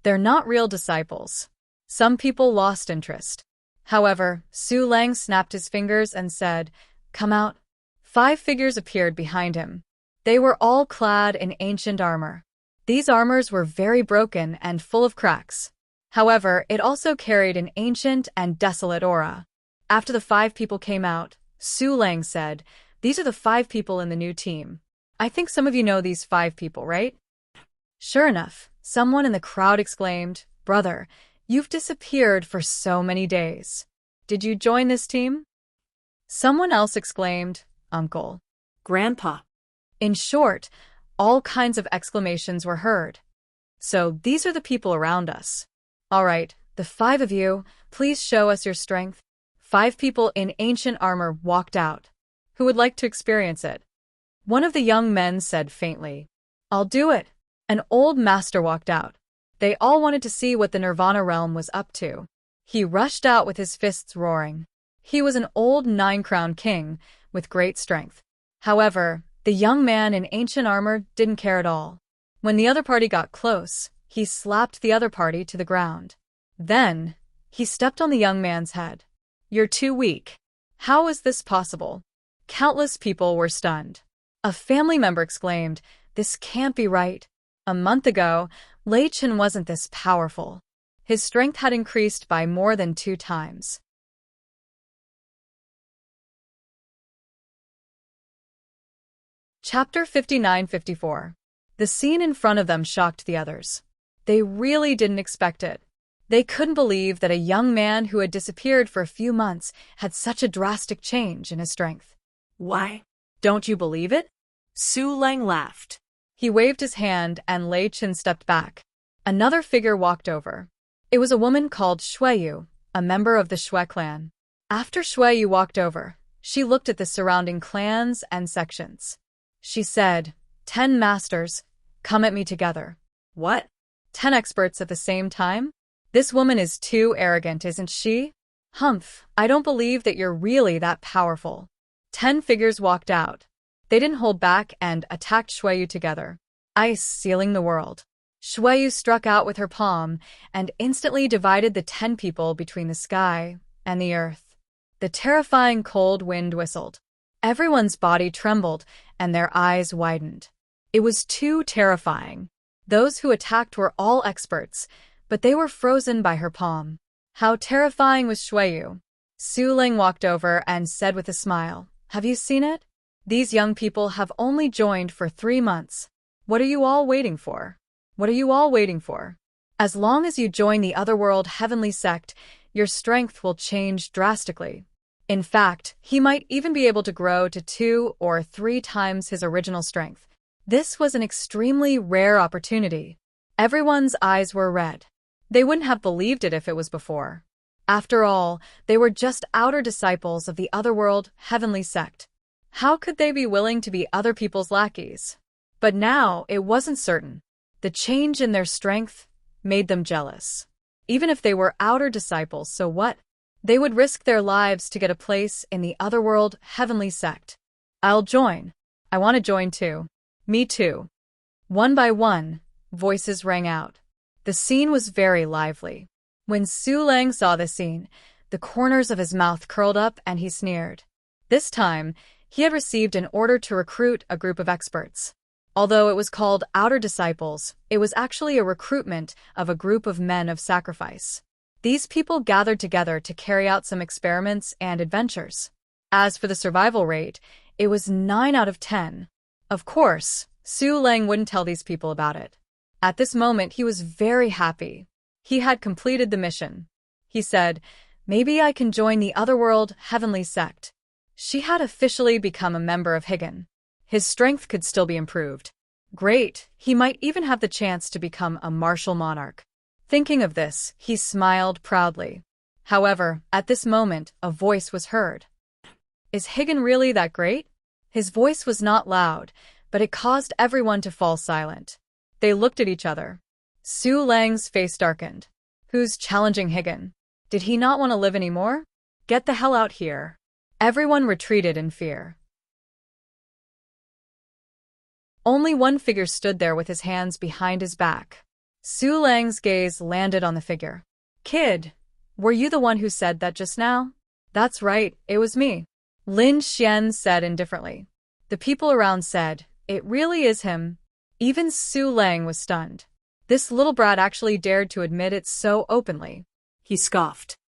Speaker 2: They're not real disciples. Some people lost interest. However, Su Lang snapped his fingers and said, "Come out." 5 figures appeared behind him. They were all clad in ancient armor. These armors were very broken and full of cracks. However, it also carried an ancient and desolate aura. After the 5 people came out, Su Lang said, "These are the 5 people in the new team. I think some of you know these 5 people, right?" Sure enough, someone in the crowd exclaimed, "Brother, you've disappeared for so many days. Did you join this team?" Someone else exclaimed, "Uncle."
Speaker 3: Grandpa.
Speaker 2: In short, all kinds of exclamations were heard. So these are the people around us. All right, the 5 of you, please show us your strength. 5 people in ancient armor walked out. Who would like to experience it? One of the young men said faintly, "I'll do it." An old master walked out. They all wanted to see what the Nirvana realm was up to. He rushed out with his fists roaring. He was an old 9-crowned king with great strength. However, the young man in ancient armor didn't care at all. When the other party got close, he slapped the other party to the ground. Then, he stepped on the young man's head. "You're too weak." How is this possible? Countless people were stunned. A family member exclaimed, "This can't be right. A month ago, Lei Chen wasn't this powerful." His strength had increased by more than 2 times. Chapter 59-54. The scene in front of them shocked the others. They really didn't expect it. They couldn't believe that a young man who had disappeared for a few months had such a drastic change in his strength.
Speaker 3: Why? Don't you believe it? Su Lang laughed.
Speaker 2: He waved his hand and Lei Chen stepped back. Another figure walked over. It was a woman called Shuiyu, a member of the Shui clan. After Shuiyu walked over, she looked at the surrounding clans and sections. She said, 10 masters, come at me together."
Speaker 3: What?
Speaker 2: 10 experts at the same time? This woman is too arrogant, isn't she? Humph, I don't believe that you're really that powerful. 10 figures walked out. They didn't hold back and attacked Shuayu together. Ice sealing the world. Shuayu struck out with her palm and instantly divided the 10 people between the sky and the earth. The terrifying cold wind whistled. Everyone's body trembled and their eyes widened. It was too terrifying. Those who attacked were all experts, but they were frozen by her palm. How terrifying was Shuayu? Su Ling walked over and said with a smile, "Have you seen it? These young people have only joined for 3 months. What are you all waiting for? What are you all waiting for? As long as you join the Otherworld Heavenly Sect, your strength will change drastically. In fact, he might even be able to grow to 2 or 3 times his original strength. This was an extremely rare opportunity." Everyone's eyes were red. They wouldn't have believed it if it was before. After all, they were just outer disciples of the Otherworld Heavenly Sect. How could they be willing to be other people's lackeys? But now it wasn't certain. The change in their strength made them jealous. Even if they were outer disciples, so what? They would risk their lives to get a place in the Otherworld Heavenly Sect. "I'll join. I want to join too." "Me too." One by one, voices rang out. The scene was very lively. When Su Lang saw the scene, the corners of his mouth curled up and he sneered. This time, he had received an order to recruit a group of experts. Although it was called Outer Disciples, it was actually a recruitment of a group of men of sacrifice. These people gathered together to carry out some experiments and adventures. As for the survival rate, it was 9 out of 10. Of course, Su Lang wouldn't tell these people about it. At this moment, he was very happy. He had completed the mission. He said, "Maybe I can join the Otherworld Heavenly Sect." She had officially become a member of Higan. His strength could still be improved. Great, he might even have the chance to become a martial monarch. Thinking of this, he smiled proudly. However, at this moment, a voice was heard. "Is Higan really that great?" His voice was not loud, but it caused everyone to fall silent. They looked at each other. Su Lang's face darkened. Who's challenging Higan? Did he not want to live anymore? Get the hell out here. Everyone retreated in fear. Only one figure stood there with his hands behind his back. Su Lang's gaze landed on the figure. "Kid, were you the one who said that just now?" "That's right, it was me," Lin Xian said indifferently. The people around said, "It really is him." Even Su Lang was stunned. This little brat actually dared to admit it so openly.
Speaker 3: He scoffed.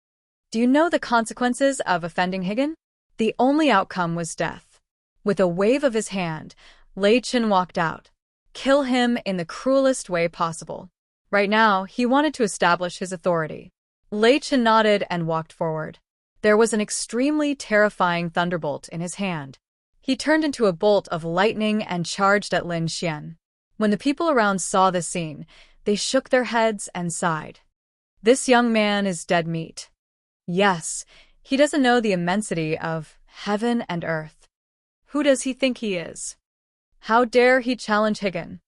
Speaker 2: "Do you know the consequences of offending Higan?" The only outcome was death. With a wave of his hand, Lei Chen walked out. Kill him in the cruelest way possible. Right now, he wanted to establish his authority. Lei Chen nodded and walked forward. There was an extremely terrifying thunderbolt in his hand. He turned into a bolt of lightning and charged at Lin Xian. When the people around saw the scene, they shook their heads and sighed. This young man is dead meat. Yes, he doesn't know the immensity of heaven and earth. Who does he think he is? How dare he challenge Higan?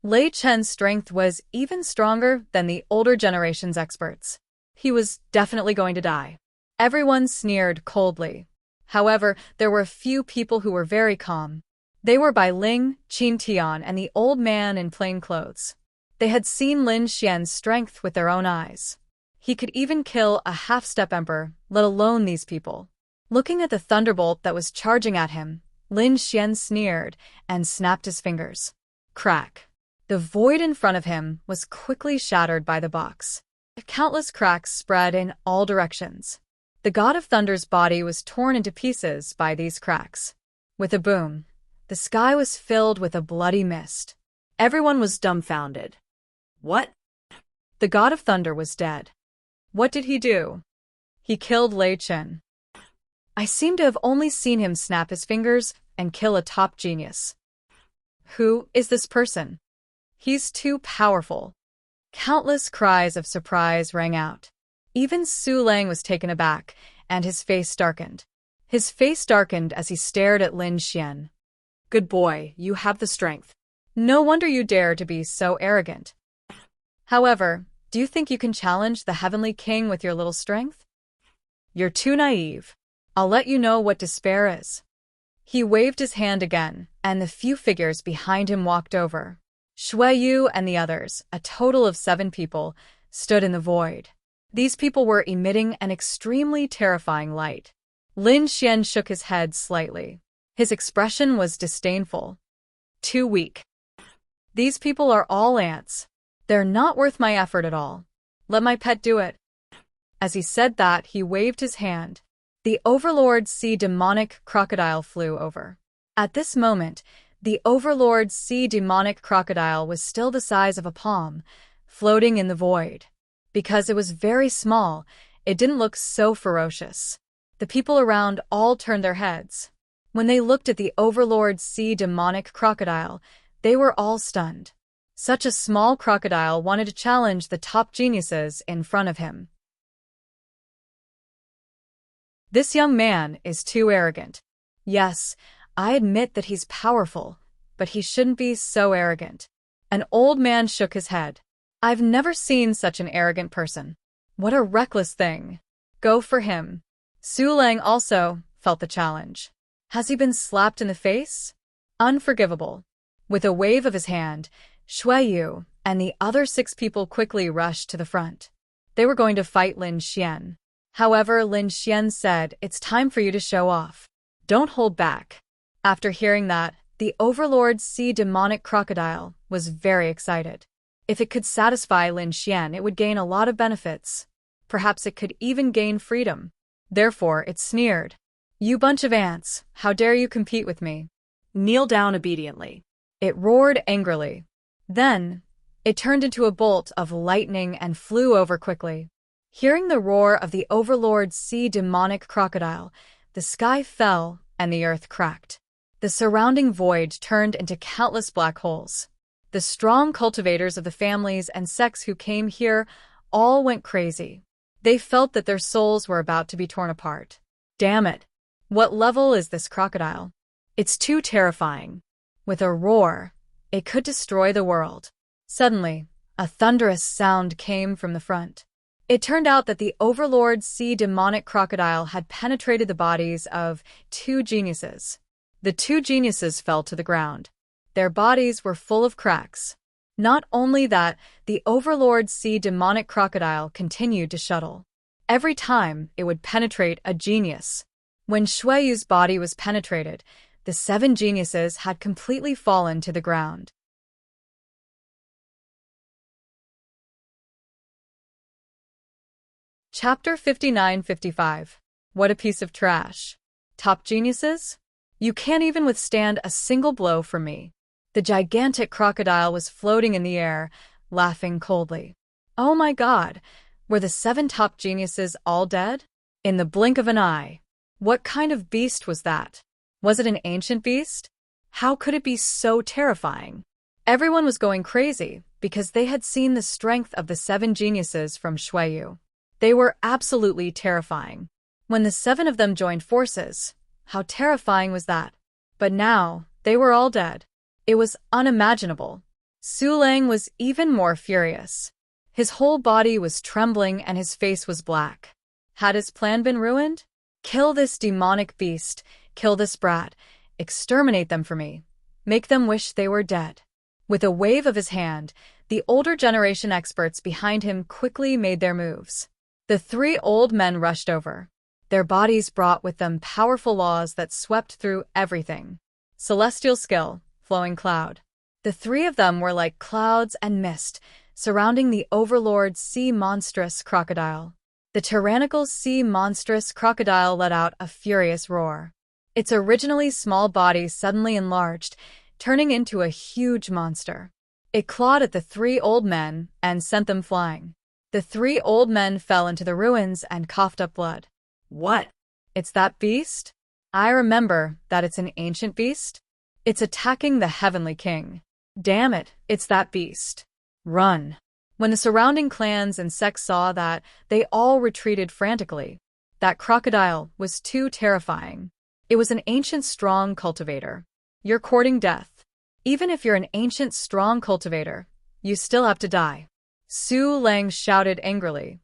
Speaker 2: Lei Chen's strength was even stronger than the older generation's experts. He was definitely going to die. Everyone sneered coldly. However, there were a few people who were very calm. They were Bai Ling, Qin Tian, and the old man in plain clothes. They had seen Lin Xian's strength with their own eyes. He could even kill a half-step emperor, let alone these people. Looking at the thunderbolt that was charging at him, Lin Xian sneered and snapped his fingers. Crack. The void in front of him was quickly shattered by the box. Countless cracks spread in all directions. The God of Thunder's body was torn into pieces by these cracks. With a boom, the sky was filled with a bloody mist. Everyone was dumbfounded. What? The God of Thunder was dead. What did he do? He killed Lei Chen. I seem to have only seen him snap his fingers and kill a top genius. Who is this person? He's too powerful. Countless cries of surprise rang out. Even Su Lang was taken aback, and his face darkened. His face darkened as he stared at Lin Xian. Good boy, you have the strength. No wonder you dare to be so arrogant. However, do you think you can challenge the Heavenly King with your little strength? You're too naive. I'll let you know what despair is. He waved his hand again, and the few figures behind him walked over. Shui Yu and the others, a total of 7 people, stood in the void. These people were emitting an extremely terrifying light. Lin Xian shook his head slightly. His expression was disdainful. Too weak. These people are all ants. They're not worth my effort at all. Let my pet do it. As he said that, he waved his hand. The Overlord's sea demonic crocodile flew over. At this moment, the Overlord's sea demonic crocodile was still the size of a palm, floating in the void. Because it was very small, it didn't look so ferocious. The people around all turned their heads. When they looked at the Overlord's sea demonic crocodile, they were all stunned. Such a small crocodile wanted to challenge the top geniuses in front of him. This young man is too arrogant. Yes, I admit that he's powerful, but he shouldn't be so arrogant. An old man shook his head. I've never seen such an arrogant person. What a reckless thing. Go for him. Su Lang also felt the challenge. Has he been slapped in the face? Unforgivable. With a wave of his hand, Shui Yu and the other 6 people quickly rushed to the front. They were going to fight Lin Xian. However, Lin Xian said, "It's time for you to show off. Don't hold back." After hearing that, the Overlord's sea demonic crocodile was very excited. If it could satisfy Lin Xian, it would gain a lot of benefits. Perhaps it could even gain freedom. Therefore, it sneered. "You bunch of ants, how dare you compete with me?"
Speaker 3: Kneel down obediently.
Speaker 2: It roared angrily. Then, it turned into a bolt of lightning and flew over quickly. Hearing the roar of the Overlord's sea demonic crocodile, the sky fell and the earth cracked. The surrounding void turned into countless black holes. The strong cultivators of the families and sects who came here all went crazy. They felt that their souls were about to be torn apart. Damn it! What level is this crocodile? It's too terrifying. With a roar, it could destroy the world. Suddenly, a thunderous sound came from the front. It turned out that the Overlord's sea demonic crocodile had penetrated the bodies of 2 geniuses. The 2 geniuses fell to the ground. Their bodies were full of cracks. Not only that, the Overlord's sea demonic crocodile continued to shuttle. Every time, it would penetrate a genius. When Shui Yu's body was penetrated, the 7 geniuses had completely fallen to the ground. Chapter 59-55. What a piece of trash. Top geniuses? You can't even withstand a single blow from me. The gigantic crocodile was floating in the air, laughing coldly. Oh my God, were the 7 top geniuses all dead? In the blink of an eye. What kind of beast was that? Was it an ancient beast? How could it be so terrifying? Everyone was going crazy because they had seen the strength of the 7 geniuses from Shui Yu. They were absolutely terrifying. When the 7 of them joined forces, how terrifying was that? But now, they were all dead. It was unimaginable. Su Lang was even more furious. His whole body was trembling and his face was black. Had his plan been ruined? Kill this demonic beast, kill this brat, exterminate them for me. Make them wish they were dead. With a wave of his hand, the older generation experts behind him quickly made their moves. The 3 old men rushed over. Their bodies brought with them powerful laws that swept through everything. Celestial skill, flowing cloud. The 3 of them were like clouds and mist, surrounding the Overlord's sea monstrous crocodile. The tyrannical sea monstrous crocodile let out a furious roar. Its originally small body suddenly enlarged, turning into a huge monster. It clawed at the 3 old men and sent them flying. The 3 old men fell into the ruins and coughed up blood.
Speaker 3: What?
Speaker 2: It's that beast? I remember that it's an ancient beast. It's attacking the Heavenly King. Damn it, it's that beast. Run. When the surrounding clans and sects saw that, they all retreated frantically. That crocodile was too terrifying. It was an ancient strong cultivator. You're courting death. Even if you're an ancient strong cultivator, you still have to die. Su Lang shouted angrily.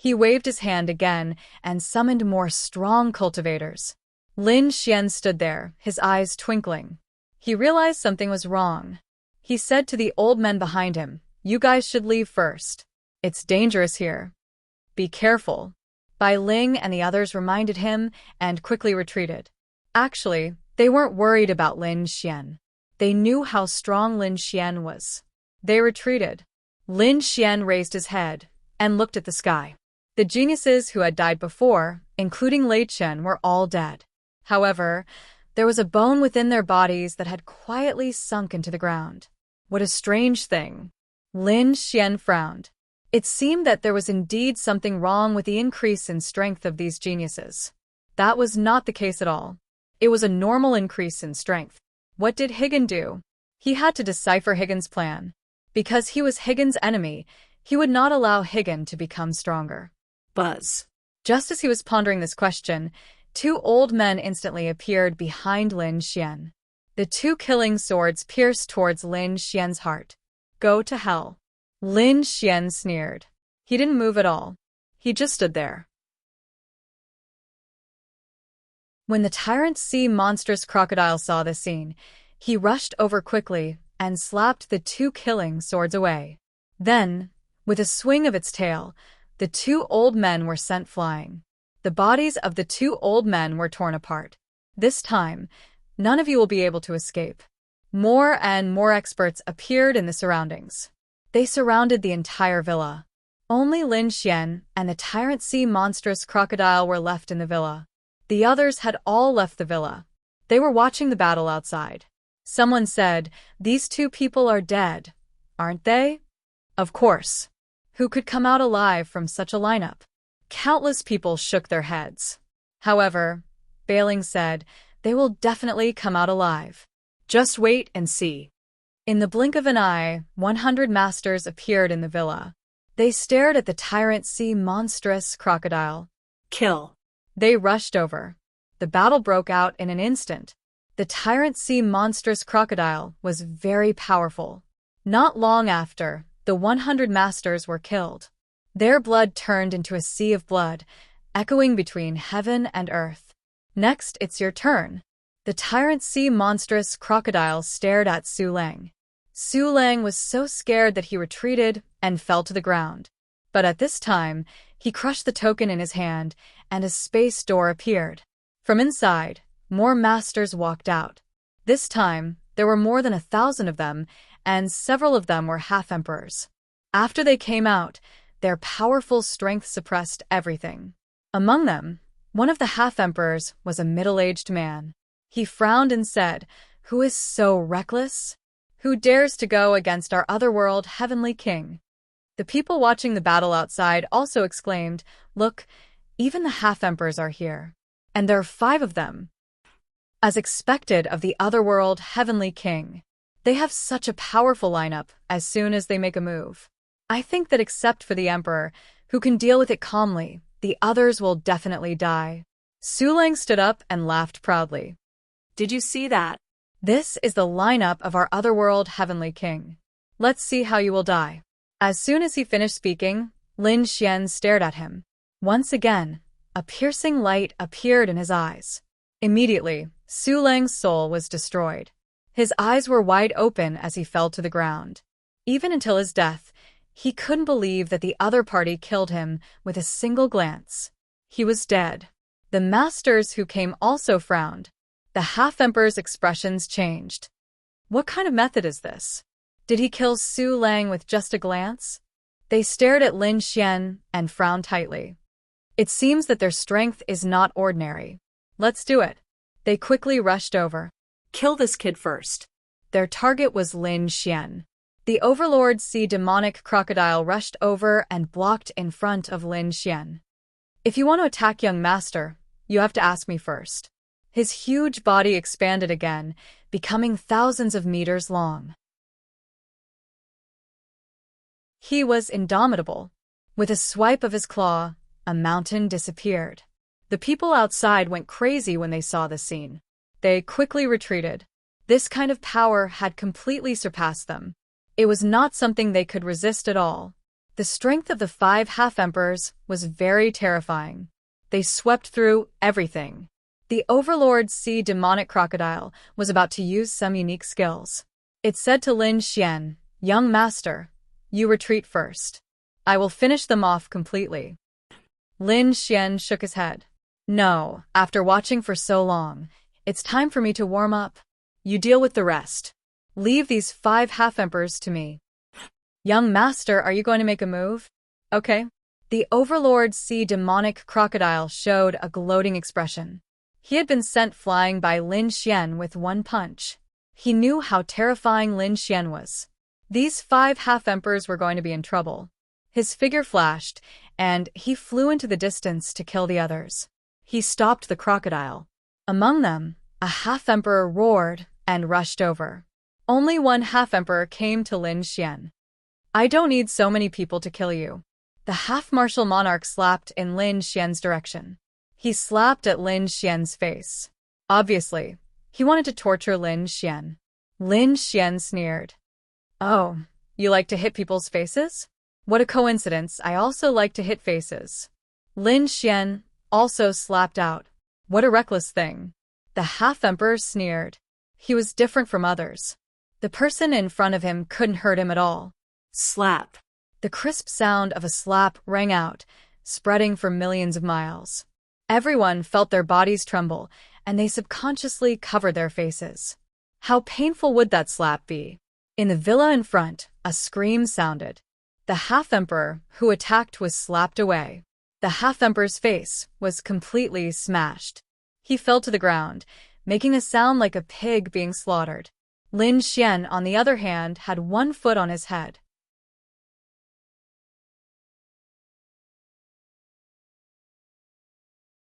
Speaker 2: He waved his hand again and summoned more strong cultivators. Lin Xian stood there, his eyes twinkling. He realized something was wrong. He said to the old men behind him, "You guys should leave first. It's dangerous here. Be careful." Bai Ling and the others reminded him and quickly retreated. Actually, they weren't worried about Lin Xian. They knew how strong Lin Xian was. They retreated. Lin Xian raised his head and looked at the sky. The geniuses who had died before, including Lei Chen, were all dead. However, there was a bone within their bodies that had quietly sunk into the ground. What a strange thing. Lin Xian frowned. It seemed that there was indeed something wrong with the increase in strength of these geniuses. That was not the case at all. It was a normal increase in strength. What did Higgin do? He had to decipher Higgin's plan. Because he was Higgin's enemy, he would not allow Higgin to become stronger.
Speaker 3: Buzz.
Speaker 2: Just as he was pondering this question, two old men instantly appeared behind Lin Xian. The two killing swords pierced towards Lin Xian's heart. Go to hell. Lin Xian sneered. He didn't move at all. He just stood there. When the tyrant sea monstrous crocodile saw this scene, he rushed over quickly and slapped the two killing swords away. Then, with a swing of its tail, the two old men were sent flying. The bodies of the two old men were torn apart. This time, none of you will be able to escape. More and more experts appeared in the surroundings. They surrounded the entire villa. Only Lin Xian and the tyrant sea monstrous crocodile were left in the villa. The others had all left the villa. They were watching the battle outside. Someone said, "These two people are dead, aren't they?" Of course. Who could come out alive from such a lineup? Countless people shook their heads. However, Bailing said, "They will definitely come out alive. Just wait and see." In the blink of an eye, 100 masters appeared in the villa. They stared at the tyrant sea monstrous crocodile.
Speaker 3: Kill.
Speaker 2: They rushed over. The battle broke out in an instant. The tyrant sea monstrous crocodile was very powerful. Not long after, the 100 masters were killed. Their blood turned into a sea of blood, echoing between heaven and earth. Next, it's your turn. The tyrant sea monstrous crocodile stared at Su Lang. Su Lang was so scared that he retreated and fell to the ground. But at this time, he crushed the token in his hand, and a space door appeared. From inside, more masters walked out. This time, there were more than 1,000 of them, and several of them were half-emperors. After they came out, their powerful strength suppressed everything. Among them, one of the half-emperors was a middle-aged man. He frowned and said, "Who is so reckless? Who dares to go against our otherworld heavenly king?" The people watching the battle outside also exclaimed, "Look, even the half-emperors are here. And there are 5 of them." As expected of the otherworld heavenly king, they have such a powerful lineup as soon as they make a move. I think that except for the emperor, who can deal with it calmly, the others will definitely die. Su Lang stood up and laughed proudly.
Speaker 3: Did you see that?
Speaker 2: This is the lineup of our otherworld heavenly king. Let's see how you will die. As soon as he finished speaking, Lin Xian stared at him. Once again, a piercing light appeared in his eyes. Immediately, Su Lang's soul was destroyed. His eyes were wide open as he fell to the ground. Even until his death, he couldn't believe that the other party killed him with a single glance. He was dead. The masters who came also frowned. The half-emperor's expressions changed. What kind of method is this? Did he kill Su Lang with just a glance? They stared at Lin Xian and frowned tightly. It seems that their strength is not ordinary. Let's do it. They quickly rushed over.
Speaker 3: Kill this kid first.
Speaker 2: Their target was Lin Xian. The overlord sea demonic crocodile rushed over and blocked in front of Lin Xian. "If you want to attack young master, you have to ask me first." His huge body expanded again, becoming thousands of meters long. He was indomitable. With a swipe of his claw, a mountain disappeared. The people outside went crazy when they saw the scene. They quickly retreated. This kind of power had completely surpassed them. It was not something they could resist at all. The strength of the 5 half-emperors was very terrifying. They swept through everything. The Overlord Sea demonic crocodile was about to use some unique skills. It said to Lin Xian, "Young master, you retreat first. I will finish them off completely." Lin Xian shook his head. "No, after watching for so long, it's time for me to warm up. You deal with the rest. Leave these 5 half-emperors to me." "Young master, are you going to make a move?" "Okay." The Overlord Sea demonic crocodile showed a gloating expression. He had been sent flying by Lin Xian with one punch. He knew how terrifying Lin Xian was. These 5 half-emperors were going to be in trouble. His figure flashed, and he flew into the distance to kill the others. He stopped the crocodile. Among them, a half-emperor roared and rushed over. Only one half-emperor came to Lin Xian. "I don't need so many people to kill you." The half-martial monarch slapped in Lin Xian's direction. He slapped at Lin Xian's face. Obviously, he wanted to torture Lin Xian. Lin Xian sneered. "Oh, you like to hit people's faces? What a coincidence, I also like to hit faces." Lin Xian also slapped out. "What a reckless thing." The half-emperor sneered. He was different from others. The person in front of him couldn't hurt him at all.
Speaker 3: Slap.
Speaker 2: The crisp sound of a slap rang out, spreading for millions of miles. Everyone felt their bodies tremble, and they subconsciously covered their faces. How painful would that slap be? In the villa in front, a scream sounded. The half-emperor who attacked was slapped away. The half-emperor's face was completely smashed. He fell to the ground, making a sound like a pig being slaughtered. Lin Xian, on the other hand, had one foot on his head.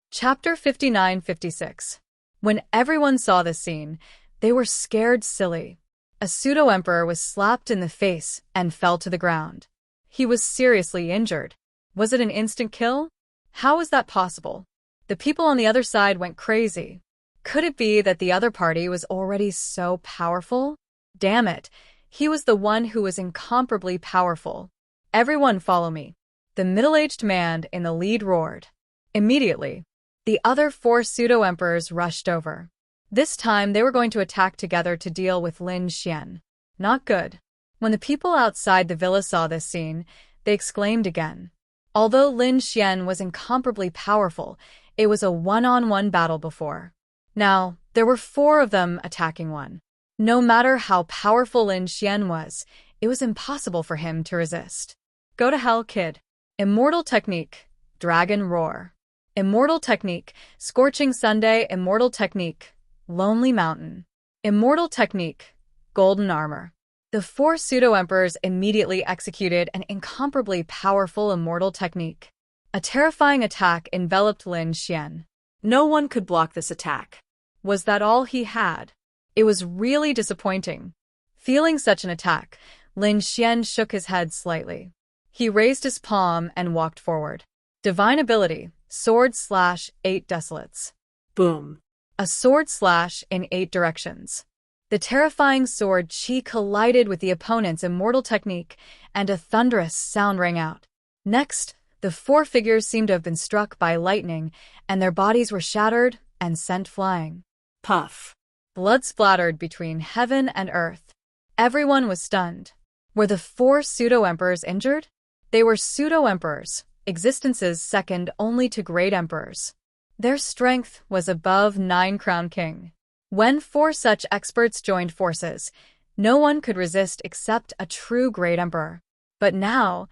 Speaker 2: Chapter 59-56. When everyone saw this scene, they were scared silly. A pseudo-emperor was slapped in the face and fell to the ground. He was seriously injured. Was it an instant kill? How was that possible? The people on the other side went crazy. Could it be that the other party was already so powerful? Damn it, he was the one who was incomparably powerful. "Everyone follow me." The middle-aged man in the lead roared. Immediately, the other 4 pseudo-emperors rushed over. This time they were going to attack together to deal with Lin Xian. Not good. When the people outside the villa saw this scene, they exclaimed again. Although Lin Xian was incomparably powerful, it was a one-on-one battle before. Now, there were 4 of them attacking one. No matter how powerful Lin Xian was, it was impossible for him to resist. "Go to hell, kid." Immortal technique, Dragon Roar. Immortal technique, Scorching Sunday. Immortal technique, Lonely Mountain. Immortal technique, Golden Armor. The 4 pseudo-emperors immediately executed an incomparably powerful immortal technique. A terrifying attack enveloped Lin Xian.
Speaker 3: No one could block this attack.
Speaker 2: Was that all he had? It was really disappointing. Feeling such an attack, Lin Xian shook his head slightly. He raised his palm and walked forward. Divine ability, Sword Slash 8 Desolates.
Speaker 3: Boom.
Speaker 2: A sword slash in 8 directions. The terrifying sword chi collided with the opponent's immortal technique, and a thunderous sound rang out. Next, the 4 figures seemed to have been struck by lightning, and their bodies were shattered and sent flying.
Speaker 3: Puff.
Speaker 2: Blood splattered between heaven and earth. Everyone was stunned. Were the 4 pseudo-emperors injured? They were pseudo-emperors, existences second only to great emperors. Their strength was above 9 Crown King. When 4 such experts joined forces, no one could resist except a true great emperor. But now,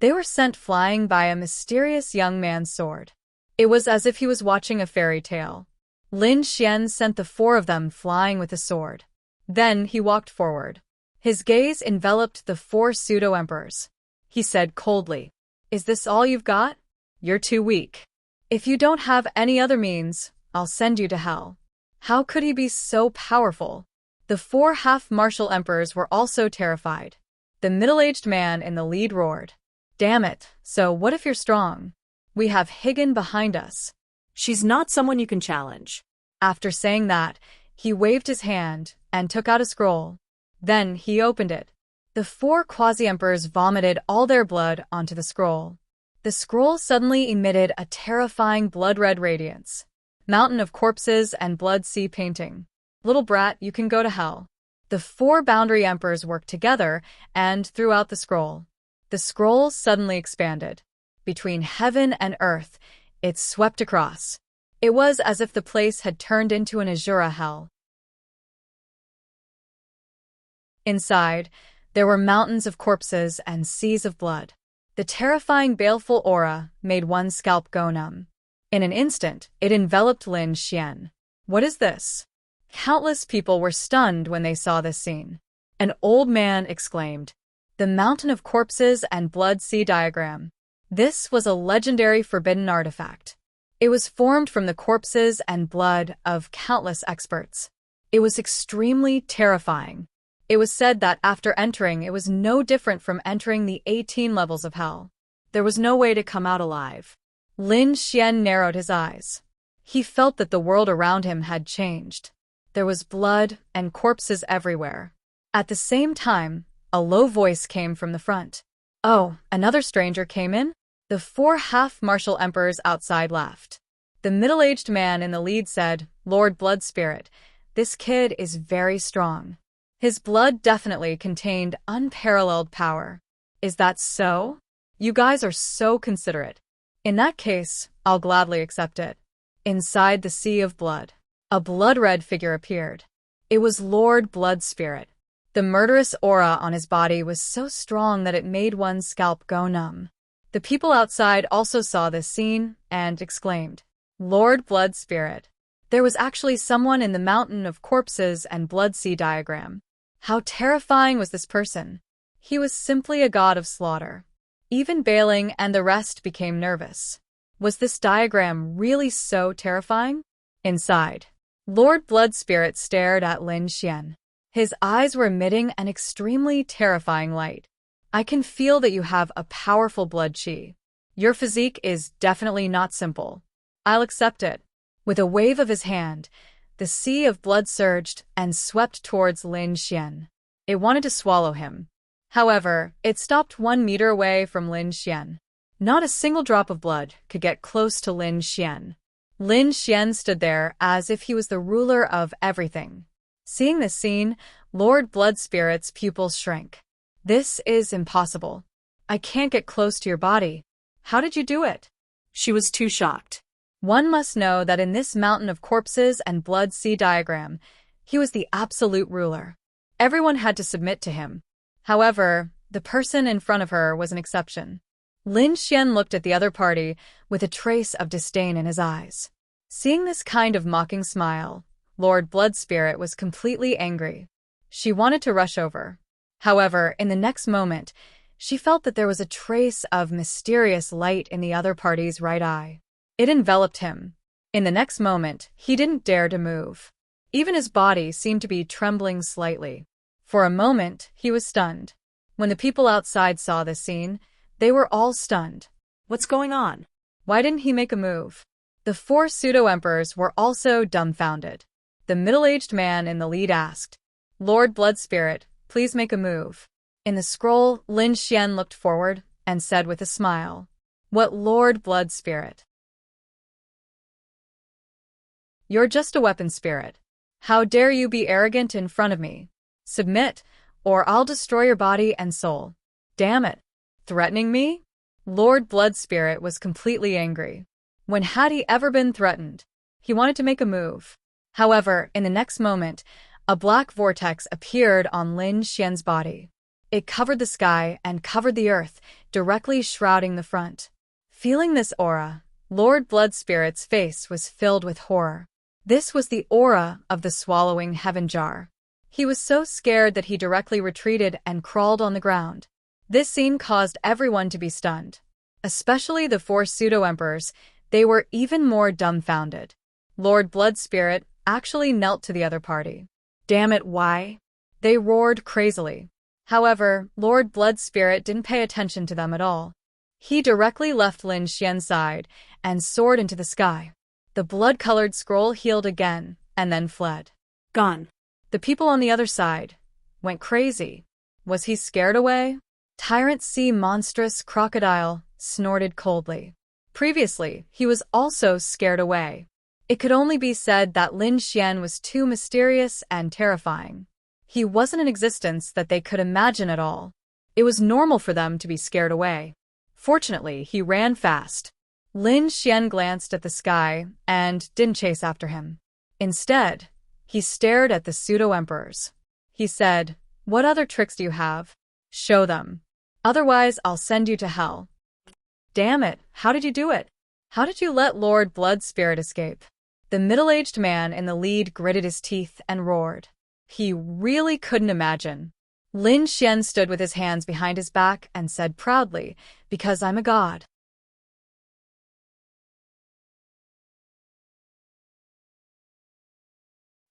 Speaker 2: they were sent flying by a mysterious young man's sword. It was as if he was watching a fairy tale. Lin Xian sent the 4 of them flying with a sword. Then he walked forward. His gaze enveloped the 4 pseudo-emperors. He said coldly, "Is this all you've got? You're too weak. If you don't have any other means, I'll send you to hell." How could he be so powerful? The 4 half-martial emperors were also terrified. The middle-aged man in the lead roared. "Damn it, so what if you're strong? We have Higgin behind us."
Speaker 3: She's not someone you can challenge.
Speaker 2: After saying that, he waved his hand and took out a scroll. Then he opened it.
Speaker 1: The 4 quasi-emperors vomited all their blood onto the scroll. The scroll suddenly emitted a terrifying blood-red radiance. Mountain of corpses and blood sea painting. Little brat, you can go to hell. The 4 boundary emperors worked together and threw out the scroll. The scroll suddenly expanded. Between heaven and earth, it swept across. It was as if the place had turned into an Azura hell. Inside, there were mountains of corpses and seas of blood. The terrifying baleful aura made one's scalp go numb. In an instant, it enveloped Lin Xian. What is this? Countless people were stunned when they saw this scene. An old man exclaimed, "The Mountain of Corpses and Blood Sea Diagram." This was a legendary forbidden artifact. It was formed from the corpses and blood of countless experts. It was extremely terrifying. It was said that after entering, it was no different from entering the 18 levels of hell. There was no way to come out alive. Lin Xian narrowed his eyes. He felt that the world around him had changed. There was blood and corpses everywhere. At the same time, a low voice came from the front. "Oh, another stranger came in?" The 4 half-martial emperors outside laughed. The middle-aged man in the lead said, "Lord Blood Spirit, this kid is very strong. His blood definitely contained unparalleled power." "Is that so? You guys are so considerate. In that case, I'll gladly accept it." Inside the sea of blood, a blood-red figure appeared. It was Lord Blood Spirit. The murderous aura on his body was so strong that it made one's scalp go numb. The people outside also saw this scene and exclaimed, "Lord Blood Spirit." There was actually someone in the Mountain of Corpses and Blood Sea diagram. How terrifying was this person? He was simply a god of slaughter. Even Bailing and the rest became nervous. Was this diagram really so terrifying? Inside, Lord Blood Spirit stared at Lin Xian. His eyes were emitting an extremely terrifying light. "I can feel that you have a powerful blood chi. Your physique is definitely not simple. I'll accept it." With a wave of his hand, the sea of blood surged and swept towards Lin Xian. It wanted to swallow him. However, it stopped 1 meter away from Lin Xian. Not a single drop of blood could get close to Lin Xian. Lin Xian stood there as if he was the ruler of everything. Seeing this scene, Lord Blood Spirit's pupils shrank. "This is impossible. I can't get close to your body. How did you do it?"
Speaker 3: She was too shocked.
Speaker 1: One must know that in this Mountain of Corpses and Blood Sea diagram, he was the absolute ruler. Everyone had to submit to him. However, the person in front of her was an exception. Lin Xian looked at the other party with a trace of disdain in his eyes. Seeing this kind of mocking smile, Lord Blood Spirit was completely angry. She wanted to rush over. However, in the next moment, she felt that there was a trace of mysterious light in the other party's right eye. It enveloped him. In the next moment, he didn't dare to move. Even his body seemed to be trembling slightly. For a moment, he was stunned. When the people outside saw this scene, they were all stunned.
Speaker 3: What's going on?
Speaker 1: Why didn't he make a move? The 4 pseudo-emperors were also dumbfounded. The middle-aged man in the lead asked, "Lord Blood Spirit, please make a move." In the scroll, Lin Xian looked forward and said with a smile, "What Lord Blood Spirit? You're just a weapon spirit. How dare you be arrogant in front of me? Submit, or I'll destroy your body and soul." "Damn it. Threatening me?" Lord Blood Spirit was completely angry. When had he ever been threatened? He wanted to make a move. However, in the next moment, a black vortex appeared on Lin Xian's body. It covered the sky and covered the earth, directly shrouding the front. Feeling this aura, Lord Blood Spirit's face was filled with horror. This was the aura of the swallowing heaven jar. He was so scared that he directly retreated and crawled on the ground. This scene caused everyone to be stunned. Especially the 4 pseudo-emperors, they were even more dumbfounded. Lord Blood Spirit actually knelt to the other party. "Damn it, why?" They roared crazily. However, Lord Blood Spirit didn't pay attention to them at all. He directly left Lin Xian's side and soared into the sky. The blood-colored scroll healed again and then fled.
Speaker 3: Gone.
Speaker 1: The people on the other side went crazy.
Speaker 2: Was he scared away? Tyrant Sea Monstrous Crocodile snorted coldly. Previously, he was also scared away. It could only be said that Lin Xian was too mysterious and terrifying. He wasn't an existence that they could imagine at all. It was normal for them to be scared away. Fortunately, he ran fast. Lin Xian glanced at the sky and didn't chase after him. Instead, he stared at the pseudo-emperors. He said, "What other tricks do you have? Show them. Otherwise, I'll send you to hell." Damn it, how did you do it? How did you let Lord Blood Spirit escape? The middle-aged man in the lead gritted his teeth and roared. He really couldn't imagine. Lin Xian stood with his hands behind his back and said proudly, "Because I'm a god."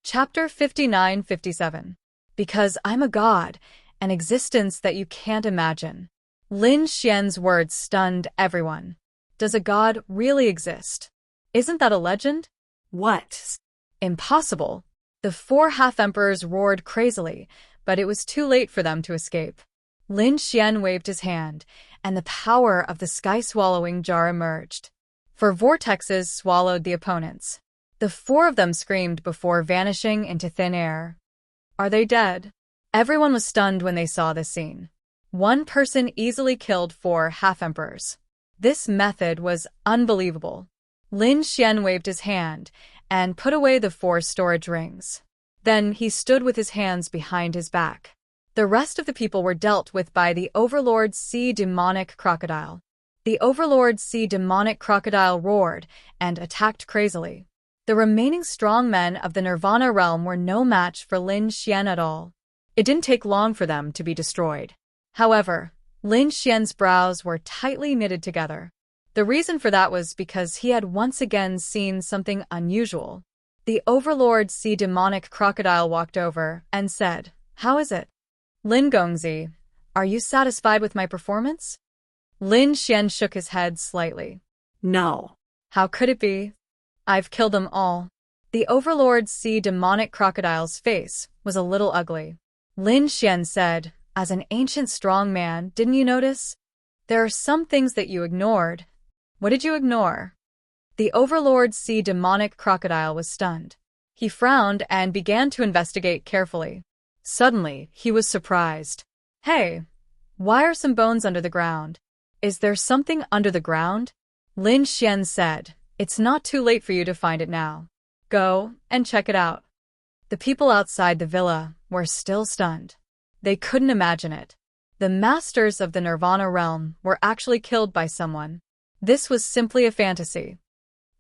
Speaker 2: Chapter 59-57. Because I'm a god, an existence that you can't imagine. Lin Xian's words stunned everyone. Does a god really exist? Isn't that a legend?
Speaker 3: What?
Speaker 2: Impossible. The four half-emperors roared crazily, but it was too late for them to escape. Lin Xian waved his hand, and the power of the sky-swallowing jar emerged. Four vortexes swallowed the opponents. The four of them screamed before vanishing into thin air. Are they dead? Everyone was stunned when they saw this scene. One person easily killed four half-emperors. This method was unbelievable. Lin Xian waved his hand and put away the four storage rings. Then he stood with his hands behind his back. The rest of the people were dealt with by the Overlord Sea Demonic Crocodile. The Overlord Sea Demonic Crocodile roared and attacked crazily. The remaining strong men of the Nirvana realm were no match for Lin Xian at all. It didn't take long for them to be destroyed. However, Lin Xian's brows were tightly knitted together. The reason for that was because he had once again seen something unusual. The Overlord Sea Demonic Crocodile walked over and said, "How is it? Lin Gongzi, are you satisfied with my performance?" Lin Xian shook his head slightly.
Speaker 3: No.
Speaker 2: How could it be? I've killed them all. The Overlord Sea Demonic Crocodile's face was a little ugly. Lin Xian said, "As an ancient strong man, didn't you notice? There are some things that you ignored." What did you ignore? The Overlord Sea Demonic Crocodile was stunned. He frowned and began to investigate carefully. Suddenly, he was surprised. Hey, why are some bones under the ground? Is there something under the ground? Lin Xian said, "It's not too late for you to find it now. Go and check it out." The people outside the villa were still stunned. They couldn't imagine it. The masters of the Nirvana realm were actually killed by someone. This was simply a fantasy.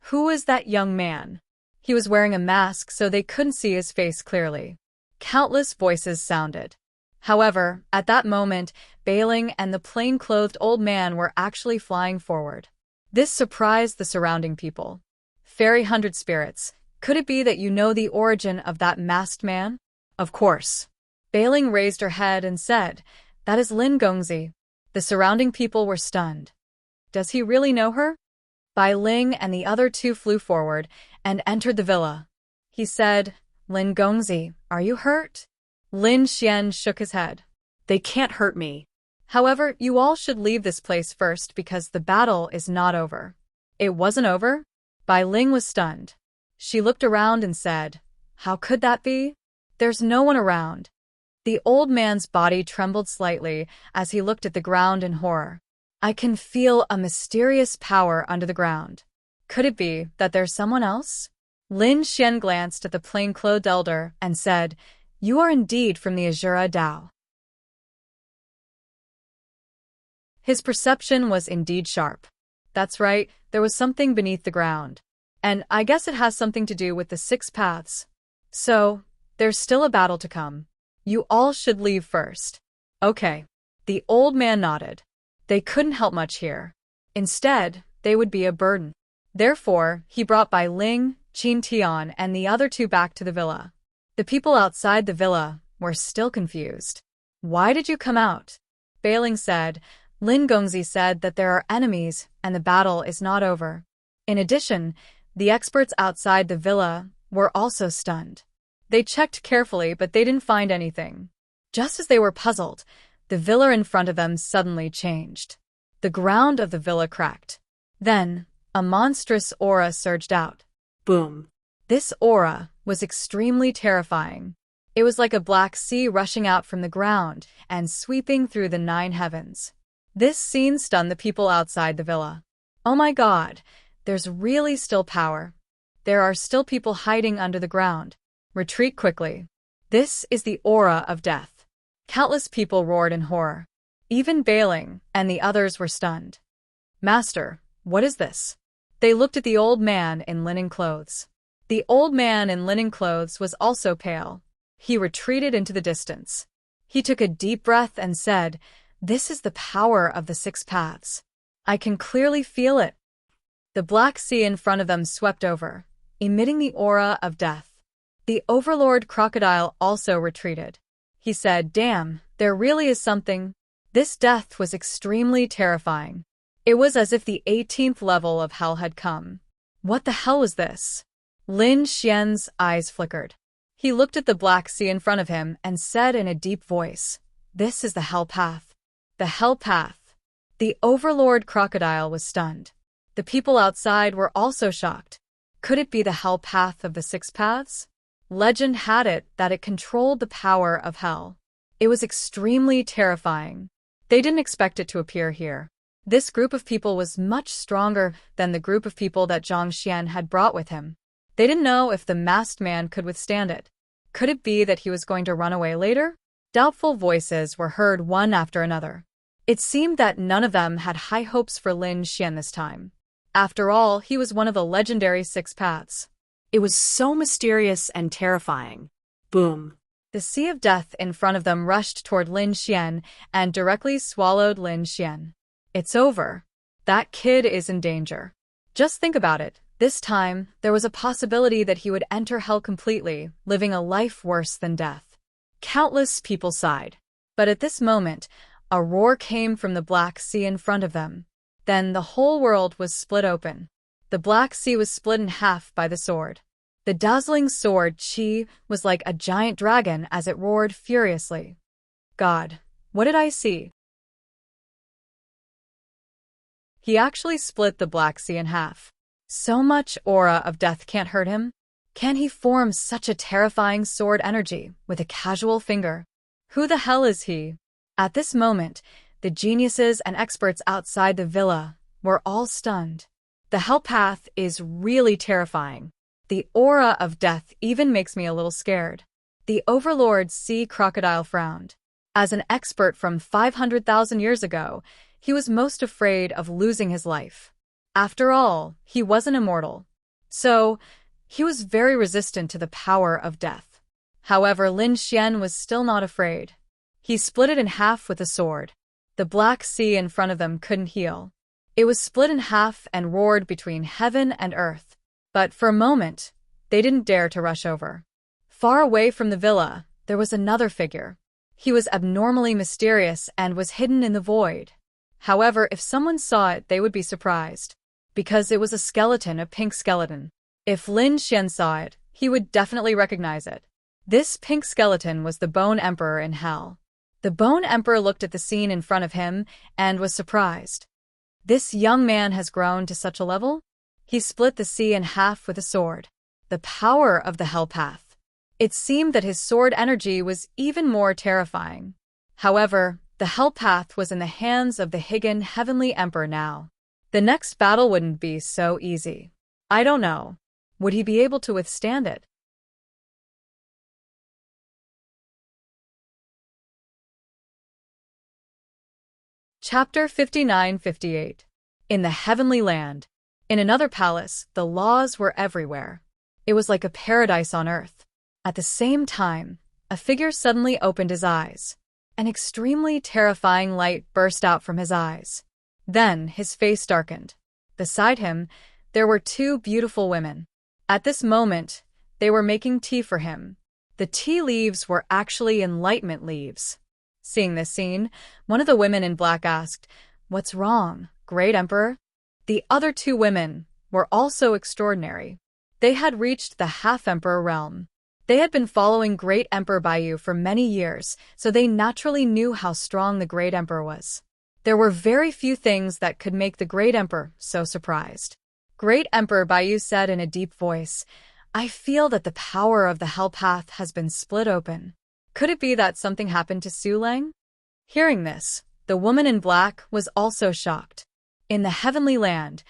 Speaker 2: Who was that young man? He was wearing a mask so they couldn't see his face clearly. Countless voices sounded. However, at that moment, Bailing and the plain-clothed old man were actually flying forward. This surprised the surrounding people. Fairy Hundred Spirits, could it be that you know the origin of that masked man? Of course. Bailing raised her head and said, "That is Lin Gongzi." The surrounding people were stunned. Does he really know her? Bai Ling and the other two flew forward and entered the villa. He said, "Lin Gongzi, are you hurt?" Lin Xian shook his head. "They can't hurt me. However, you all should leave this place first because the battle is not over." It wasn't over? Bai Ling was stunned. She looked around and said, "How could that be? There's no one around." The old man's body trembled slightly as he looked at the ground in horror. "I can feel a mysterious power under the ground. Could it be that there's someone else?" Lin Xian glanced at the plain-clothed elder and said, "You are indeed from the Azura Dao." His perception was indeed sharp. That's right, there was something beneath the ground. And I guess it has something to do with the 6 paths. So, there's still a battle to come. You all should leave first. Okay. The old man nodded. They couldn't help much here. Instead, they would be a burden. Therefore, he brought Bai Ling, Qin Tian, and the other two back to the villa. The people outside the villa were still confused. "Why did you come out?" Bailing said, "Lin Gongzi said that there are enemies and the battle is not over." In addition, the experts outside the villa were also stunned. They checked carefully, but they didn't find anything. Just as they were puzzled, The villa in front of them suddenly changed. The ground of the villa cracked. Then, a monstrous aura surged out.
Speaker 3: Boom.
Speaker 2: This aura was extremely terrifying. It was like a black sea rushing out from the ground and sweeping through the 9 heavens. This scene stunned the people outside the villa. Oh my God, there's really still power. There are still people hiding under the ground. Retreat quickly. This is the aura of death. Countless people roared in horror. Even Bailing and the others were stunned. Master, what is this? They looked at the old man in linen clothes. The old man in linen clothes was also pale. He retreated into the distance. He took a deep breath and said, "This is the power of the 6 paths. I can clearly feel it." The black sea in front of them swept over, emitting the aura of death. The overlord crocodile also retreated. He said, "Damn, there really is something." This death was extremely terrifying. It was as if the 18th level of hell had come. What the hell was this? Lin Xian's eyes flickered. He looked at the black sea in front of him and said in a deep voice, "This is the hell path." The hell path. The overlord crocodile was stunned. The people outside were also shocked. Could it be the hell path of the 6 paths? Legend had it that it controlled the power of hell. It was extremely terrifying. They didn't expect it to appear here. This group of people was much stronger than the group of people that Zhang Xian had brought with him. They didn't know if the masked man could withstand it. Could it be that he was going to run away later? Doubtful voices were heard one after another. It seemed that none of them had high hopes for Lin Xian this time. After all, he was one of the legendary 6 paths.
Speaker 3: It was so mysterious and terrifying. Boom.
Speaker 2: The sea of death in front of them rushed toward Lin Xian and directly swallowed Lin Xian. It's over. That kid is in danger. Just think about it. This time, there was a possibility that he would enter hell completely, living a life worse than death. Countless people sighed. But at this moment, a roar came from the black sea in front of them. Then the whole world was split open. The black sea was split in half by the sword. The dazzling sword Qi was like a giant dragon as it roared furiously. God, what did I see? He actually split the black sea in half. So much aura of death can't hurt him. Can he form such a terrifying sword energy with a casual finger? Who the hell is he? At this moment, the geniuses and experts outside the villa were all stunned. The hell path is really terrifying. The aura of death even makes me a little scared. The overlord sea crocodile frowned. As an expert from 500,000 years ago, he was most afraid of losing his life. After all, he wasn't immortal. So, he was very resistant to the power of death. However, Lin Xian was still not afraid. He split it in half with a sword. The black sea in front of them couldn't heal. It was split in half and roared between heaven and earth. But for a moment, they didn't dare to rush over. Far away from the villa, there was another figure. He was abnormally mysterious and was hidden in the void. However, if someone saw it, they would be surprised. Because it was a skeleton, a pink skeleton. If Lin Xian saw it, he would definitely recognize it. This pink skeleton was the Bone Emperor in hell. The Bone Emperor looked at the scene in front of him and was surprised. This young man has grown to such a level? He split the sea in half with a sword. The power of the hell path. It seemed that his sword energy was even more terrifying. However, the hell path was in the hands of the Higan Heavenly Emperor now. The next battle wouldn't be so easy. I don't know. Would he be able to withstand it? Chapter 59-58. In the Heavenly Land. In another palace, the laws were everywhere. It was like a paradise on earth. At the same time, a figure suddenly opened his eyes. An extremely terrifying light burst out from his eyes. Then his face darkened. Beside him, there were 2 beautiful women. At this moment, they were making tea for him. The tea leaves were actually enlightenment leaves. Seeing this scene, one of the women in black asked, "What's wrong, Great Emperor?" The other 2 women were also extraordinary. They had reached the half-emperor realm.
Speaker 1: They had been following Great Emperor Baiyu for many years, so they naturally knew how strong the Great Emperor was. There were very few things that could make the Great Emperor so surprised. Great Emperor Baiyu said in a deep voice, "I feel that the power of the Hell Path has been split open. Could it be that something happened to Su Lang?" Hearing this, the woman in black was also shocked. In the heavenly land,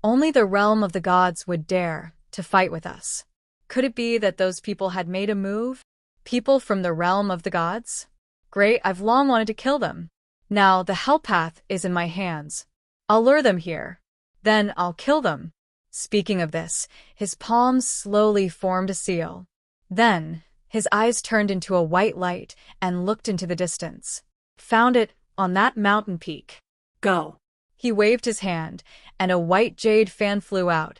Speaker 1: only the realm of the gods would dare to fight with us. Could it be that those people had made a move? People from the realm of the gods? Great, I've long wanted to kill them. Now the Hell Path is in my hands. I'll lure them here. Then I'll kill them. Speaking of this, his palms slowly formed a seal. Then, his eyes turned into a white light and looked into the distance. Found it on that mountain peak.
Speaker 3: Go.
Speaker 1: He waved his hand, and a white jade fan flew out,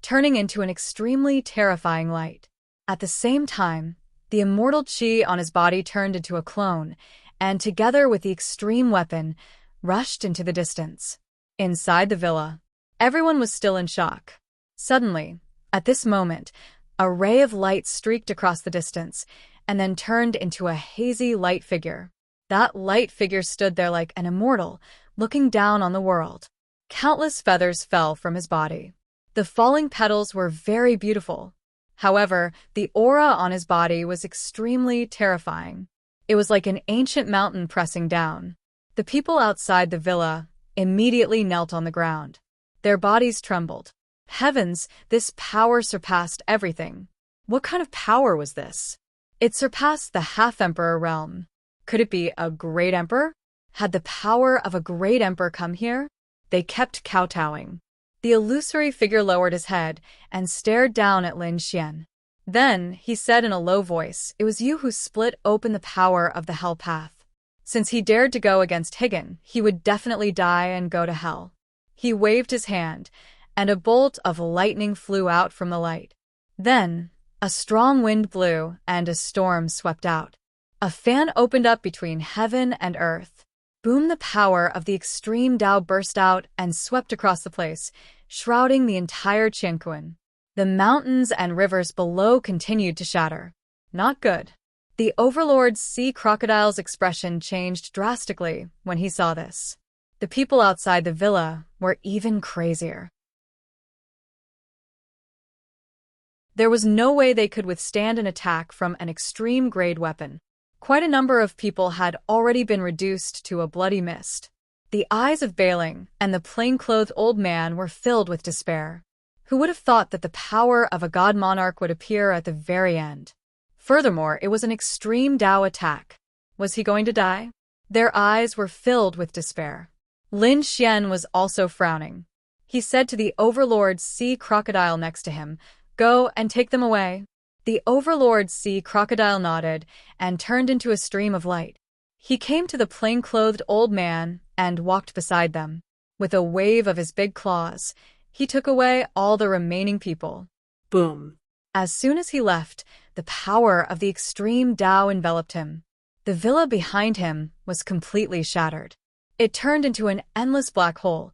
Speaker 1: turning into an extremely terrifying light. At the same time, the immortal chi on his body turned into a clone, and together with the extreme weapon, rushed into the distance. Inside the villa, everyone was still in shock. Suddenly, at this moment, a ray of light streaked across the distance, and then turned into a hazy light figure. That light figure stood there like an immortal, looking down on the world. Countless feathers fell from his body. The falling petals were very beautiful. However, the aura on his body was extremely terrifying. It was like an ancient mountain pressing down. The people outside the villa immediately knelt on the ground. Their bodies trembled. Heavens, this power surpassed everything. What kind of power was this? It surpassed the half-emperor realm. Could it be a great emperor? Had the power of a great emperor come here? They kept kowtowing. The illusory figure lowered his head and stared down at Lin Xian. Then, he said in a low voice, "It was you who split open the power of the Hell Path. Since he dared to go against Higan, he would definitely die and go to hell." He waved his hand, and a bolt of lightning flew out from the light. Then, a strong wind blew and a storm swept out. A fan opened up between heaven and earth. Boom! The power of the extreme Tao burst out and swept across the place, shrouding the entire Qianquan. The mountains and rivers below continued to shatter. Not good. The Overlord's sea crocodile's expression changed drastically when he saw this. The people outside the villa were even crazier. There was no way they could withstand an attack from an extreme-grade weapon. Quite a number of people had already been reduced to a bloody mist. The eyes of Bailing and the plain-clothed old man were filled with despair. Who would have thought that the power of a god monarch would appear at the very end? Furthermore, it was an extreme Tao attack. Was he going to die? Their eyes were filled with despair. Lin Xian was also frowning. He said to the Overlord's sea crocodile next to him, "Go and take them away." The Overlord's sea crocodile nodded and turned into a stream of light. He came to the plain-clothed old man and walked beside them. With a wave of his big claws, he took away all the remaining people.
Speaker 3: Boom.
Speaker 1: As soon as he left, the power of the extreme Tao enveloped him. The villa behind him was completely shattered. It turned into an endless black hole,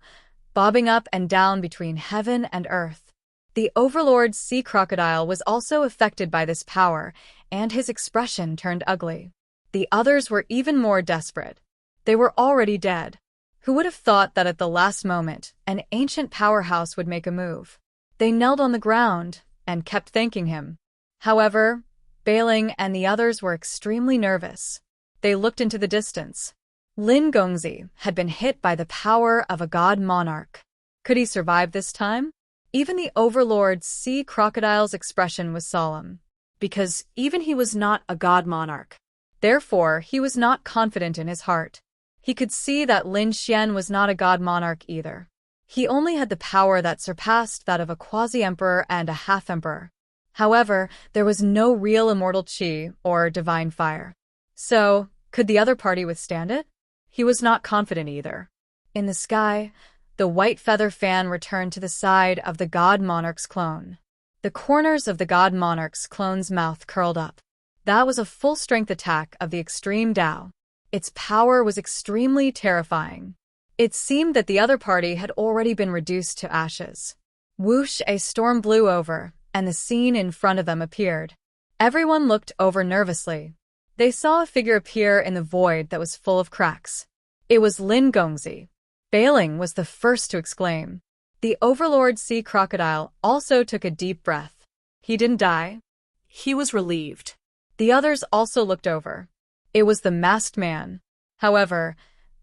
Speaker 1: bobbing up and down between heaven and earth. The Overlord's sea crocodile was also affected by this power, and his expression turned ugly. The others were even more desperate. They were already dead. Who would have thought that at the last moment, an ancient powerhouse would make a move? They knelt on the ground and kept thanking him. However, Bailing and the others were extremely nervous. They looked into the distance. Lin Gongzi had been hit by the power of a god monarch. Could he survive this time? Even the Overlord's sea crocodile's expression was solemn, because even he was not a god monarch. Therefore, he was not confident in his heart. He could see that Lin Xian was not a god monarch either. He only had the power that surpassed that of a quasi-emperor and a half-emperor. However, there was no real immortal chi or divine fire. So, could the other party withstand it? He was not confident either. In the sky, the white feather fan returned to the side of the god monarch's clone. The corners of the god monarch's clone's mouth curled up. That was a full-strength attack of the extreme Tao. Its power was extremely terrifying. It seemed that the other party had already been reduced to ashes. Whoosh! A storm blew over, and the scene in front of them appeared. Everyone looked over nervously. They saw a figure appear in the void that was full of cracks. It was Lin Gongzi. Bailing was the first to exclaim. The Overlord Sea Crocodile also took a deep breath. He didn't die.
Speaker 3: He was relieved.
Speaker 1: The others also looked over. It was the masked man. However,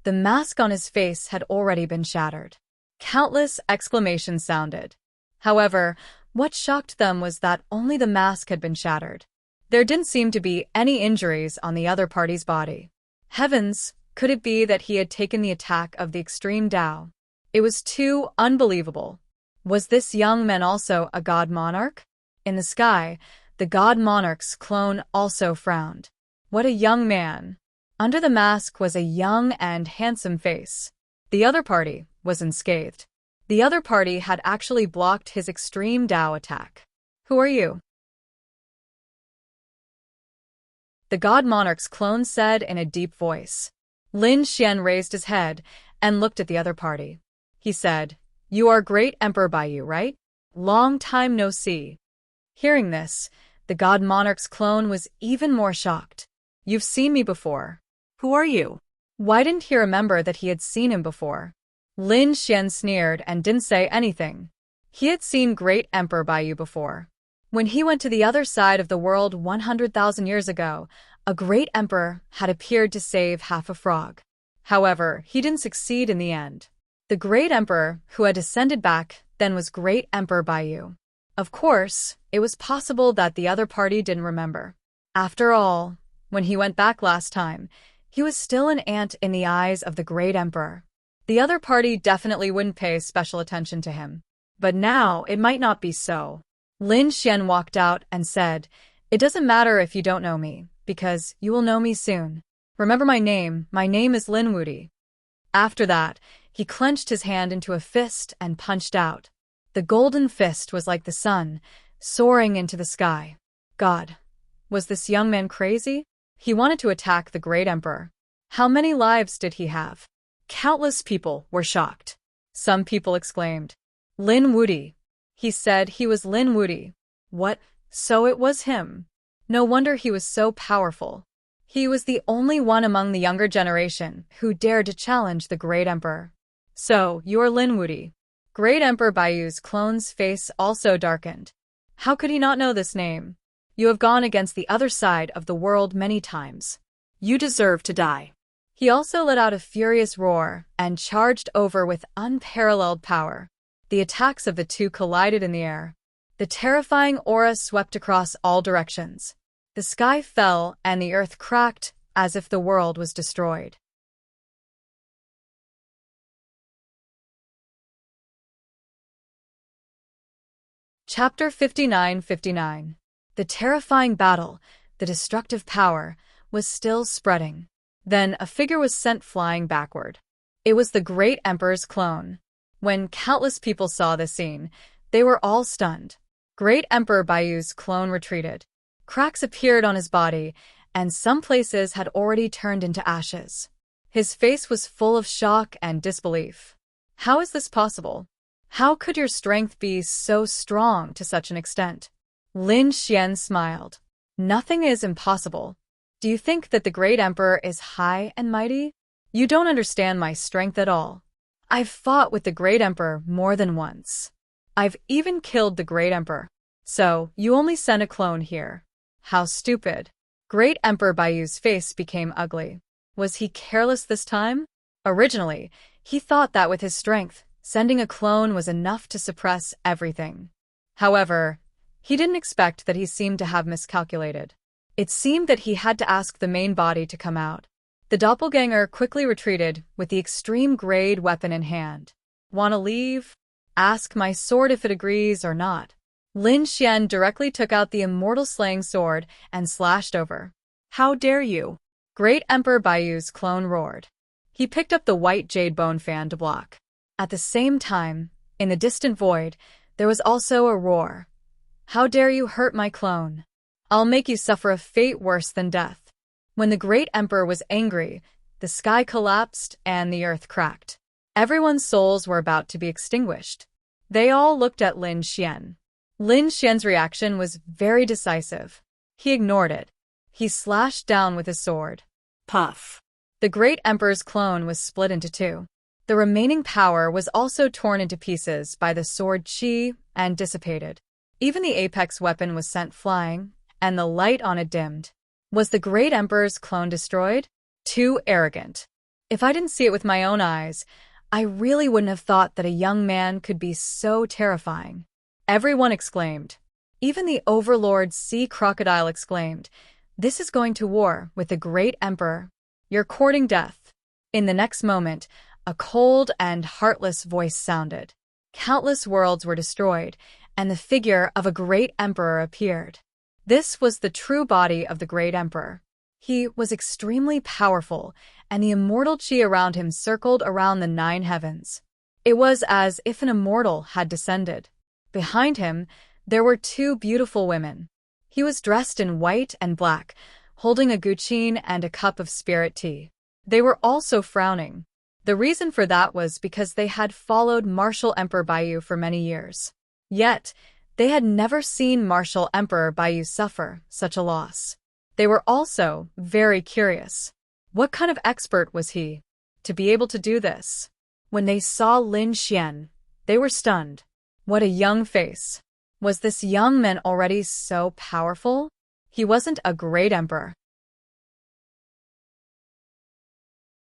Speaker 1: the mask on his face had already been shattered. Countless exclamations sounded. However, what shocked them was that only the mask had been shattered. There didn't seem to be any injuries on the other party's body. Heavens, could it be that he had taken the attack of the extreme Tao? It was too unbelievable. Was this young man also a god monarch? In the sky, the god monarch's clone also frowned. What a young man! Under the mask was a young and handsome face. The other party was unscathed. The other party had actually blocked his extreme Tao attack. Who are you? The god monarch's clone said in a deep voice. Lin Xian raised his head and looked at the other party. He said, "You are Great Emperor Baiyu, right? Long time no see." Hearing this, the god monarch's clone was even more shocked. "You've seen me before."
Speaker 3: Who are you?
Speaker 1: Why didn't he remember that he had seen him before? Lin Xian sneered and didn't say anything. He had seen Great Emperor Baiyu before. When he went to the other side of the world 100,000 years ago, a great emperor had appeared to save half a frog. However, he didn't succeed in the end. The great emperor who had descended back then was Great Emperor Baiyu. Of course, it was possible that the other party didn't remember. After all, when he went back last time, he was still an ant in the eyes of the great emperor. The other party definitely wouldn't pay special attention to him. But now it might not be so. Lin Xian walked out and said, "It doesn't matter if you don't know me, because you will know me soon. Remember my name is Lin Wudi." After that, he clenched his hand into a fist and punched out. The golden fist was like the sun, soaring into the sky. God, was this young man crazy? He wanted to attack the great emperor. How many lives did he have? Countless people were shocked. Some people exclaimed, "Lin Wudi." He said he was Lin Wudi. What? So it was him. No wonder he was so powerful. He was the only one among the younger generation who dared to challenge the great emperor. "So, you're Lin Wudi." Great Emperor Baiyu's clone's face also darkened. How could he not know this name? You have gone against the other side of the world many times. You deserve to die. He also let out a furious roar and charged over with unparalleled power. The attacks of the two collided in the air. The terrifying aura swept across all directions. The sky fell and the earth cracked as if the world was destroyed. Chapter 59:59. The terrifying battle, the destructive power, was still spreading. Then a figure was sent flying backward. It was the great emperor's clone. When countless people saw this scene, they were all stunned. Great Emperor Baiyu's clone retreated. Cracks appeared on his body, and some places had already turned into ashes. His face was full of shock and disbelief. How is this possible? How could your strength be so strong to such an extent? Lin Xian smiled. Nothing is impossible. Do you think that the great emperor is high and mighty? You don't understand my strength at all. I've fought with the great emperor more than once. I've even killed the great emperor. So, you only sent a clone here. How stupid. Great Emperor Baiyu's face became ugly. Was he careless this time? Originally, he thought that with his strength, sending a clone was enough to suppress everything. However, he didn't expect that he seemed to have miscalculated. It seemed that he had to ask the main body to come out. The doppelganger quickly retreated with the extreme grade weapon in hand. "Wanna leave? Ask my sword if it agrees or not." Lin Xian directly took out the immortal slaying sword and slashed over. "How dare you!" Great Emperor Baiyu's clone roared. He picked up the white jade bone fan to block. At the same time, in the distant void, there was also a roar. "How dare you hurt my clone? I'll make you suffer a fate worse than death." When the great emperor was angry, the sky collapsed and the earth cracked. Everyone's souls were about to be extinguished. They all looked at Lin Xian. Lin Xian's reaction was very decisive.
Speaker 2: He ignored it. He slashed down with his sword.
Speaker 3: Puff.
Speaker 2: The great emperor's clone was split into two. The remaining power was also torn into pieces by the sword chi and dissipated. Even the apex weapon was sent flying, and the light on it dimmed. Was the great emperor's clone destroyed? Too arrogant. If I didn't see it with my own eyes, I really wouldn't have thought that a young man could be so terrifying. Everyone exclaimed. Even the overlord sea crocodile exclaimed, "This is going to war with the great emperor. You're courting death." In the next moment, a cold and heartless voice sounded. Countless worlds were destroyed, and the figure of a great emperor appeared. This was the true body of the great emperor. He was extremely powerful, and the immortal chi around him circled around the 9 heavens. It was as if an immortal had descended. Behind him, there were 2 beautiful women. He was dressed in white and black, holding a guqin and a cup of spirit tea. They were also frowning. The reason for that was because they had followed Martial Emperor Baiyu for many years. Yet, they had never seen Martial Emperor Baiyu suffer such a loss. They were also very curious. What kind of expert was he to be able to do this? When they saw Lin Xian, they were stunned. What a young face. Was this young man already so powerful? He wasn't a great emperor.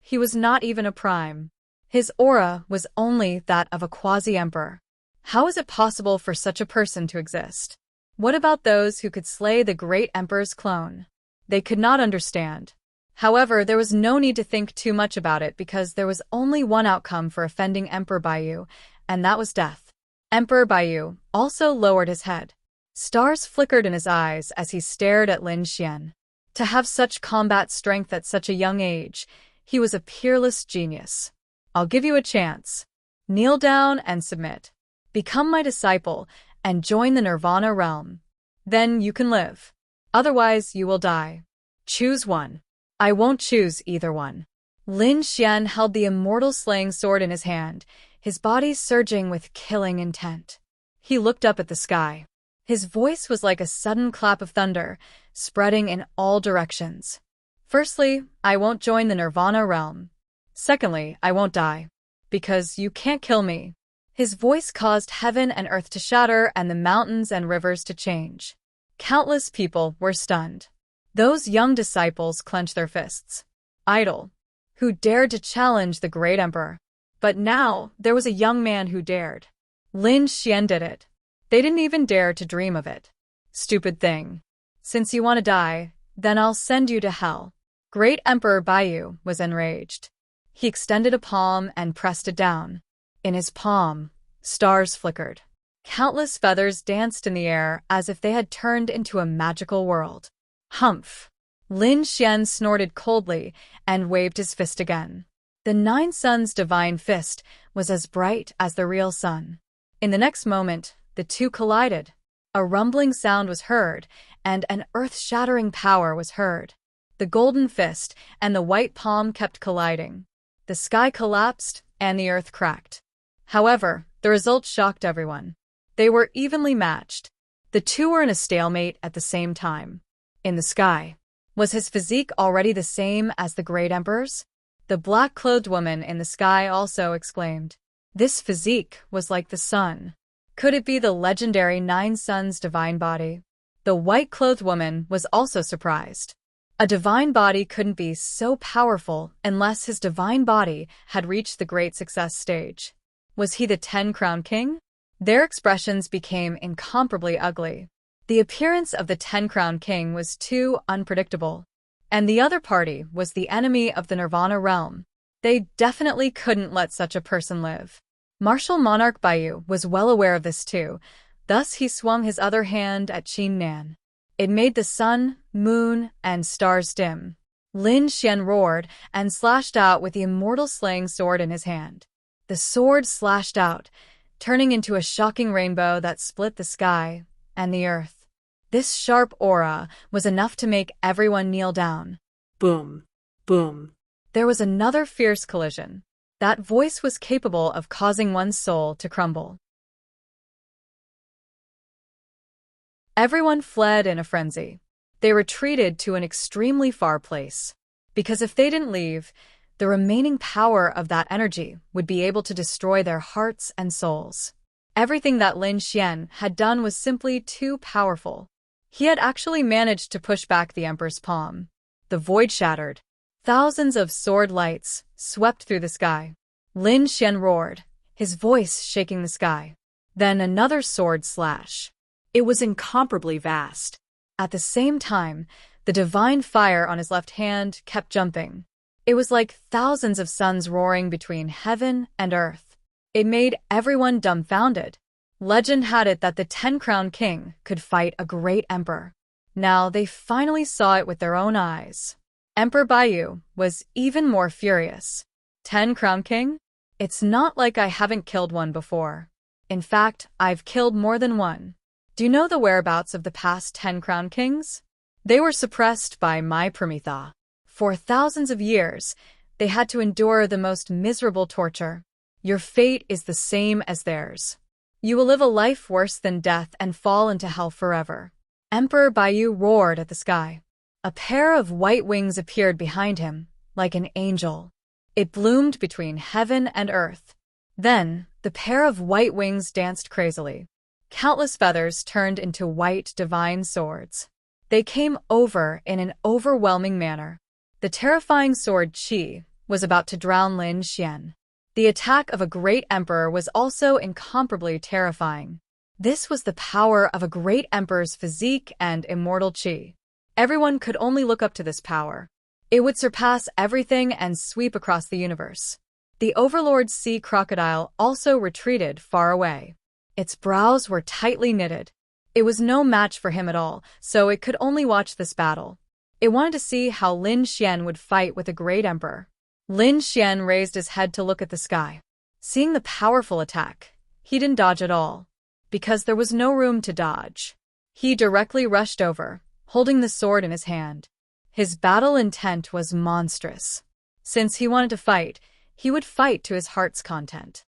Speaker 2: He was not even a prime. His aura was only that of a quasi-emperor. How is it possible for such a person to exist? What about those who could slay the great emperor's clone? They could not understand. However, there was no need to think too much about it because there was only one outcome for offending Emperor Baiyu, and that was death. Emperor Baiyu also lowered his head. Stars flickered in his eyes as he stared at Lin Xian. To have such combat strength at such a young age, he was a peerless genius. I'll give you a chance. Kneel down and submit. Become my disciple and join the Nirvana realm. Then you can live. Otherwise, you will die. Choose one. I won't choose either one. Lin Xian held the immortal slaying sword in his hand, his body surging with killing intent. He looked up at the sky. His voice was like a sudden clap of thunder, spreading in all directions. Firstly, I won't join the Nirvana realm. Secondly, I won't die. Because you can't kill me. His voice caused heaven and earth to shatter and the mountains and rivers to change. Countless people were stunned. Those young disciples clenched their fists. Idle. Who dared to challenge the great emperor? But now, there was a young man who dared. Lin Xian did it. They didn't even dare to dream of it. Stupid thing. Since you want to die, then I'll send you to hell. Great Emperor Baiyu was enraged. He extended a palm and pressed it down. In his palm, stars flickered. Countless feathers danced in the air as if they had turned into a magical world. Humph! Lin Xian snorted coldly and waved his fist again. The 9 suns' divine fist was as bright as the real sun. In the next moment, the two collided. A rumbling sound was heard, and an earth-shattering power was heard. The golden fist and the white palm kept colliding. The sky collapsed, and the earth cracked. However, the result shocked everyone. They were evenly matched. The two were in a stalemate at the same time. In the sky, was his physique already the same as the great emperor's? The black-clothed woman in the sky also exclaimed. This physique was like the sun. Could it be the legendary 9 suns' divine body? The white-clothed woman was also surprised. A divine body couldn't be so powerful unless his divine body had reached the great success stage. Was he the 10-crown king? Their expressions became incomparably ugly. The appearance of the 10-crown king was too unpredictable. And the other party was the enemy of the Nirvana realm. They definitely couldn't let such a person live. Martial Monarch Baiyu was well aware of this too, thus he swung his other hand at Qin Nan. It made the sun, moon, and stars dim. Lin Xian roared and slashed out with the immortal slaying sword in his hand. The sword slashed out, turning into a shocking rainbow that split the sky and the earth. This sharp aura was enough to make everyone kneel down.
Speaker 3: Boom. Boom.
Speaker 2: There was another fierce collision. That voice was capable of causing one's soul to crumble. Everyone fled in a frenzy. They retreated to an extremely far place. Because if they didn't leave, the remaining power of that energy would be able to destroy their hearts and souls. Everything that Lin Xian had done was simply too powerful. He had actually managed to push back the Emperor's palm. The void shattered. Thousands of sword lights swept through the sky. Lin Xian roared, his voice shaking the sky. Then another sword slash.
Speaker 3: It was incomparably vast.
Speaker 2: At the same time, the divine fire on his left hand kept jumping. It was like thousands of suns roaring between heaven and earth. It made everyone dumbfounded. Legend had it that the 10-crown king could fight a great emperor. Now they finally saw it with their own eyes. Emperor Baiyu was even more furious. 10-crown king? It's not like I haven't killed one before. In fact, I've killed more than one. Do you know the whereabouts of the past 10-crown kings? They were suppressed by my Prometha. For thousands of years, they had to endure the most miserable torture. Your fate is the same as theirs. You will live a life worse than death and fall into hell forever. Emperor Baiyu roared at the sky. A pair of white wings appeared behind him, like an angel. It bloomed between heaven and earth. Then, the pair of white wings danced crazily. Countless feathers turned into white divine swords. They came over in an overwhelming manner. The terrifying sword Qi was about to drown Lin Xian. The attack of a great emperor was also incomparably terrifying. This was the power of a great emperor's physique and immortal Qi. Everyone could only look up to this power. It would surpass everything and sweep across the universe. The Overlord's sea crocodile also retreated far away. Its brows were tightly knitted. It was no match for him at all, so it could only watch this battle. It wanted to see how Lin Xian would fight with a great emperor. Lin Xian raised his head to look at the sky. Seeing the powerful attack, he didn't dodge at all, because there was no room to dodge. He directly rushed over, holding the sword in his hand. His battle intent was monstrous. Since he wanted to fight, he would fight to his heart's content.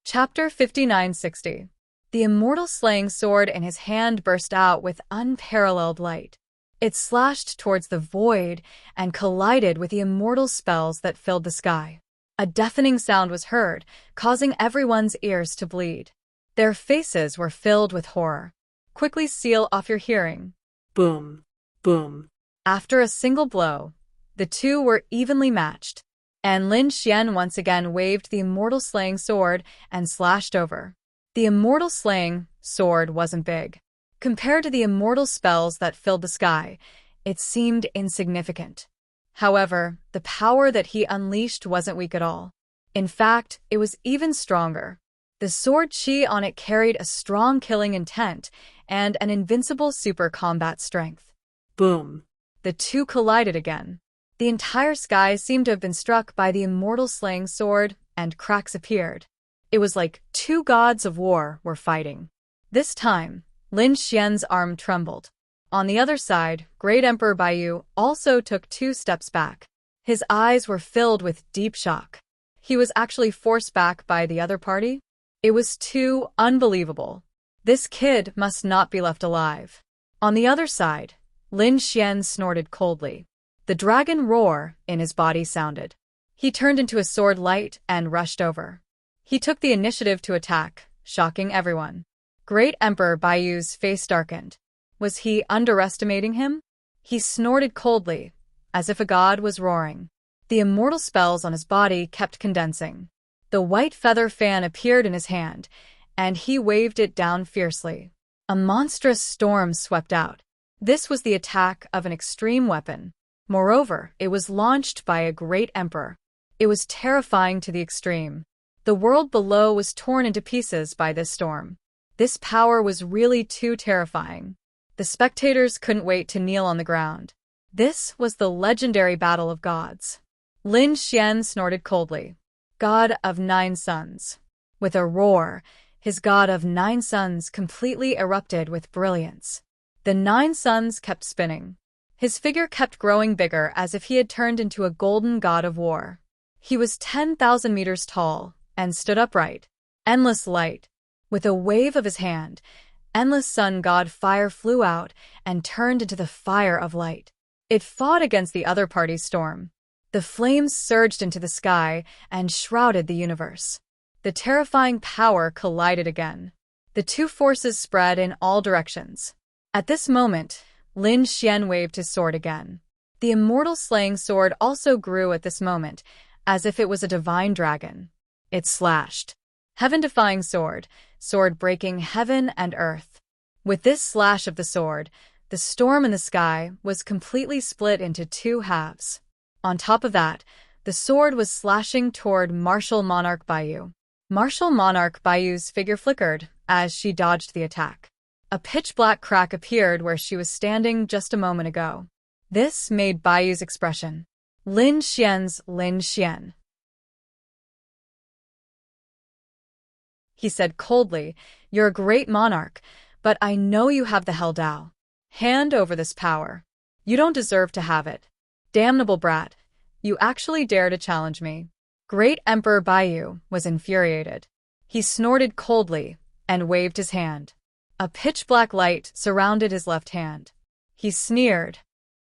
Speaker 2: Chapter 5960. The immortal slaying sword in his hand burst out with unparalleled light. It slashed towards the void and collided with the immortal spells that filled the sky. A deafening sound was heard, causing everyone's ears to bleed. Their faces were filled with horror. Quickly seal off your hearing.
Speaker 3: Boom, boom.
Speaker 2: After a single blow, the two were evenly matched, and Lin Xian once again waved the immortal slaying sword and slashed over. The immortal slaying sword wasn't big. Compared to the immortal spells that filled the sky, it seemed insignificant. However, the power that he unleashed wasn't weak at all. In fact, it was even stronger. The sword Qi on it carried a strong killing intent and an invincible super combat strength.
Speaker 3: Boom.
Speaker 2: The two collided again. The entire sky seemed to have been struck by the immortal slaying sword, and cracks appeared. It was like two gods of war were fighting. This time, Lin Xian's arm trembled. On the other side, Great Emperor Baiyu also took 2 steps back. His eyes were filled with deep shock. He was actually forced back by the other party? It was too unbelievable. This kid must not be left alive. On the other side, Lin Xian snorted coldly. The dragon roar in his body sounded. He turned into a sword light and rushed over. He took the initiative to attack, shocking everyone. Great Emperor Baiyu's face darkened. Was he underestimating him? He snorted coldly, as if a god was roaring. The immortal spells on his body kept condensing. The white feather fan appeared in his hand, and he waved it down fiercely. A monstrous storm swept out. This was the attack of an extreme weapon. Moreover, it was launched by a great emperor. It was terrifying to the extreme. The world below was torn into pieces by this storm. This power was really too terrifying. The spectators couldn't wait to kneel on the ground. This was the legendary battle of gods. Lin Xian snorted coldly. God of 9 suns. With a roar, his god of 9 suns completely erupted with brilliance. The 9 suns kept spinning. His figure kept growing bigger as if he had turned into a golden god of war. He was 10,000 meters tall and stood upright.
Speaker 1: Endless light. With a wave of his hand, endless sun god fire flew out and turned into the fire of light. It fought against the other party's storm. The flames surged into the sky and shrouded the universe. The terrifying power collided again. The two forces spread in all directions. At this moment, Lin Xian waved his sword again. The immortal slaying sword also grew at this moment, as if it was a divine dragon. It slashed. Heaven-defying sword, sword breaking heaven and earth. With this slash of the sword, the storm in the sky was completely split into two halves. On top of that, the sword was slashing toward Martial Monarch Baiyu. Martial Monarch Baiyu's figure flickered as she dodged the attack. A pitch-black crack appeared where she was standing just a moment ago. This made Baiyu's expression. Lin Xian's Lin Xian. He said coldly, "You're a great monarch, but I know you have the Hell Dao. Hand over this power. You don't deserve to have it. Damnable brat. You actually dare to challenge me." Great Emperor Baiyu was infuriated. He snorted coldly and waved his hand. A pitch-black light surrounded his left hand. He sneered.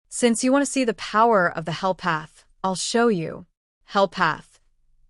Speaker 1: "Since you want to see the power of the Hell Path, I'll show you. Hell Path.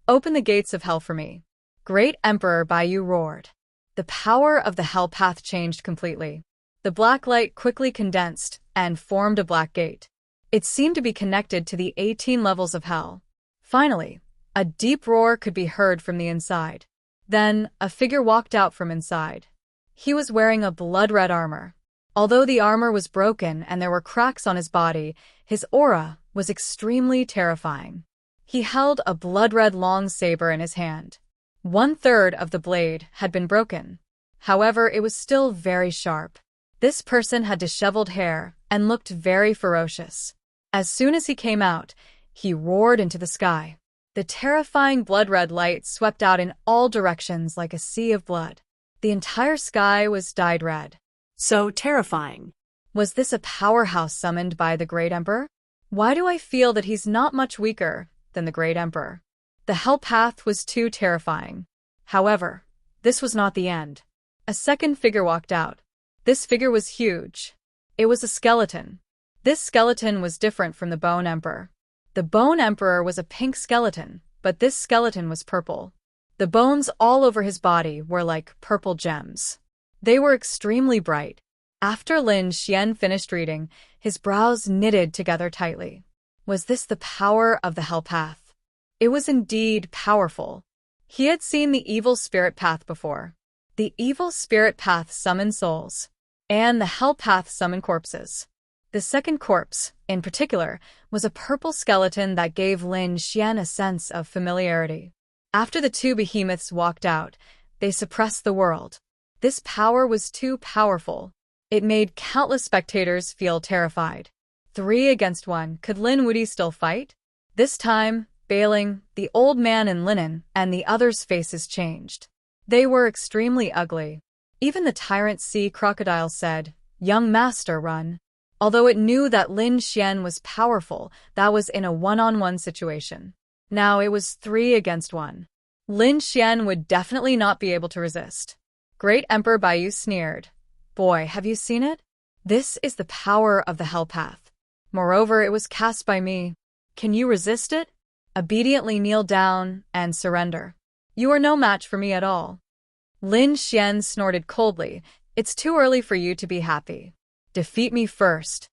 Speaker 1: Open the gates of hell for me." Great Emperor Baiyu roared. The power of the Hell Path changed completely. The black light quickly condensed and formed a black gate. It seemed to be connected to the 18 levels of hell. Finally, a deep roar could be heard from the inside. Then, a figure walked out from inside. He was wearing a blood-red armor. Although the armor was broken and there were cracks on his body, his aura was extremely terrifying. He held a blood-red long saber in his hand. 1/3 of the blade had been broken. However, it was still very sharp. This person had disheveled hair and looked very ferocious. As soon as he came out, he roared into the sky. The terrifying blood-red light swept out in all directions like a sea of blood. The entire sky was dyed red.
Speaker 3: So terrifying.
Speaker 1: Was this a powerhouse summoned by the Great Emperor? Why do I feel that he's not much weaker than the Great Emperor? The Hell Path was too terrifying. However, this was not the end. A second figure walked out. This figure was huge. It was a skeleton. This skeleton was different from the Bone Emperor. The Bone Emperor was a pink skeleton, but this skeleton was purple. The bones all over his body were like purple gems. They were extremely bright. After Lin Xian finished reading, his brows knitted together tightly. Was this the power of the Hell Path? It was indeed powerful. He had seen the Evil Spirit Path before. The Evil Spirit Path summoned souls, and the Hell Path summoned corpses. The second corpse, in particular, was a purple skeleton that gave Lin Xian a sense of familiarity. After the two behemoths walked out, they suppressed the world. This power was too powerful. It made countless spectators feel terrified. 3 against 1. Could Lin Wuyi still fight? This time, Bailing, the old man in linen, and the others' faces changed. They were extremely ugly. Even the tyrant sea crocodile said, "Young master, run." Although it knew that Lin Xian was powerful, that was in a one-on-one situation. Now it was 3 against 1. Lin Xian would definitely not be able to resist. Great Emperor Baiyu sneered. "Boy, have you seen it? This is the power of the Hell Path. Moreover, it was cast by me. Can you resist it? Obediently kneel down and surrender. You are no match for me at all." Lin Xian snorted coldly. "It's too early for you to be happy. Defeat me first."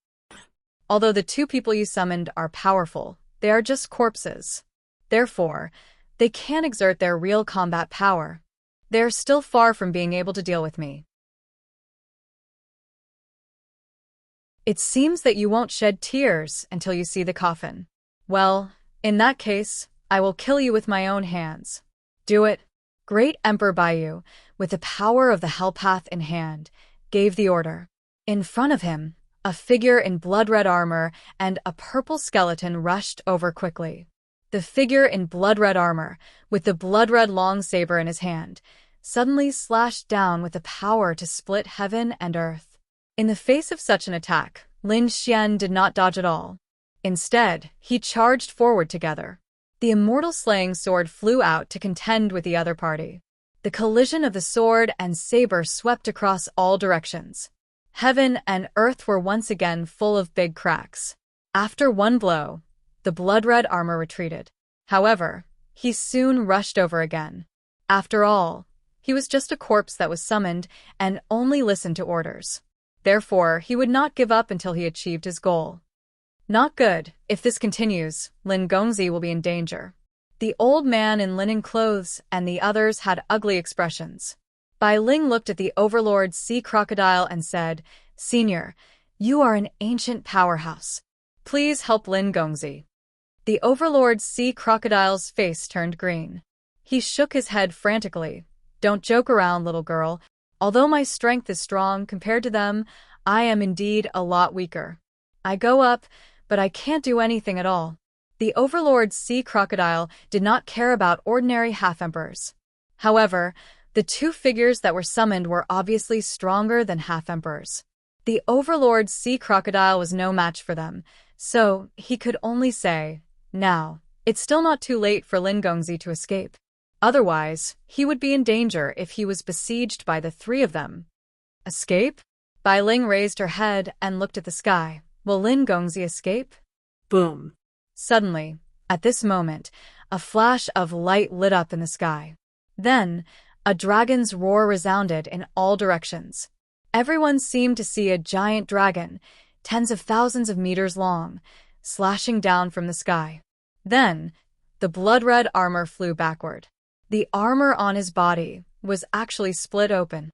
Speaker 1: Although the two people you summoned are powerful, they are just corpses. Therefore, they can't exert their real combat power. They are still far from being able to deal with me. It seems that you won't shed tears until you see the coffin. Well, in that case, I will kill you with my own hands. Do it. Great Emperor Baiyu, with the power of the Hell Path in hand, gave the order. In front of him, a figure in blood-red armor and a purple skeleton rushed over quickly. The figure in blood-red armor, with the blood-red long saber in his hand, suddenly slashed down with the power to split heaven and earth. In the face of such an attack, Lin Xian did not dodge at all. Instead, he charged forward together. The immortal slaying sword flew out to contend with the other party. The collision of the sword and saber swept across all directions. Heaven and earth were once again full of big cracks. After one blow, the blood-red armor retreated. However, he soon rushed over again. After all, he was just a corpse that was summoned and only listened to orders. Therefore, he would not give up until he achieved his goal. Not good. If this continues, Lin Gongzi will be in danger. The old man in linen clothes and the others had ugly expressions. Bai Ling looked at the overlord sea crocodile and said, "Senior, you are an ancient powerhouse. Please help Lin Gongzi." The overlord sea crocodile's face turned green. He shook his head frantically. "Don't joke around, little girl. Although my strength is strong compared to them, I am indeed a lot weaker. I go up, but I can't do anything at all." The overlord sea crocodile did not care about ordinary half-emperors. However, the two figures that were summoned were obviously stronger than half-emperors. The overlord sea crocodile was no match for them, so he could only say, "Now, it's still not too late for Lin Gongzi to escape. Otherwise, he would be in danger if he was besieged by the three of them." Escape? Bai Ling raised her head and looked at the sky. Will Lin Gongzi escape?
Speaker 3: Boom.
Speaker 1: Suddenly, at this moment, a flash of light lit up in the sky. Then, a dragon's roar resounded in all directions. Everyone seemed to see a giant dragon, tens of thousands of meters long, slashing down from the sky. Then, the blood-red armor flew backward. The armor on his body was actually split open.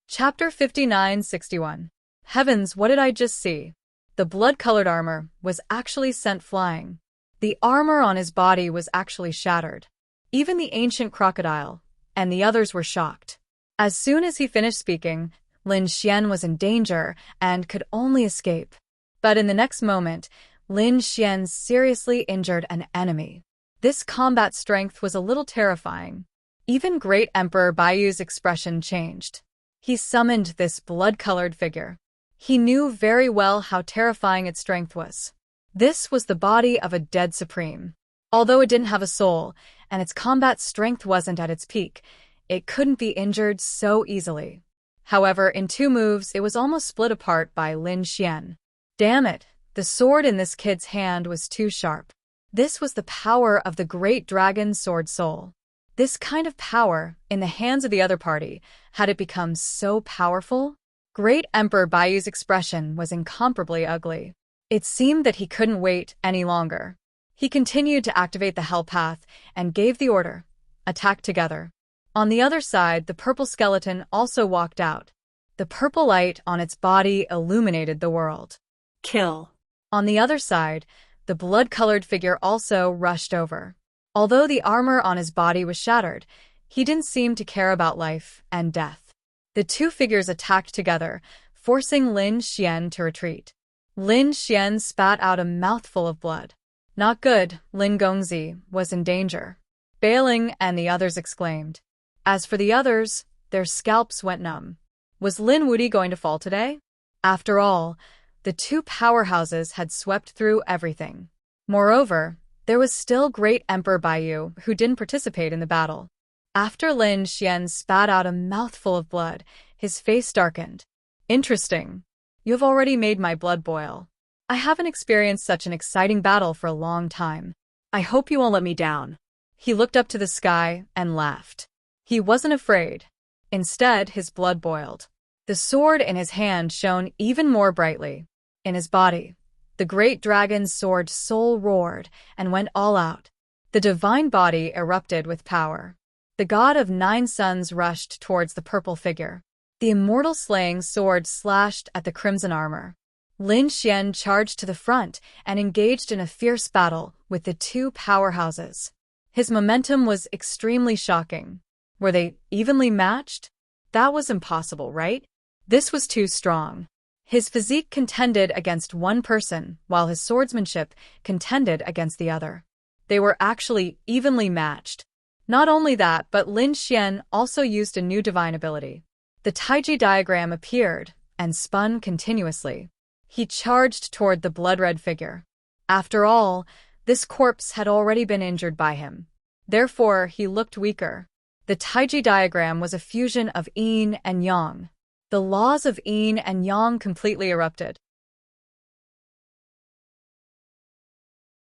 Speaker 1: Chapter 59-61. Heavens, what did I just see? The blood-colored armor was actually sent flying. The armor on his body was actually shattered. Even the ancient crocodile and the others were shocked. As soon as he finished speaking, Lin Xian was in danger and could only escape. But in the next moment, Lin Xian seriously injured an enemy. This combat strength was a little terrifying. Even Great Emperor Baiyu's expression changed. He summoned this blood-colored figure. He knew very well how terrifying its strength was. This was the body of a dead supreme. Although it didn't have a soul, and its combat strength wasn't at its peak, it couldn't be injured so easily. However, in 2 moves, it was almost split apart by Lin Xian. Damn it, the sword in this kid's hand was too sharp. This was the power of the great dragon sword soul. This kind of power, in the hands of the other party, had it become so powerful? Great Emperor Baiyu's expression was incomparably ugly. It seemed that he couldn't wait any longer. He continued to activate the Hell Path and gave the order, "Attack together." On the other side, the purple skeleton also walked out. The purple light on its body illuminated the world.
Speaker 3: Kill.
Speaker 1: On the other side, the blood-colored figure also rushed over. Although the armor on his body was shattered, he didn't seem to care about life and death. The two figures attacked together, forcing Lin Xian to retreat. Lin Xian spat out a mouthful of blood. Not good, Lin Gongzi was in danger. Bai Ling and the others exclaimed. As for the others, their scalps went numb. Was Lin Wudi going to fall today? After all, the two powerhouses had swept through everything. Moreover, there was still Great Emperor Baiyu, who didn't participate in the battle. After Lin Xian spat out a mouthful of blood, his face darkened. Interesting. You have already made my blood boil. I haven't experienced such an exciting battle for a long time.
Speaker 3: I hope you won't let me down.
Speaker 1: He looked up to the sky and laughed. He wasn't afraid. Instead, his blood boiled. The sword in his hand shone even more brightly. In his body, the great dragon's sword soul roared and went all out. The divine body erupted with power. The god of 9 suns rushed towards the purple figure. The immortal slaying sword slashed at the crimson armor. Lin Xian charged to the front and engaged in a fierce battle with the two powerhouses. His momentum was extremely shocking. Were they evenly matched? That was impossible, right? This was too strong. His physique contended against one person, while his swordsmanship contended against the other. They were actually evenly matched. Not only that, but Lin Xian also used a new divine ability. The Taiji diagram appeared and spun continuously. He charged toward the blood-red figure. After all, this corpse had already been injured by him. Therefore, he looked weaker. The Taiji diagram was a fusion of yin and yang. The laws of yin and yang completely erupted.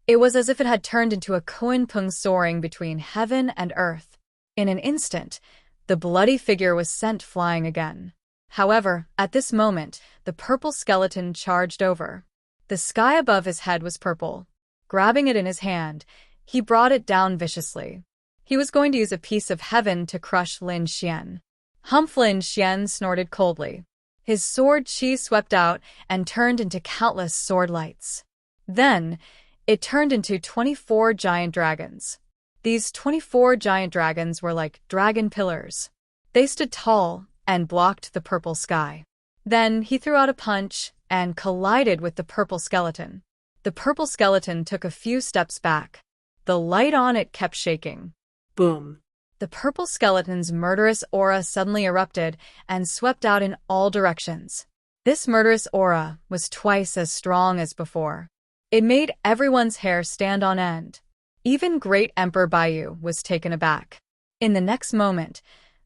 Speaker 1: It was as if it had turned into a koan-pung soaring between heaven and earth. In an instant, the bloody figure was sent flying again. However, at this moment, the purple skeleton charged over. The sky above his head was purple. Grabbing it in his hand, he brought it down viciously. He was going to use a piece of heaven to crush Lin Xian. Humph! Lin Xian snorted coldly. His sword qi swept out and turned into countless sword lights. Then, it turned into 24 giant dragons. These 24 giant dragons were like dragon pillars. They stood tall and blocked the purple sky. Then he threw out a punch and collided with the purple skeleton. The purple skeleton took a few steps back. The light on it kept shaking.
Speaker 3: Boom.
Speaker 1: The purple skeleton's murderous aura suddenly erupted and swept out in all directions. This murderous aura was twice as strong as before. It made everyone's hair stand on end. Even Great Emperor Baiyu was taken aback. In the next moment,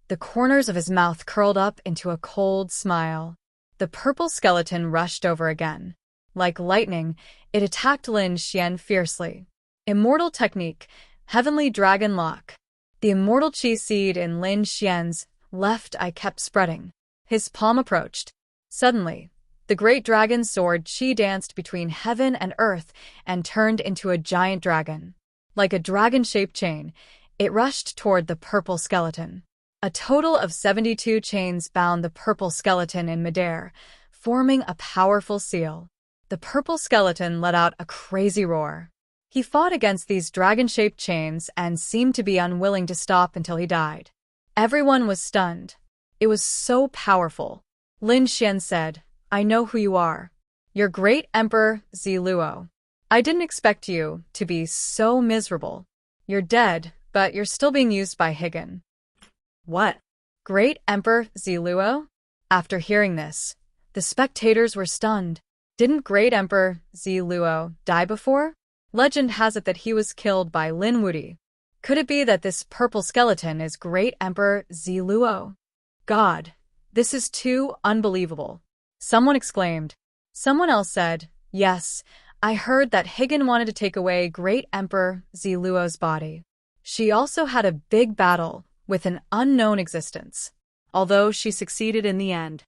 Speaker 1: the corners of his mouth curled up into a cold smile. The purple skeleton rushed over again. Like lightning, it attacked Lin Xian fiercely. Immortal technique, Heavenly Dragon Lock. The immortal chi seed in Lin Xian's left eye kept spreading. His palm approached. Suddenly, the great dragon's sword chi danced between heaven and earth and turned into a giant dragon. Like a dragon-shaped chain, it rushed toward the purple skeleton. A total of 72 chains bound the purple skeleton in midair, forming a powerful seal. The purple skeleton let out a crazy roar. He fought against these dragon-shaped chains and seemed to be unwilling to stop until he died. Everyone was stunned. It was so powerful. Lin Xian said, "I know who you are. You're Great Emperor Ziluo. I didn't expect you to be so miserable. You're dead, but you're still being used by Higan."
Speaker 3: What?
Speaker 1: Great Emperor Ziluo? After hearing this, the spectators were stunned. Didn't Great Emperor Ziluo die before? Legend has it that he was killed by Lin Wuti. Could it be that this purple skeleton is Great Emperor Ziluo? God, this is too unbelievable. Someone exclaimed. Someone else said, "Yes, I heard that Higan wanted to take away Great Emperor Ziluo's body. She also had a big battle with an unknown existence, although she succeeded in the end."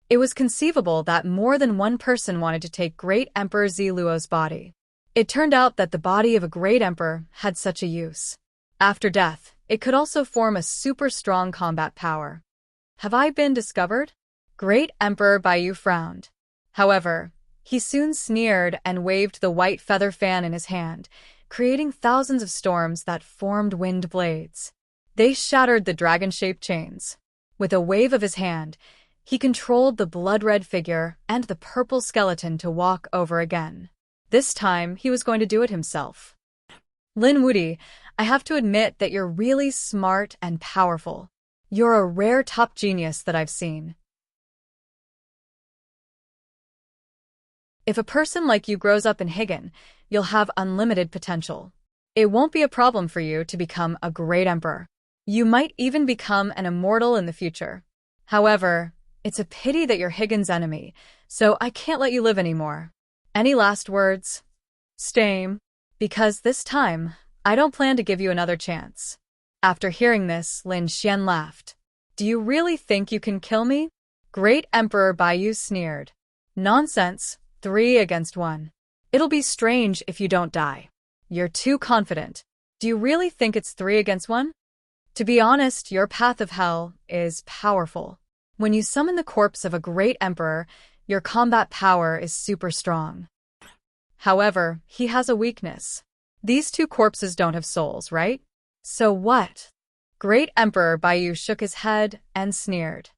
Speaker 1: It was conceivable that more than one person wanted to take Great Emperor Ziluo's body. It turned out that the body of a great emperor had such a use. After death, it could also form a super strong combat power. Have I been discovered? Great Emperor Baiyu frowned. However, he soon sneered and waved the white feather fan in his hand, creating thousands of storms that formed wind blades. They shattered the dragon-shaped chains. With a wave of his hand, he controlled the blood-red figure and the purple skeleton to walk over again. This time, he was going to do it himself. Lin Wuti, I have to admit that you're really smart and powerful. You're a rare top genius that I've seen. If a person like you grows up in Higan, you'll have unlimited potential. It won't be a problem for you to become a great emperor. You might even become an immortal in the future. However, it's a pity that you're Higan's enemy, so I can't let you live anymore. Any last words? Stame. Because this time, I don't plan to give you another chance. After hearing this, Lin Xian laughed. Do you really think you can kill me? Great Emperor Baiyu sneered. Nonsense, 3 against 1. It'll be strange if you don't die. You're too confident. Do you really think it's 3 against 1? To be honest, your path of hell is powerful. When you summon the corpse of a great emperor, your combat power is super strong. However, he has a weakness. These 2 corpses don't have souls, right? So what? Great Emperor Baiyu shook his head and sneered.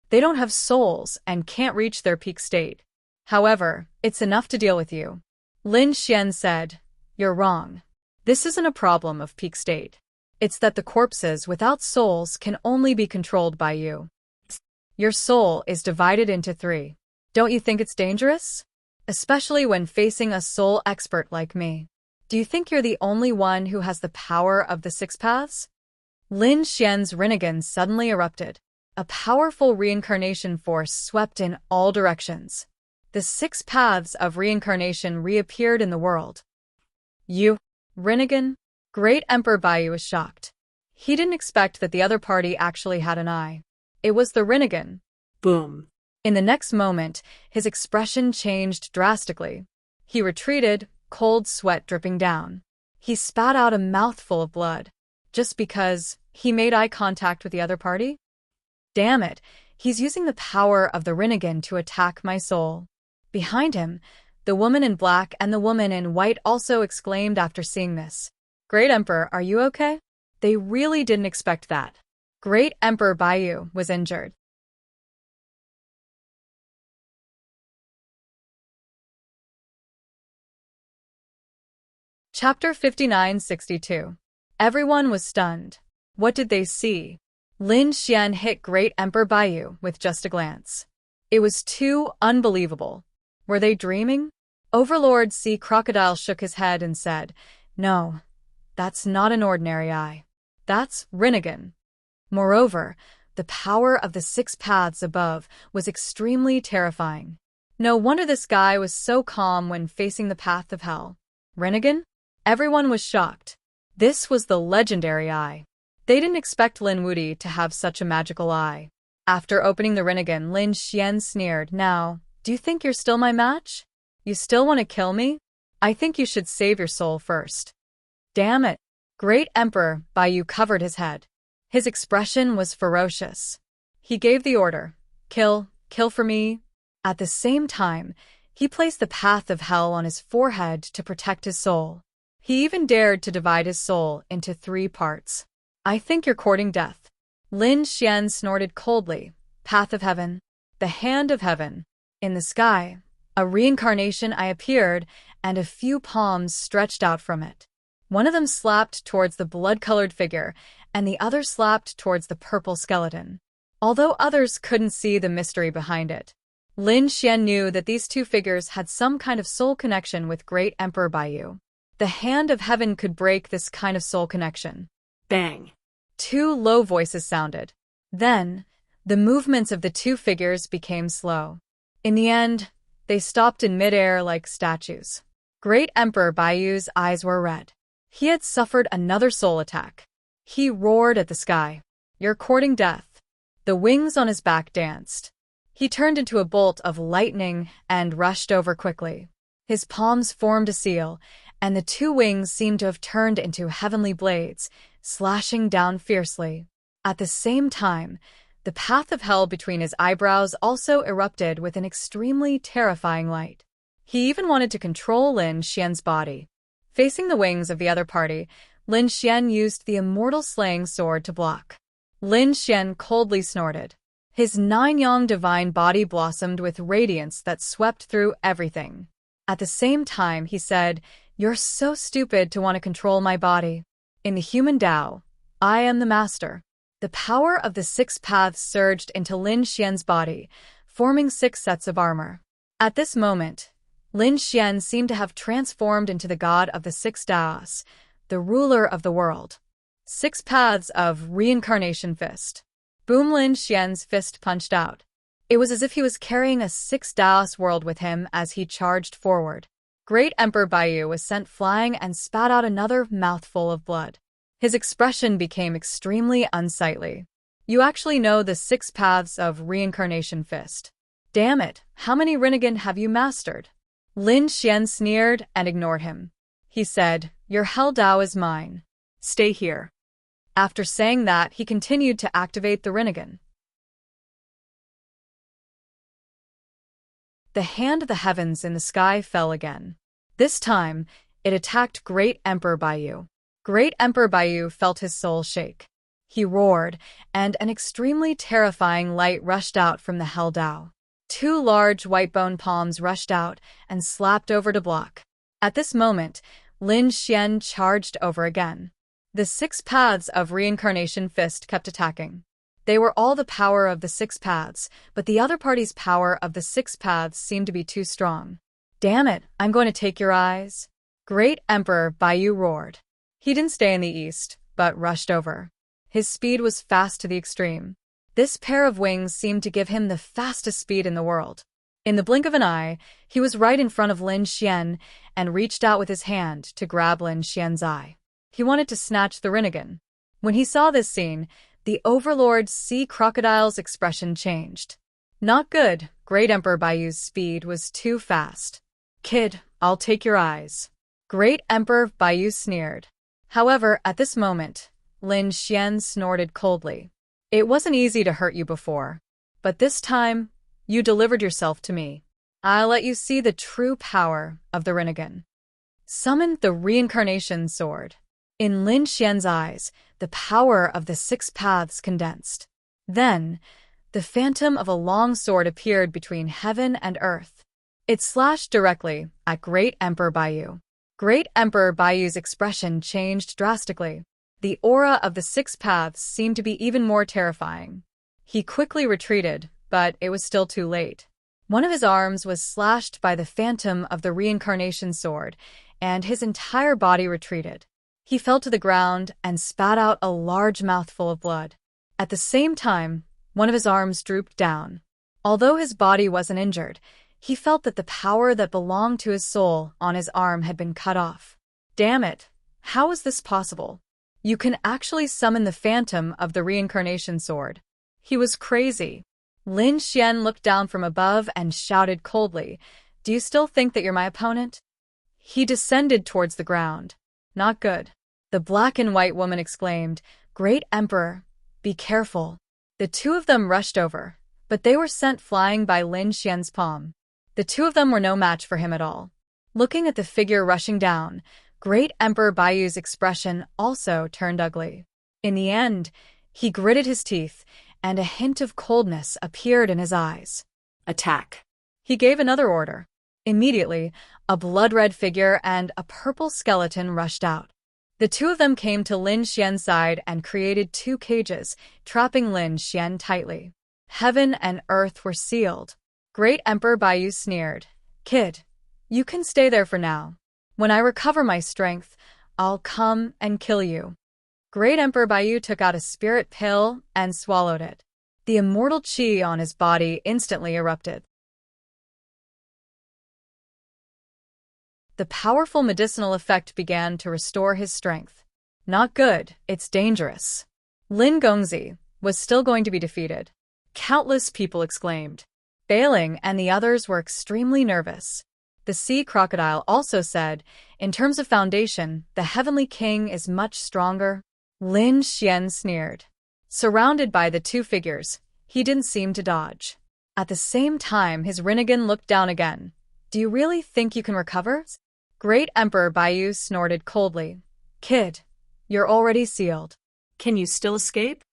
Speaker 1: They don't have souls and can't reach their peak state. However, it's enough to deal with you. Lin Xian said, You're wrong. This isn't a problem of peak state. It's that the corpses without souls can only be controlled by you. Your soul is divided into 3. Don't you think it's dangerous? especially when facing a soul expert like me. Do you think you're the only one who has the power of the six paths? Lin Xian's Rinnegan suddenly erupted. A powerful reincarnation force swept in all directions. The six paths of reincarnation reappeared in the world. You, Rinnegan? Great Emperor Baiyu was shocked. He didn't expect that the other party actually had an eye. It was the Rinnegan.
Speaker 3: Boom.
Speaker 1: In the next moment, his expression changed drastically. He retreated, cold sweat dripping down. He spat out a mouthful of blood. Just because he made eye contact with the other party? Damn it, he's using the power of the Rinnegan to attack my soul. Behind him, the woman in black and the woman in white also exclaimed after seeing this. Great Emperor, are you okay? They really didn't expect that. Great Emperor Baiyu was injured. Chapter 59-62. Everyone was stunned. What did they see? Lin Xian hit Great Emperor Baiyu with just a glance. It was too unbelievable. Were they dreaming? Overlord Sea Crocodile shook his head and said, No, that's not an ordinary eye. That's Rinnegan. Moreover, the power of the six paths above was extremely terrifying. No wonder this guy was so calm when facing the path of hell. Rinnegan? Everyone was shocked. This was the legendary eye. They didn't expect Lin Wuti to have such a magical eye. After opening the Rinnegan, Lin Xian sneered, Now, do you think you're still my match? You still want to kill me? I think you should save your soul first. Damn it. Great Emperor Baiyu covered his head. His expression was ferocious. He gave the order, Kill for me. At the same time, he placed the path of hell on his forehead to protect his soul. He even dared to divide his soul into 3 parts. I think you're courting death. Lin Xian snorted coldly. Path of heaven. The hand of heaven. In the sky, a reincarnation eye appeared, and a few palms stretched out from it. One of them slapped towards the blood-colored figure, and the other slapped towards the purple skeleton. Although others couldn't see the mystery behind it, Lin Xian knew that these 2 figures had some kind of soul connection with Great Emperor Baiyu. The hand of heaven could break this kind of soul connection.
Speaker 3: Bang.
Speaker 1: 2 low voices sounded. Then, the movements of the 2 figures became slow. In the end, they stopped in midair like statues. Great Emperor Baiyu's eyes were red. He had suffered another soul attack. He roared at the sky. You're courting death. The wings on his back danced. He turned into a bolt of lightning and rushed over quickly. His palms formed a seal, and the 2 wings seemed to have turned into heavenly blades, slashing down fiercely. At the same time, the path of hell between his eyebrows also erupted with an extremely terrifying light. He even wanted to control Lin Xian's body. Facing the wings of the other party, Lin Xian used the immortal slaying sword to block. Lin Xian coldly snorted. His 9-yang divine body blossomed with radiance that swept through everything. At the same time, he said, You're so stupid to want to control my body. In the human Tao, I am the master. The power of the 6 paths surged into Lin Xian's body, forming 6 sets of armor. At this moment, Lin Xian seemed to have transformed into the god of the 6 Taos, the ruler of the world. 6 paths of reincarnation fist. Boom! Lin Xian's fist punched out. It was as if he was carrying a 6 Taos world with him as he charged forward. Great Emperor Baiyu was sent flying and spat out another mouthful of blood. His expression became extremely unsightly. You actually know the 6 paths of reincarnation fist. Damn it, how many Rinnegan have you mastered? Lin Xian sneered and ignored him. He said, Your Hell Dao is mine. Stay here. After saying that, he continued to activate the Rinnegan. The hand of the heavens in the sky fell again. This time, it attacked Great Emperor Baiyu. Great Emperor Baiyu felt his soul shake. He roared, and an extremely terrifying light rushed out from the Hell Dao. 2 large white bone palms rushed out and slapped over to block. At this moment, Lin Xian charged over again. The 6 paths of reincarnation fist kept attacking. They were all the power of the 6 paths, but the other party's power of the 6 paths seemed to be too strong.
Speaker 2: Damn it, I'm going to take your eyes. Great Emperor Baiyu roared. He didn't stay in the east, but rushed over. His speed was fast to the extreme. This pair of wings seemed to give him the fastest speed in the world. In the blink of an eye, he was right in front of Lin Xian and reached out with his hand to grab Lin Xian's eye. He wanted to snatch the Rinnegan. When he saw this scene, the Overlord's sea crocodile's expression changed. Not good. Great Emperor Baiyu's speed was too fast. Kid, I'll take your eyes. Great Emperor Baiyu sneered. However, at this moment, Lin Xian snorted coldly. It wasn't easy to hurt you before, but this time, you delivered yourself to me. I'll let you see the true power of the Rinnegan. Summon the reincarnation sword. In Lin Xian's eyes, the power of the 6 paths condensed. Then, the phantom of a long sword appeared between heaven and earth. It slashed directly at Great Emperor Baiyu. Great Emperor Baiyu's expression changed drastically. The aura of the 6 paths seemed to be even more terrifying. He quickly retreated, but it was still too late. One of his arms was slashed by the phantom of the reincarnation sword, and his entire body retreated. He fell to the ground and spat out a large mouthful of blood. At the same time, one of his arms drooped down. Although his body wasn't injured, he felt that the power that belonged to his soul on his arm had been cut off. Damn it! How is this possible? You can actually summon the phantom of the reincarnation sword. He was crazy. Lin Xian looked down from above and shouted coldly, "Do you still think that you're my opponent?" He descended towards the ground. Not good. The black and white woman exclaimed, "Great Emperor, be careful." The two of them rushed over, but they were sent flying by Lin Xian's palm. The two of them were no match for him at all. Looking at the figure rushing down, Great Emperor Baiyu's expression also turned ugly. In the end, he gritted his teeth, and a hint of coldness appeared in his eyes.
Speaker 3: Attack.
Speaker 2: He gave another order. Immediately, a blood-red figure and a purple skeleton rushed out. The two of them came to Lin Xian's side and created 2 cages, trapping Lin Xian tightly. Heaven and earth were sealed. Great Emperor Baiyu sneered, "Kid, you can stay there for now. When I recover my strength, I'll come and kill you." Great Emperor Baiyu took out a spirit pill and swallowed it. The immortal qi on his body instantly erupted. The powerful medicinal effect began to restore his strength. Not good, it's dangerous. Lin Gongzi was still going to be defeated. Countless people exclaimed. Bailing and the others were extremely nervous. The sea crocodile also said, "In terms of foundation, the Heavenly King is much stronger." Lin Xian sneered. Surrounded by the 2 figures, he didn't seem to dodge. At the same time, his Rinnegan looked down again. "Do you really think you can recover?" Great Emperor Baiyu snorted coldly. "Kid, you're already sealed."
Speaker 3: Can you still escape?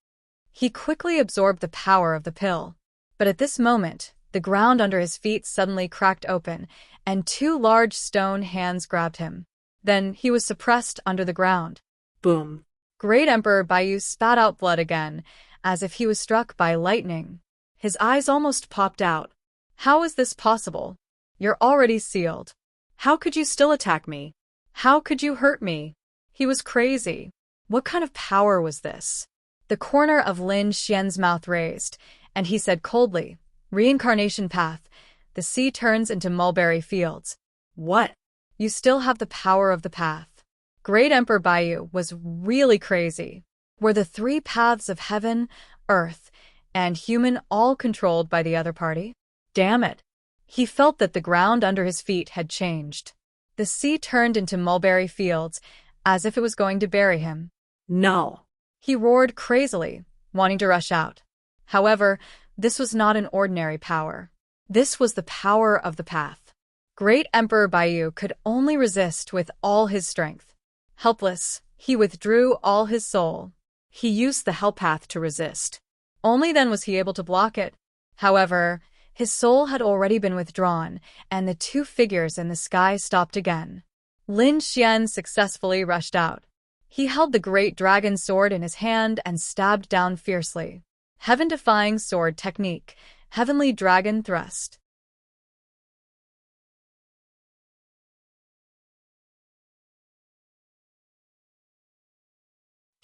Speaker 2: He quickly absorbed the power of the pill. But at this moment, the ground under his feet suddenly cracked open, and 2 large stone hands grabbed him. Then he was suppressed under the ground.
Speaker 3: Boom.
Speaker 2: Great Emperor Baiyu spat out blood again, as if he was struck by lightning. His eyes almost popped out. "How is this possible? You're already sealed. How could you still attack me? How could you hurt me?" He was crazy. What kind of power was this? The corner of Lin Xian's mouth raised, and he said coldly, "Reincarnation path. The sea turns into mulberry fields."
Speaker 3: What?
Speaker 2: You still have the power of the path. Great Emperor Baiyu was really crazy. Were the 3 paths of heaven, earth, and human all controlled by the other party? Damn it. He felt that the ground under his feet had changed. The sea turned into mulberry fields, as if it was going to bury him.
Speaker 3: No.
Speaker 2: He roared crazily, wanting to rush out. However, this was not an ordinary power. This was the power of the path. Great Emperor Baiyu could only resist with all his strength. Helpless, he withdrew all his soul. He used the hell path to resist. Only then was he able to block it. However, his soul had already been withdrawn, and the 2 figures in the sky stopped again. Lin Xian successfully rushed out. He held the great dragon sword in his hand and stabbed down fiercely. Heaven-defying sword technique, heavenly dragon thrust.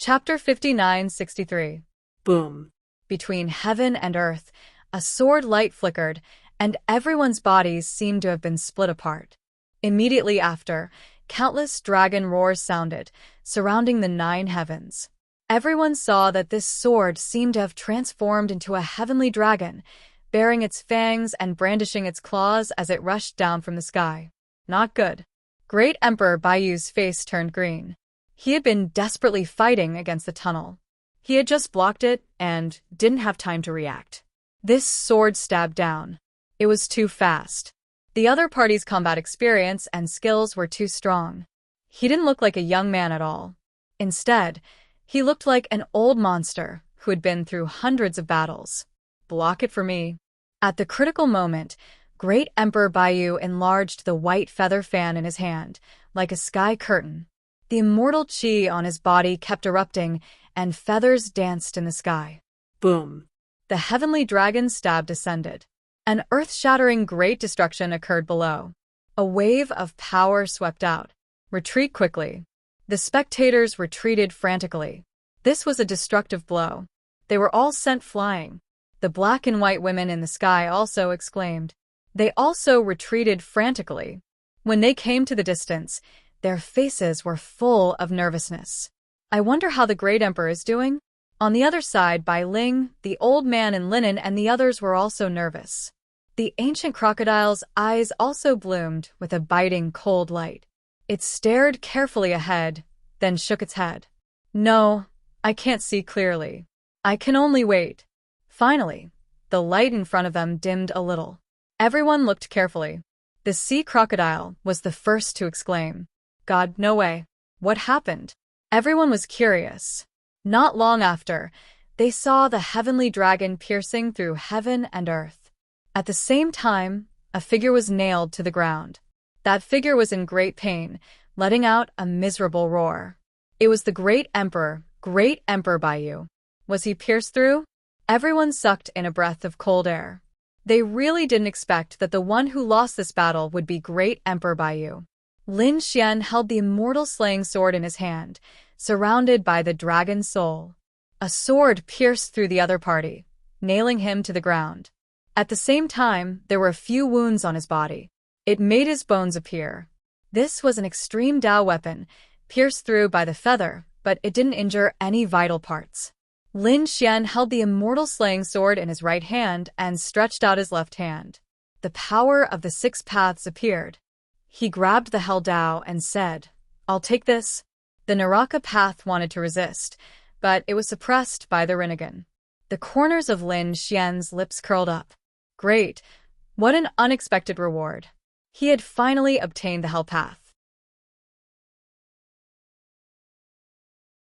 Speaker 2: Chapter 59-63.
Speaker 3: Boom.
Speaker 2: Between heaven and earth, a sword light flickered, and everyone's bodies seemed to have been split apart. Immediately after, countless dragon roars sounded, surrounding the 9 heavens. Everyone saw that this sword seemed to have transformed into a heavenly dragon, baring its fangs and brandishing its claws as it rushed down from the sky. Not good. Great Emperor Baiyu's face turned green. He had been desperately fighting against the tunnel. He had just blocked it and didn't have time to react. This sword stabbed down. It was too fast. The other party's combat experience and skills were too strong. He didn't look like a young man at all. Instead, he looked like an old monster who had been through hundreds of battles. Block it for me. At the critical moment, Great Emperor Baiyu enlarged the white feather fan in his hand, like a sky curtain. The immortal chi on his body kept erupting, and feathers danced in the sky.
Speaker 3: Boom.
Speaker 2: The heavenly dragon's stab descended. An earth-shattering great destruction occurred below. A wave of power swept out. Retreat quickly. The spectators retreated frantically. This was a destructive blow. They were all sent flying. The black and white women in the sky also exclaimed. They also retreated frantically. When they came to the distance, their faces were full of nervousness. I wonder how the Great Emperor is doing? On the other side, Bai Ling, the old man in linen, and the others were also nervous. The ancient crocodile's eyes also bloomed with a biting cold light. It stared carefully ahead, then shook its head. No, I can't see clearly. I can only wait. Finally, the light in front of them dimmed a little. Everyone looked carefully. The sea crocodile was the first to exclaim. God, no way. What happened? Everyone was curious. Not long after, they saw the heavenly dragon piercing through heaven and earth. At the same time, a figure was nailed to the ground. That figure was in great pain, letting out a miserable roar. It was the Great Emperor Baiyu. Was he pierced through? Everyone sucked in a breath of cold air. They really didn't expect that the one who lost this battle would be Great Emperor Baiyu. Lin Xian held the immortal slaying sword in his hand, surrounded by the dragon's soul. A sword pierced through the other party, nailing him to the ground. At the same time, there were a few wounds on his body. It made his bones appear. This was an extreme Dao weapon, pierced through by the feather, but it didn't injure any vital parts. Lin Xian held the immortal slaying sword in his right hand and stretched out his left hand. The power of the 6 paths appeared. He grabbed the Hell Dao and said, I'll take this. The Naraka path wanted to resist, but it was suppressed by the Rinnegan. The corners of Lin Xian's lips curled up. Great! What an unexpected reward. He had finally obtained the Hell Path.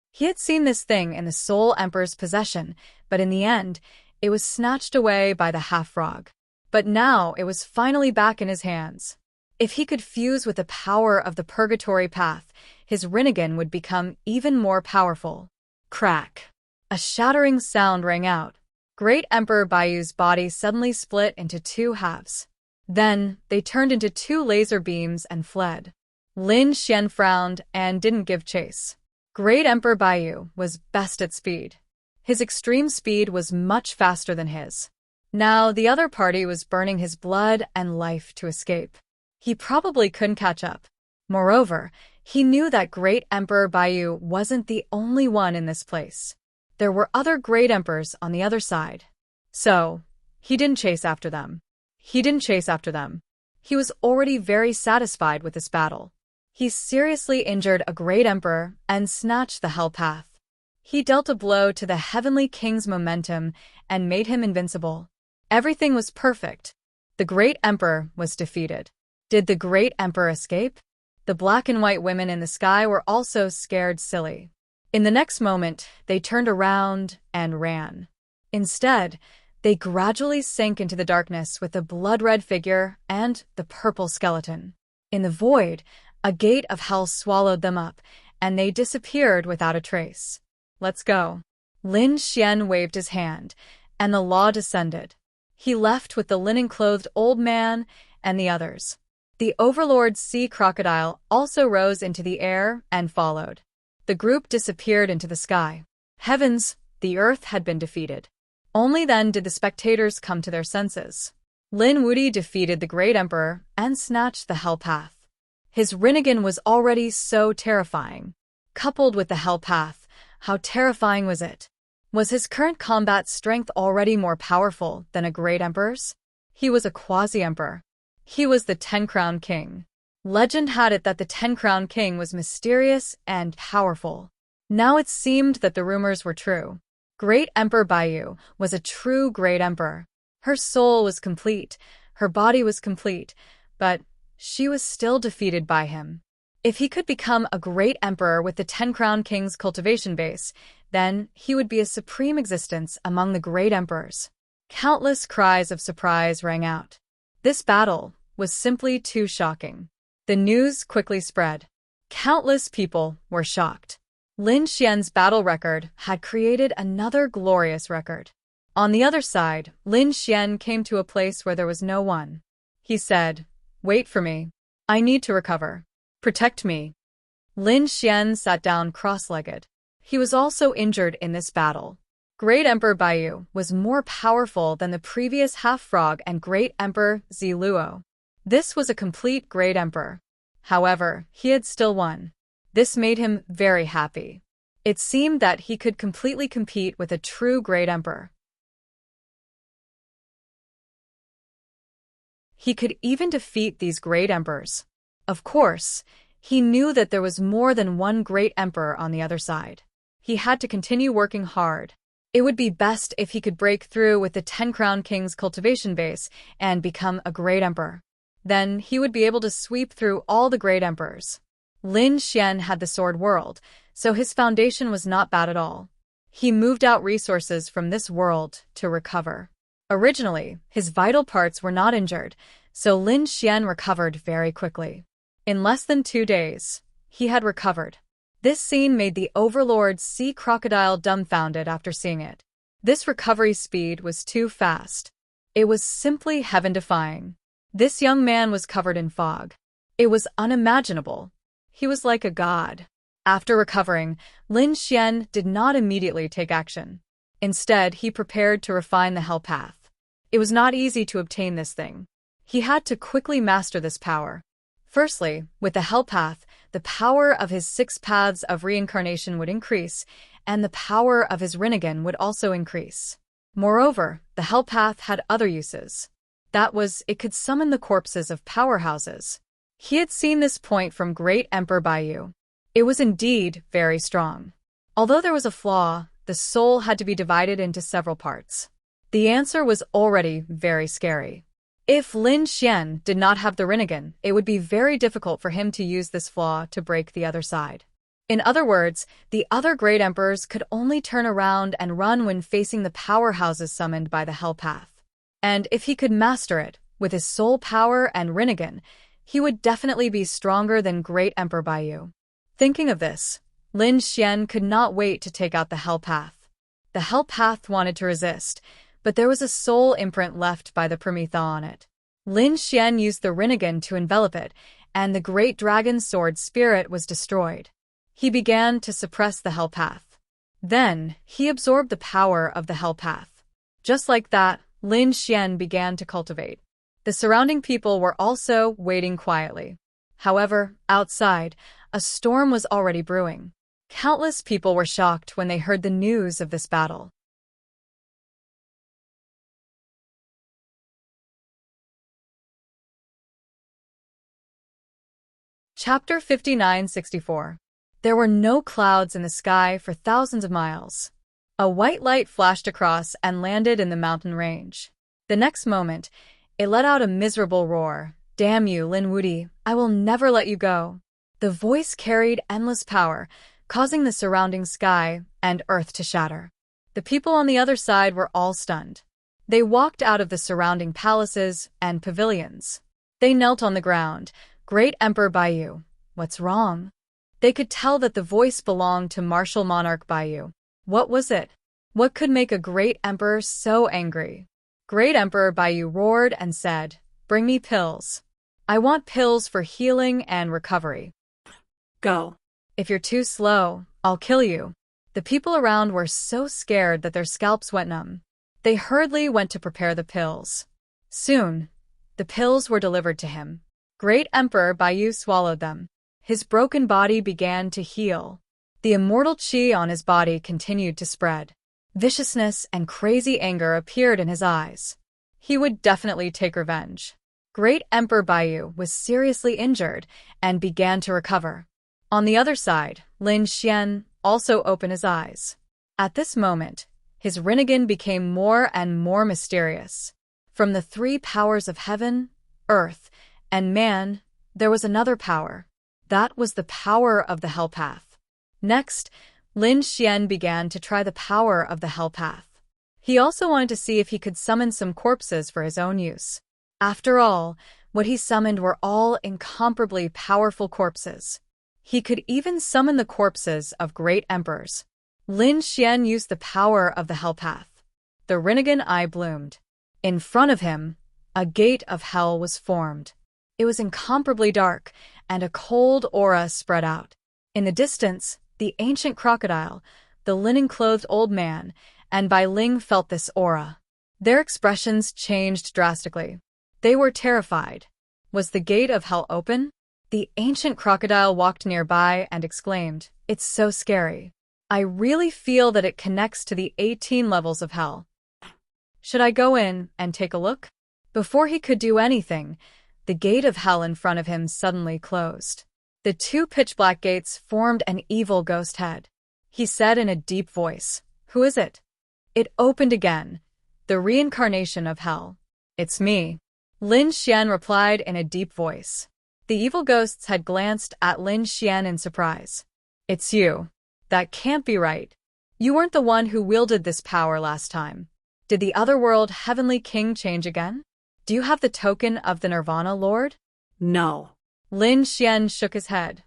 Speaker 2: He had seen this thing in the Soul Emperor's possession, but in the end, it was snatched away by the half-frog. But now it was finally back in his hands. If he could fuse with the power of the Purgatory Path, his Rinnegan would become even more powerful. Crack! A shattering sound rang out. Great Emperor Baiyu's body suddenly split into 2 halves. Then, they turned into 2 laser beams and fled. Lin Xian frowned and didn't give chase. Great Emperor Baiyu was best at speed. His extreme speed was much faster than his. Now, the other party was burning his blood and life to escape. He probably couldn't catch up. Moreover, he knew that Great Emperor Baiyu wasn't the only one in this place. There were other Great Emperors on the other side. So, he didn't chase after them. He was already very satisfied with this battle. He seriously injured a Great Emperor and snatched the Hell Path. He dealt a blow to the Heavenly King's momentum and made him invincible. Everything was perfect. The Great Emperor was defeated. Did the Great Emperor escape? The black and white women in the sky were also scared silly. In the next moment, they turned around and ran. Instead, they gradually sank into the darkness with the blood-red figure and the purple skeleton. In the void, a gate of hell swallowed them up, and they disappeared without a trace. Let's go. Lin Xian waved his hand, and the law descended. He left with the linen-clothed old man and the others. The Overlord's sea crocodile also rose into the air and followed. The group disappeared into the sky. Heavens, the Earth had been defeated. Only then did the spectators come to their senses. Lin Wuti defeated the Great Emperor and snatched the Hell Path. His Rinnegan was already so terrifying. Coupled with the Hell Path, how terrifying was it? Was his current combat strength already more powerful than a Great Emperor's? He was a quasi-emperor. He was the Ten-Crown King. Legend had it that the Ten-Crown King was mysterious and powerful. Now it seemed that the rumors were true. Great Emperor Baiyu was a true Great Emperor. Her soul was complete, her body was complete, but she was still defeated by him. If he could become a great emperor with the Ten-Crown King's cultivation base, then he would be a supreme existence among the great emperors. Countless cries of surprise rang out. This battle was simply too shocking. The news quickly spread. Countless people were shocked. Lin Xian's battle record had created another glorious record. On the other side, Lin Xian came to a place where there was no one. He said, "Wait for me. I need to recover. Protect me." Lin Xian sat down cross-legged. He was also injured in this battle. Great Emperor Baiyu was more powerful than the previous half-frog and Great Emperor Ziluo. This was a complete Great Emperor. However, he had still won. This made him very happy. It seemed that he could completely compete with a true Great Emperor. He could even defeat these Great Emperors. Of course, he knew that there was more than one Great Emperor on the other side. He had to continue working hard. It would be best if he could break through with the Ten-Crown King's cultivation base and become a Great Emperor. Then he would be able to sweep through all the Great Emperors. Lin Xian had the Sword World, so his foundation was not bad at all. He moved out resources from this world to recover. Originally, his vital parts were not injured, so Lin Xian recovered very quickly. In less than 2 days, he had recovered. This scene made the Overlord Sea Crocodile dumbfounded after seeing it. This recovery speed was too fast. It was simply heaven-defying. This young man was covered in fog. It was unimaginable. He was like a god. After recovering, Lin Xian did not immediately take action. Instead, he prepared to refine the Hell Path. It was not easy to obtain this thing. He had to quickly master this power. Firstly, with the Hell Path, the power of his 6 paths of reincarnation would increase, and the power of his Rinnegan would also increase. Moreover, the Hell Path had other uses. That was, it could summon the corpses of powerhouses. He had seen this point from Great Emperor Baiyu. It was indeed very strong. Although there was a flaw, the soul had to be divided into several parts. The answer was already very scary. If Lin Xian did not have the Rinnegan, it would be very difficult for him to use this flaw to break the other side. In other words, the other great emperors could only turn around and run when facing the powerhouses summoned by the Hell Path. And if he could master it, with his soul power and Rinnegan, he would definitely be stronger than Great Emperor Baiyu. Thinking of this, Lin Xian could not wait to take out the Hell Path. The Hell Path wanted to resist, but there was a soul imprint left by the Prometha on it. Lin Xian used the Rinnegan to envelop it, and the great dragon sword spirit was destroyed. He began to suppress the Hell Path. Then, he absorbed the power of the Hell Path. Just like that, Lin Xian began to cultivate. The surrounding people were also waiting quietly. However, outside, a storm was already brewing. Countless people were shocked when they heard the news of this battle. Chapter 59-64. There were no clouds in the sky for thousands of miles. A white light flashed across and landed in the mountain range. The next moment, it let out a miserable roar. "Damn you, Lin Wuti, I will never let you go." The voice carried endless power, causing the surrounding sky and earth to shatter. The people on the other side were all stunned. They walked out of the surrounding palaces and pavilions. They knelt on the ground. "Great Emperor Baiyu, what's wrong?" They could tell that the voice belonged to martial monarch Baiyu. What was it? What could make a great emperor so angry? Great Emperor Baiyu roared and said, "Bring me pills. I want pills for healing and recovery."
Speaker 3: Go.
Speaker 2: "If you're too slow, I'll kill you." The people around were so scared that their scalps went numb. They hurriedly went to prepare the pills. Soon, the pills were delivered to him. Great Emperor Baiyu swallowed them. His broken body began to heal. The immortal qi on his body continued to spread. Viciousness and crazy anger appeared in his eyes. He would definitely take revenge. Great Emperor Baiyu was seriously injured and began to recover. On the other side, Lin Xian also opened his eyes. At this moment, his Rinnegan became more and more mysterious. From the three powers of heaven, earth, and man, there was another power. That was the power of the Hell Path. Next, Lin Xian began to try the power of the Hell Path. He also wanted to see if he could summon some corpses for his own use. After all, what he summoned were all incomparably powerful corpses. He could even summon the corpses of great emperors. Lin Xian used the power of the Hell Path. The Rinnegan eye bloomed. In front of him, a gate of hell was formed. It was incomparably dark, and a cold aura spread out. In the distance, the ancient crocodile, the linen-clothed old man, and Bai Ling felt this aura. Their expressions changed drastically. They were terrified. Was the gate of hell open? The ancient crocodile walked nearby and exclaimed, "It's so scary. I really feel that it connects to the 18 levels of hell. Should I go in and take a look?" Before he could do anything, the gate of hell in front of him suddenly closed. The two pitch-black gates formed an evil ghost head. He said in a deep voice, "Who is it?" It opened again, the reincarnation of hell. "It's me." Lin Xian replied in a deep voice. The evil ghosts had glanced at Lin Xian in surprise. "It's you. That can't be right. You weren't the one who wielded this power last time. Did the otherworld heavenly king change again? Do you have the token of the Nirvana Lord?"
Speaker 3: No.
Speaker 2: Lin Xian shook his head.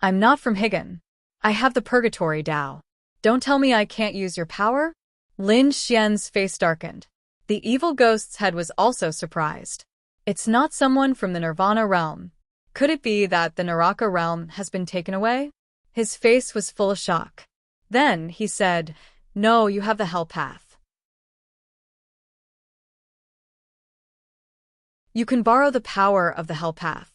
Speaker 2: "I'm not from Higan. I have the Purgatory Tao. Don't tell me I can't use your power?" Lin Xian's face darkened. The evil ghost's head was also surprised. "It's not someone from the Nirvana realm. Could it be that the Naraka realm has been taken away?" His face was full of shock. Then he said, "No, you have the Hell Path. You can borrow the power of the Hell Path.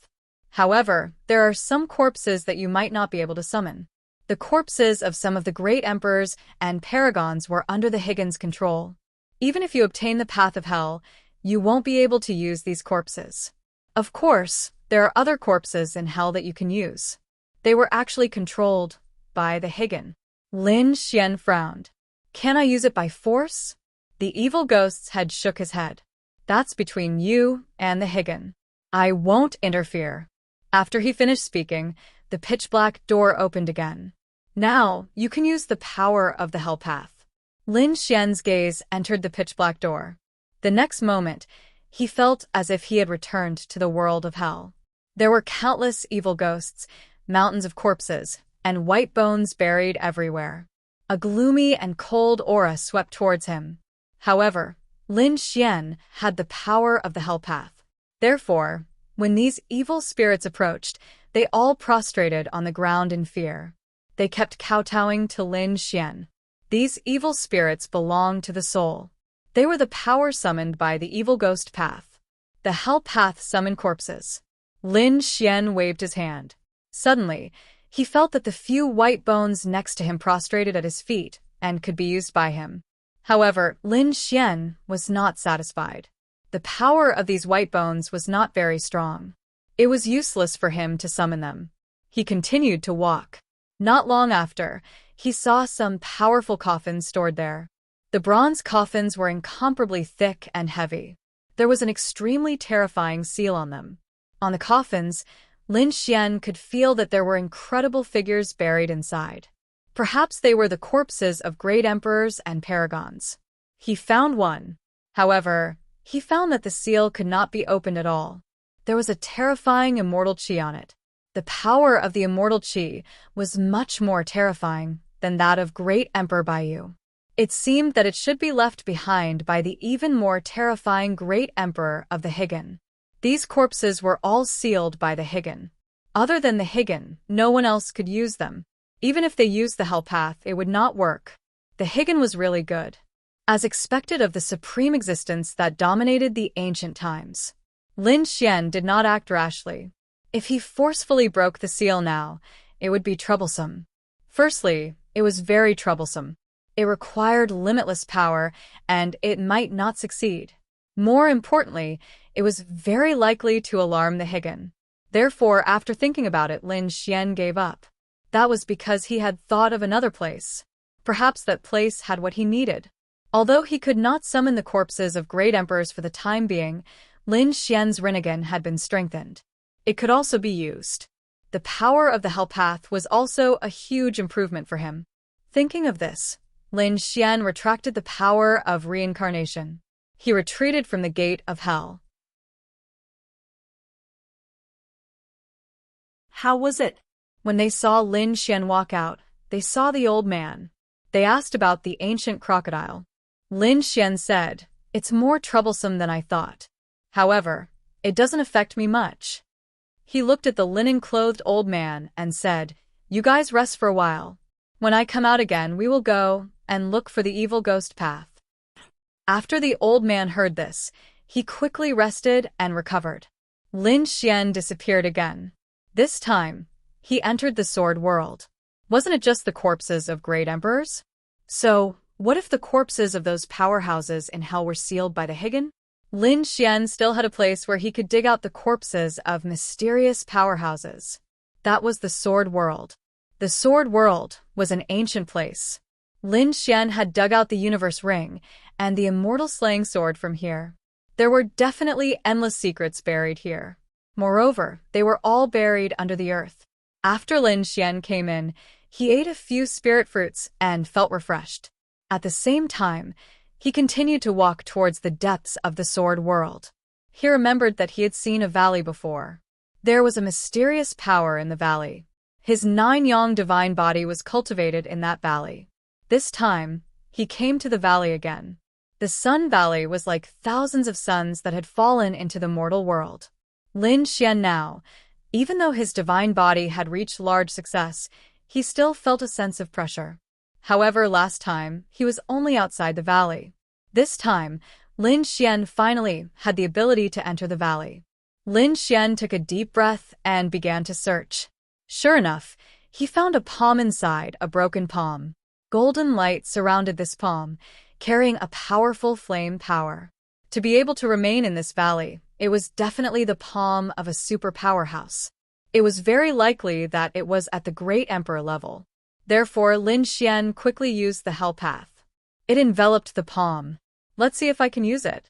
Speaker 2: However, there are some corpses that you might not be able to summon. The corpses of some of the great emperors and paragons were under the Higgins' control. Even if you obtain the Path of Hell, you won't be able to use these corpses. Of course, there are other corpses in hell that you can use. They were actually controlled by the Higgin." Lin Xian frowned. "Can I use it by force?" The evil ghost's head shook his head. "That's between you and the Higgin. I won't interfere." After he finished speaking, the pitch-black door opened again. "Now, you can use the power of the Hell Path." Lin Xian's gaze entered the pitch-black door. The next moment, he felt as if he had returned to the world of hell. There were countless evil ghosts, mountains of corpses, and white bones buried everywhere. A gloomy and cold aura swept towards him. However, Lin Xian had the power of the Hell Path. Therefore, when these evil spirits approached, they all prostrated on the ground in fear. They kept kowtowing to Lin Xian. These evil spirits belonged to the soul. They were the power summoned by the evil ghost path. The Hell Path summoned corpses. Lin Xian waved his hand. Suddenly, he felt that the few white bones next to him prostrated at his feet and could be used by him. However, Lin Xian was not satisfied. The power of these white bones was not very strong. It was useless for him to summon them. He continued to walk. Not long after, he saw some powerful coffins stored there. The bronze coffins were incomparably thick and heavy. There was an extremely terrifying seal on them. On the coffins, Lin Xian could feel that there were incredible figures buried inside. Perhaps they were the corpses of great emperors and paragons. He found one. However, he found that the seal could not be opened at all. There was a terrifying immortal qi on it. The power of the immortal qi was much more terrifying than that of great Emperor Baiyu. It seemed that it should be left behind by the even more terrifying great emperor of the Higgin. These corpses were all sealed by the Higgin. Other than the Higgin, no one else could use them. Even if they used the hell path, it would not work. The Higan was really good, as expected of the supreme existence that dominated the ancient times. Lin Xian did not act rashly. If he forcefully broke the seal now, it would be troublesome. Firstly, it was very troublesome. It required limitless power, and it might not succeed. More importantly, it was very likely to alarm the Higan. Therefore, after thinking about it, Lin Xian gave up. That was because he had thought of another place. Perhaps that place had what he needed. Although he could not summon the corpses of great emperors for the time being, Lin Xian's Rinnegan had been strengthened. It could also be used. The power of the Hell Path was also a huge improvement for him. Thinking of this, Lin Xian retracted the power of reincarnation. He retreated from the gate of hell.
Speaker 3: How was it?
Speaker 2: When they saw Lin Xian walk out, they saw the old man. They asked about the ancient crocodile. Lin Xian said, "It's more troublesome than I thought. However, it doesn't affect me much." He looked at the linen-clothed old man and said, "You guys rest for a while. When I come out again, we will go and look for the evil ghost path." After the old man heard this, he quickly rested and recovered. Lin Xian disappeared again. This time, he entered the sword world. Wasn't it just the corpses of great emperors? So, what if the corpses of those powerhouses in hell were sealed by the Higan? Lin Xian still had a place where he could dig out the corpses of mysterious powerhouses. That was the sword world. The sword world was an ancient place. Lin Xian had dug out the universe ring and the immortal slaying sword from here. There were definitely endless secrets buried here. Moreover, they were all buried under the earth. After Lin Xian came in, he ate a few spirit fruits and felt refreshed. At the same time, he continued to walk towards the depths of the sword world. He remembered that he had seen a valley before. There was a mysterious power in the valley. His 9-yang divine body was cultivated in that valley. This time, he came to the valley again. The Sun Valley was like thousands of suns that had fallen into the mortal world. Lin Xian now, even though his divine body had reached large success, he still felt a sense of pressure. However, last time, he was only outside the valley. This time, Lin Xian finally had the ability to enter the valley. Lin Xian took a deep breath and began to search. Sure enough, he found a palm inside a broken palm. Golden light surrounded this palm, carrying a powerful flame power. To be able to remain in this valley, it was definitely the palm of a super powerhouse. It was very likely that it was at the Great Emperor level. Therefore, Lin Xian quickly used the Hell Path. It enveloped the palm. Let's see if I can use it.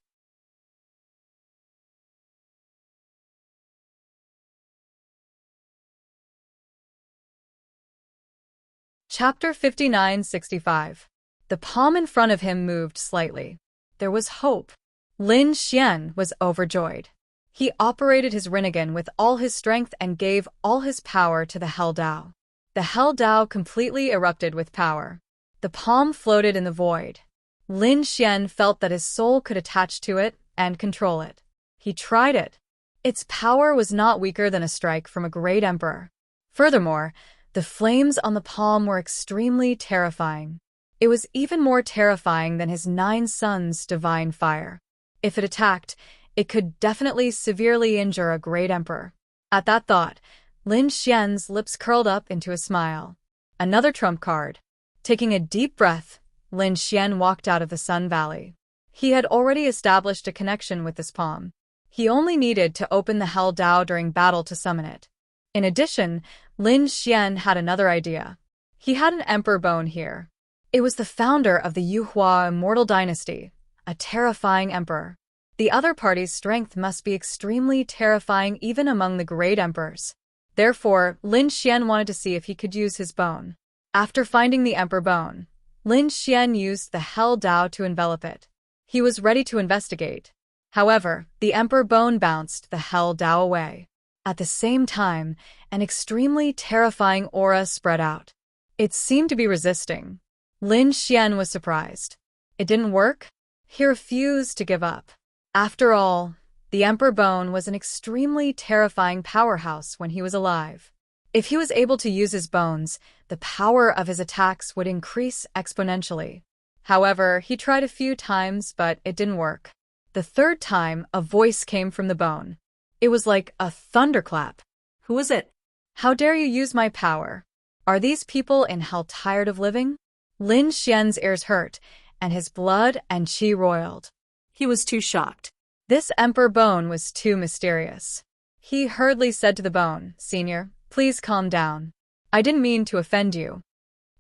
Speaker 2: Chapter 5965. The palm in front of him moved slightly. There was hope. Lin Xian was overjoyed. He operated his Rinnegan with all his strength and gave all his power to the Hell Dao. The Hell Dao completely erupted with power. The palm floated in the void. Lin Xian felt that his soul could attach to it and control it. He tried it. Its power was not weaker than a strike from a great emperor. Furthermore, the flames on the palm were extremely terrifying. It was even more terrifying than his 9 sons' divine fire. If it attacked, it could definitely severely injure a great emperor. At that thought, Lin Xian's lips curled up into a smile. Another trump card. Taking a deep breath, Lin Xian walked out of the Sun Valley. He had already established a connection with this palm. He only needed to open the Hell Dao during battle to summon it. In addition, Lin Xian had another idea. He had an emperor bone here. It was the founder of the Yuhua immortal dynasty, a terrifying emperor. The other party's strength must be extremely terrifying even among the great emperors. Therefore, Lin Xian wanted to see if he could use his bone. After finding the emperor bone, Lin Xian used the Hell Dao to envelop it. He was ready to investigate. However, the emperor bone bounced the Hell Dao away. At the same time, an extremely terrifying aura spread out. It seemed to be resisting. Lin Xian was surprised. It didn't work? He refused to give up. After all, the Emperor Bone was an extremely terrifying powerhouse when he was alive. If he was able to use his bones, the power of his attacks would increase exponentially. However, he tried a few times, but it didn't work. The third time, a voice came from the bone. It was like a thunderclap.
Speaker 3: Who is it?
Speaker 2: How dare you use my power? Are these people in hell tired of living? Lin Xian's ears hurt, and his blood and qi roiled.
Speaker 3: He was too shocked.
Speaker 2: This emperor bone was too mysterious. He hurriedly said to the bone, "Senior, please calm down. I didn't mean to offend you."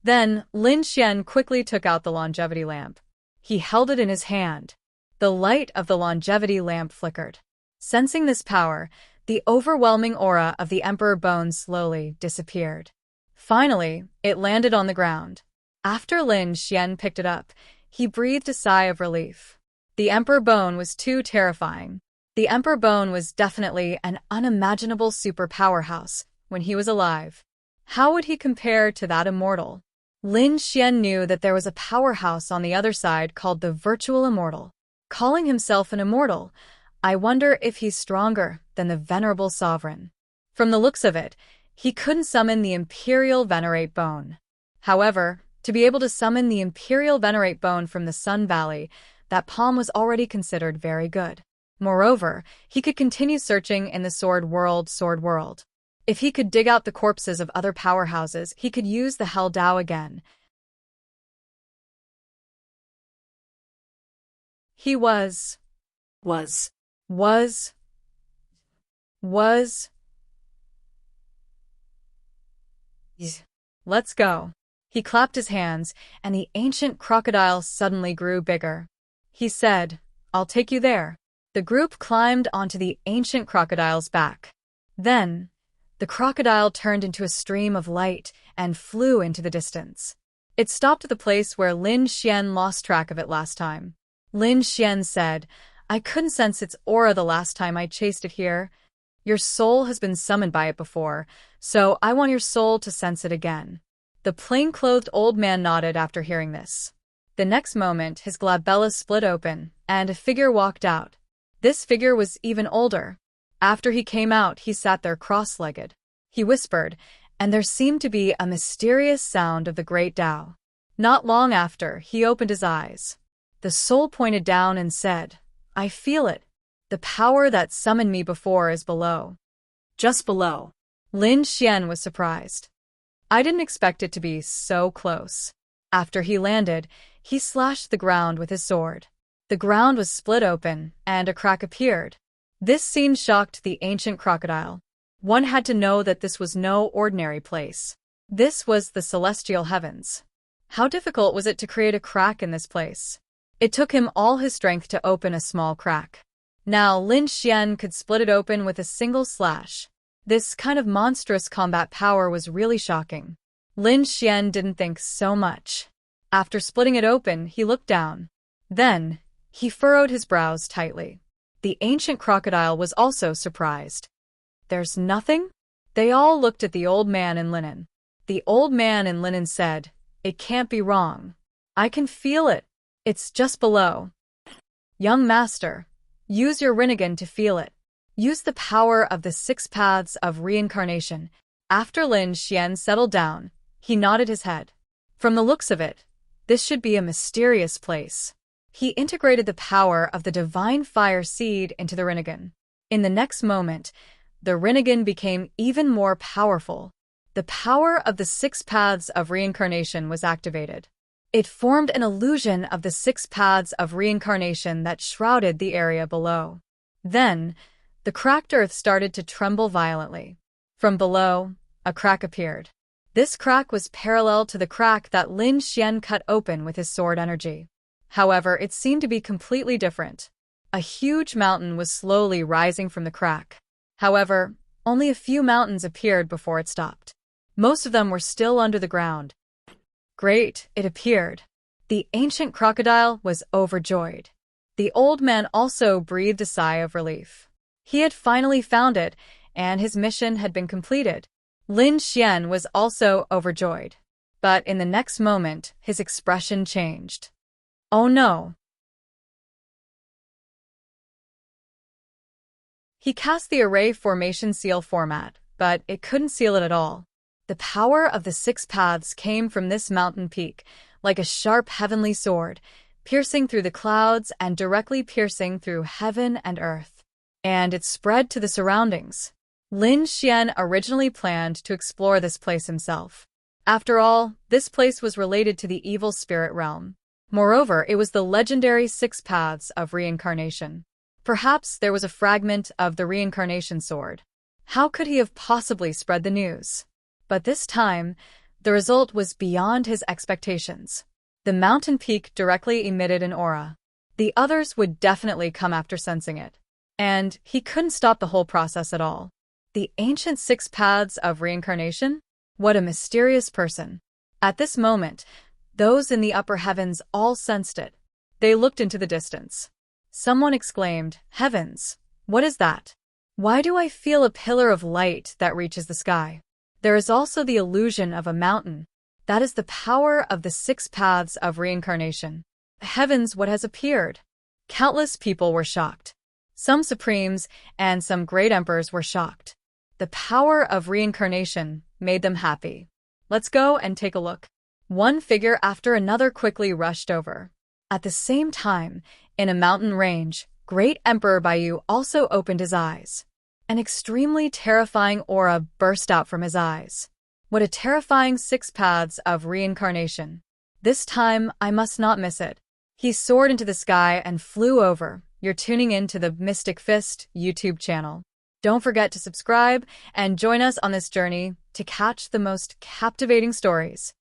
Speaker 2: Then, Lin Xian quickly took out the longevity lamp. He held it in his hand. The light of the longevity lamp flickered. Sensing this power, the overwhelming aura of the Emperor Bone slowly disappeared. Finally, it landed on the ground. After Lin Xian picked it up, he breathed a sigh of relief. The Emperor Bone was too terrifying. The Emperor Bone was definitely an unimaginable super powerhouse when he was alive. How would he compare to that immortal? Lin Xian knew that there was a powerhouse on the other side called the Virtual Immortal. Calling himself an immortal, I wonder if he's stronger than the Venerable Sovereign. From the looks of it, he couldn't summon the Imperial Venerate Bone. However, to be able to summon the Imperial Venerate Bone from the Sun Valley, that palm was already considered very good. Moreover, he could continue searching in the Sword World. If he could dig out the corpses of other powerhouses, he could use the Hell Dao again. He was. Let's go. He clapped his hands, and the ancient crocodile suddenly grew bigger. He said, "I'll take you there." The group climbed onto the ancient crocodile's back. Then, the crocodile turned into a stream of light and flew into the distance. It stopped at the place where Lin Xian lost track of it last time. Lin Xian said, "I couldn't sense its aura the last time I chased it here. Your soul has been summoned by it before, so I want your soul to sense it again." The plain-clothed old man nodded after hearing this. The next moment, his glabella split open, and a figure walked out. This figure was even older. After he came out, he sat there cross-legged. He whispered, and there seemed to be a mysterious sound of the great Tao. Not long after, he opened his eyes. The soul pointed down and said, "I feel it. The power that summoned me before is below."
Speaker 3: Just below.
Speaker 2: Lin Xian was surprised. I didn't expect it to be so close. After he landed, he slashed the ground with his sword. The ground was split open, and a crack appeared. This scene shocked the ancient crocodile. One had to know that this was no ordinary place. This was the celestial heavens. How difficult was it to create a crack in this place? It took him all his strength to open a small crack. Now Lin Xian could split it open with a single slash. This kind of monstrous combat power was really shocking. Lin Xian didn't think so much. After splitting it open, he looked down. Then, he furrowed his brows tightly. The ancient crocodile was also surprised. "There's nothing?" They all looked at the old man in linen. The old man in linen said, "It can't be wrong. I can feel it. It's just below." "Young master, use your Rinnegan to feel it. Use the power of the 6 paths of reincarnation." After Lin Xian settled down, he nodded his head. From the looks of it, this should be a mysterious place. He integrated the power of the divine fire seed into the Rinnegan. In the next moment, the Rinnegan became even more powerful. The power of the 6 paths of reincarnation was activated. It formed an illusion of the 6 paths of reincarnation that shrouded the area below. Then, the cracked earth started to tremble violently. From below, a crack appeared. This crack was parallel to the crack that Lin Xian cut open with his sword energy. However, it seemed to be completely different. A huge mountain was slowly rising from the crack. However, only a few mountains appeared before it stopped. Most of them were still under the ground. Great, it appeared. The ancient crocodile was overjoyed. The old man also breathed a sigh of relief. He had finally found it, and his mission had been completed. Lin Xian was also overjoyed. But in the next moment, his expression changed. Oh no! He cast the array formation seal format, but it couldn't seal it at all. The power of the six paths came from this mountain peak, like a sharp heavenly sword, piercing through the clouds and directly piercing through heaven and earth. And it spread to the surroundings. Lin Xian originally planned to explore this place himself. After all, this place was related to the evil spirit realm. Moreover, it was the legendary six paths of reincarnation. Perhaps there was a fragment of the reincarnation sword. How could he have possibly spread the news? But this time, the result was beyond his expectations. The mountain peak directly emitted an aura. The others would definitely come after sensing it. And he couldn't stop the whole process at all. The ancient six paths of reincarnation? What a mysterious person. At this moment, those in the upper heavens all sensed it. They looked into the distance. Someone exclaimed, "Heavens! What is that? Why do I feel a pillar of light that reaches the sky?" There is also the illusion of a mountain. That is the power of the six paths of reincarnation. Heavens, what has appeared? Countless people were shocked. Some supremes and some great emperors were shocked. The power of reincarnation made them happy. Let's go and take a look. One figure after another quickly rushed over. At the same time, in a mountain range, Great Emperor Baiyu also opened his eyes. An extremely terrifying aura burst out from his eyes. What a terrifying six paths of reincarnation. This time, I must not miss it. He soared into the sky and flew over. You're tuning in to the Mystic Fist YouTube channel. Don't forget to subscribe and join us on this journey to catch the most captivating stories.